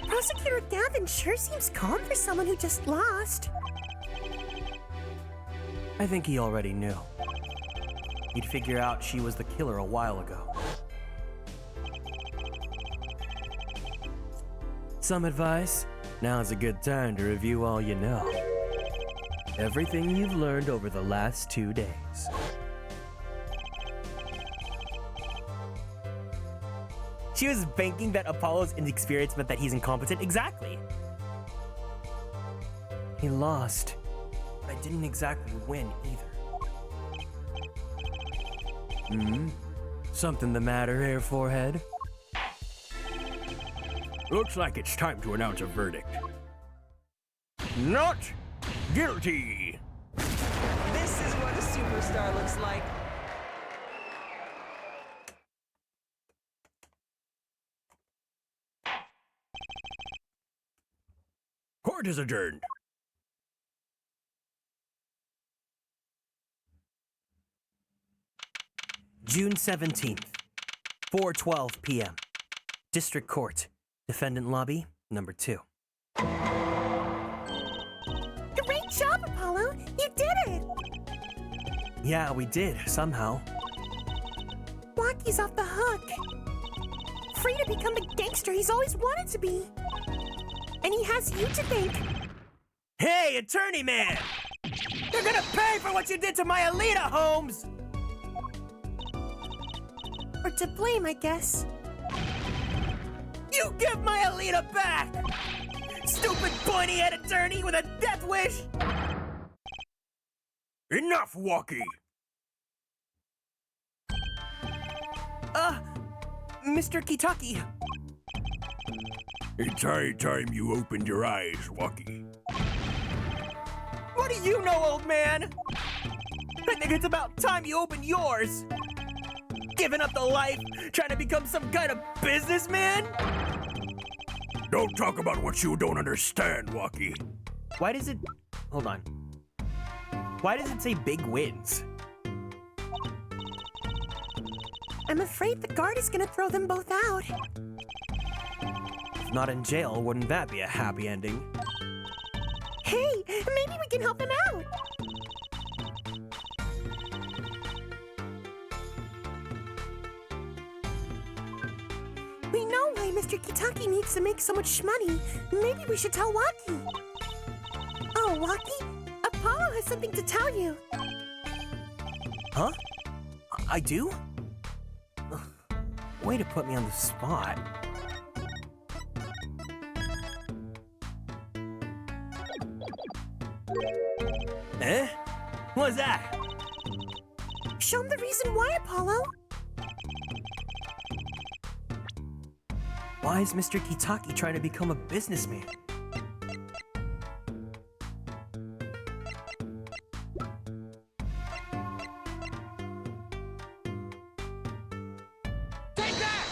Prosecutor Gavin sure seems calm for someone who just lost. I think he already knew. He'd figure out she was the killer a while ago. Some advice? Now's a good time to review all you know. Everything you've learned over the last 2 days. She was banking that Apollo's inexperience meant that he's incompetent. Exactly. He lost. I didn't exactly win either. Something the matter here, forehead? Looks like it's time to announce a verdict. Not guilty! This is what a superstar looks like. Court is adjourned. June 17th, 4:12 p.m. District Court, Defendant Lobby, number 2. Great job, Apollo! You did it! Yeah, we did, somehow. Walkie's off the hook. Free to become the gangster he's always wanted to be. And he has you to thank. Hey, attorney man! You're gonna pay for what you did to my Alita, Holmes! Or to blame, I guess. You give my Alita back! Stupid pointy-head attorney with a death wish! Enough, Walkie! Mr. Kitaki. It's high time you opened your eyes, Walkie. What do you know, old man? I think it's about time you open yours. Giving up the life, trying to become some kind of businessman? Don't talk about what you don't understand, Walkie. Why does it... Hold on. Why does it say big wins? I'm afraid the guard is gonna throw them both out. If not in jail, wouldn't that be a happy ending? Hey, maybe we can help them out. We know why Mr. Kitaki needs to make so much money. Maybe we should tell Walkie. Oh, Walkie, Apollo has something to tell you. Huh? I do? Ugh, way to put me on the spot. Eh? What's that? Show him the reason why, Apollo. Why is Mr. Kitaki trying to become a businessman? Take that!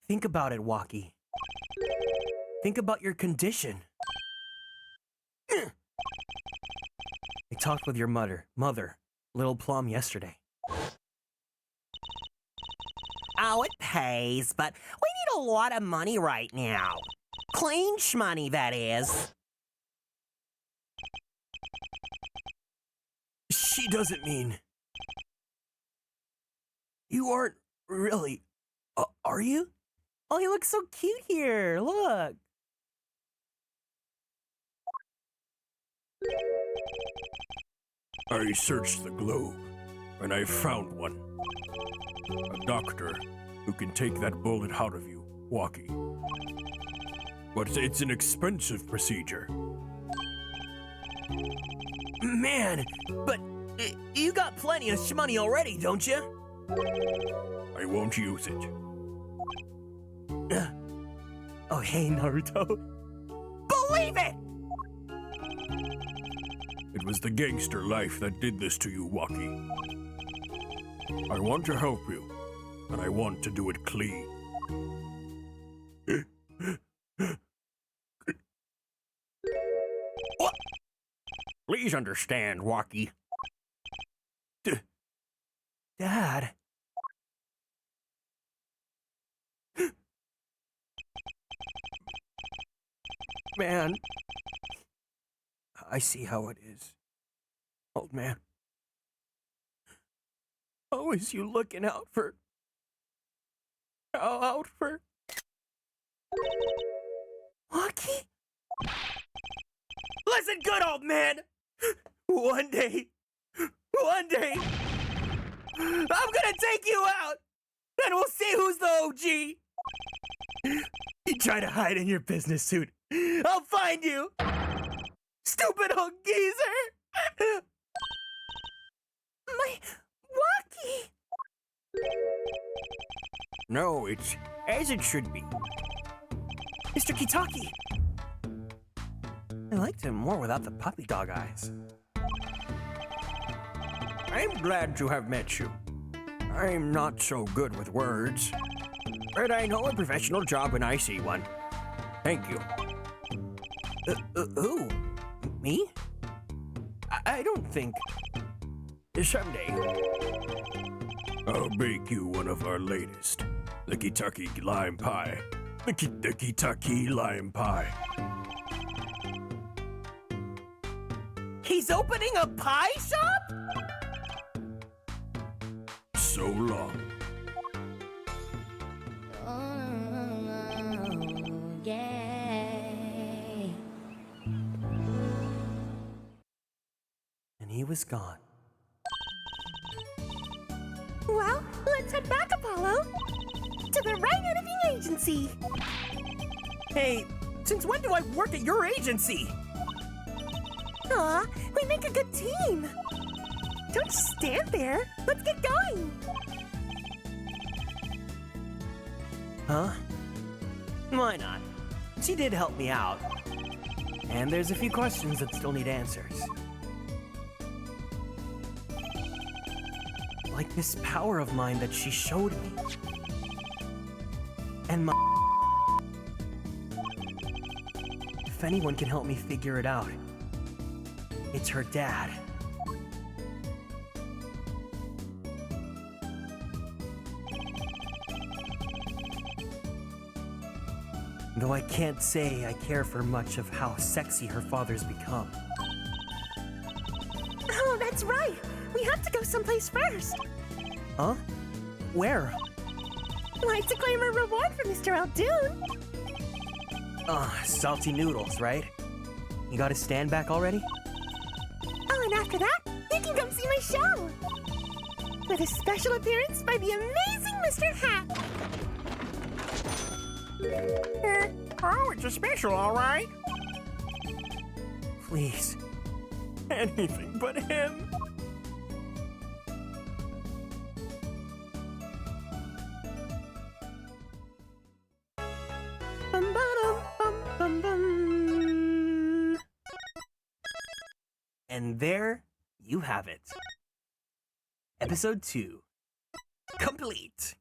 Think about it, Walkie. Think about your condition. I talked with your mother, Little Plum, yesterday. Oh, it pays, but we need a lot of money right now. Clean shmoney, that is. She doesn't mean... You aren't really... are you? Oh, he looks so cute here. Look. I searched the globe, and I found one. A doctor who can take that bullet out of you, Walkie. But it's an expensive procedure. Man, but you got plenty of shmoney already, don't you? I won't use it. Oh, hey, Naruto. Believe it! It was the gangster life that did this to you, Waki. I want to help you, and I want to do it clean. What? Please understand, Waki. Dad. Man, I see how it is, old man. Always you looking out for... Lucky? Listen good, old man! One day, I'm gonna take you out, and we'll see who's the OG! You try to hide in your business suit, I'll find you! Stupid old geezer! My Walkie! No, it's as it should be. Mr. Kitaki! I liked him more without the puppy dog eyes. I'm glad to have met you. I'm not so good with words, but I know a professional job when I see one. Thank you. Who? Me? I don't think... Someday, I'll bake you one of our latest, the Kentucky lime pie. The Kentucky lime pie. He's opening a pie shop? So long. And he was gone. Well, let's head back, Apollo. To the right editing agency. Hey, since when do I work at your agency? Aw, we make a good team. Don't just stand there. Let's get going. Huh? Why not? She did help me out. And there's a few questions that still need answers. Like this power of mine that she showed me. And my... If anyone can help me figure it out, it's her dad. Though I can't say I care for much of how sexy her father's become. Oh, that's right. We have to go someplace first. Huh? Where? Like to claim a reward for Mr. Aldoon. Salty noodles, right? You got to stand back already? Oh, and after that, you can come see my show. With a special appearance by the amazing Mr. Hat. Oh, it's a special, all right. Please. Anything but him. And there you have it. Episode 2. Complete.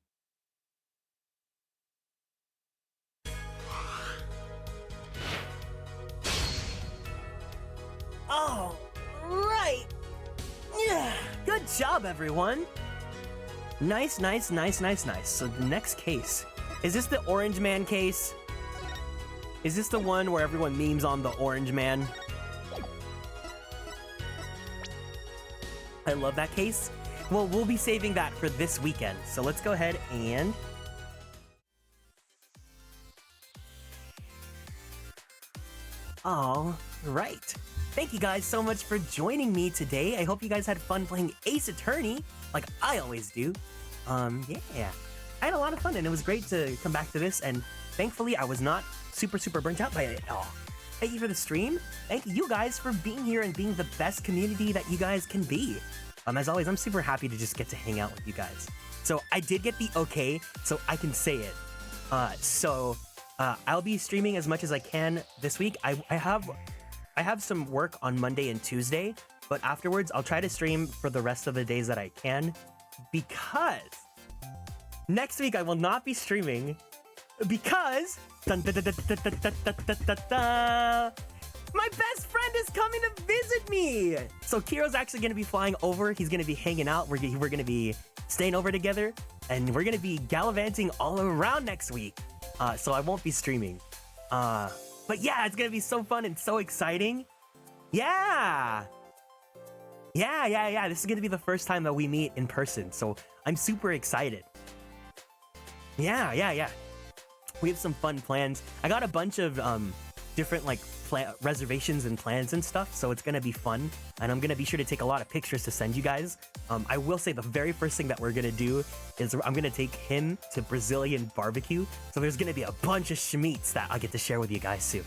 Oh, right. Yeah. Good job, everyone. Nice. So the next case. Is this the Orange Man case? Is this the one where everyone memes on the Orange Man? I love that case. Well, we'll be saving that for this weekend. So let's go ahead and... All right. Thank you guys so much for joining me today. I hope you guys had fun playing Ace Attorney, like I always do. Yeah. I had a lot of fun, and it was great to come back to this, and thankfully I was not super burnt out by it at all. Thank you for the stream. Thank you guys for being here and being the best community that you guys can be. As always, I'm super happy to just get to hang out with you guys. So I did get the okay, so I can say it. I'll be streaming as much as I can this week. I have some work on Monday and Tuesday, but afterwards I'll try to stream for the rest of the days that I can, because next week I will not be streaming because my best friend is coming to visit me. So Kiro's actually going to be flying over. He's going to be hanging out. We're going to be staying over together, and we're going to be gallivanting all around next week. So I won't be streaming. But yeah, it's going to be so fun and so exciting. Yeah. This is going to be the first time that we meet in person. So I'm super excited. Yeah. We have some fun plans. I got a bunch of different like reservations and plans and stuff, so it's gonna be fun, and I'm gonna be sure to take a lot of pictures to send you guys. I will say the very first thing that we're gonna do is I'm gonna take him to Brazilian barbecue, so there's gonna be a bunch of schmeats that I'll get to share with you guys soon.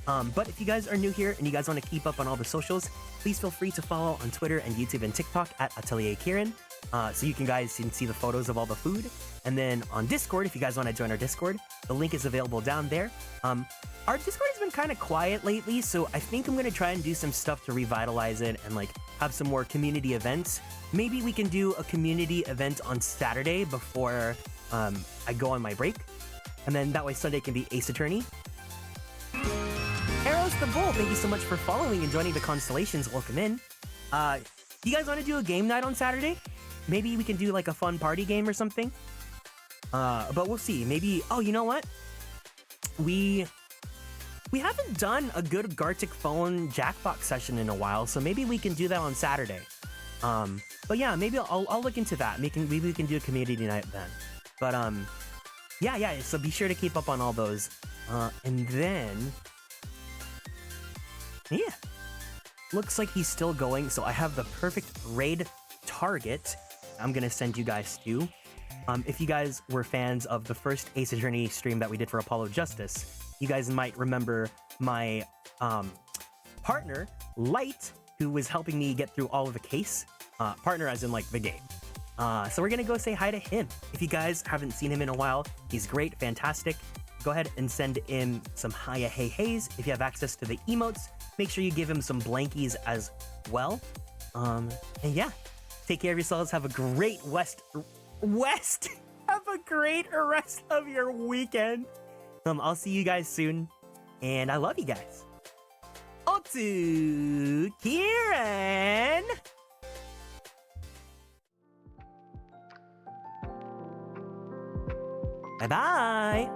But if you guys are new here and you guys want to keep up on all the socials, please feel free to follow on Twitter and YouTube and TikTok at Atelier Kieran, so you guys can see the photos of all the food. And then on Discord, if you guys want to join our Discord, the link is available down there. Our Discord has been kind of quiet lately, so I think I'm going to try and do some stuff to revitalize it and like have some more community events. Maybe we can do a community event on Saturday before I go on my break, and then that way Sunday can be Ace Attorney. Arrows the Bull, thank you so much for following and joining the Konstellations. Welcome in. You guys want to do a game night on Saturday? Maybe we can do like a fun party game or something. But we'll see. Maybe. Oh, you know what? We haven't done a good Gartic phone Jackbox session in a while, so maybe we can do that on Saturday. But yeah, maybe I'll look into that. Maybe we can do a community night then. But yeah. So be sure to keep up on all those. And then. Yeah, looks like he's still going, so I have the perfect raid target I'm gonna send you guys to. If you guys were fans of the first Ace Attorney stream that we did for Apollo Justice, you guys might remember my partner, Light, who was helping me get through all of the case. Partner as in like the game. So we're gonna go say hi to him. If you guys haven't seen him in a while, he's great, fantastic. Go ahead and send in some hiya hey heys. If you have access to the emotes, make sure you give him some blankies as well. And yeah, take care of yourselves. Have a great have a great rest of your weekend. I'll see you guys soon, and I love you guys. Otu Kieran. Bye bye.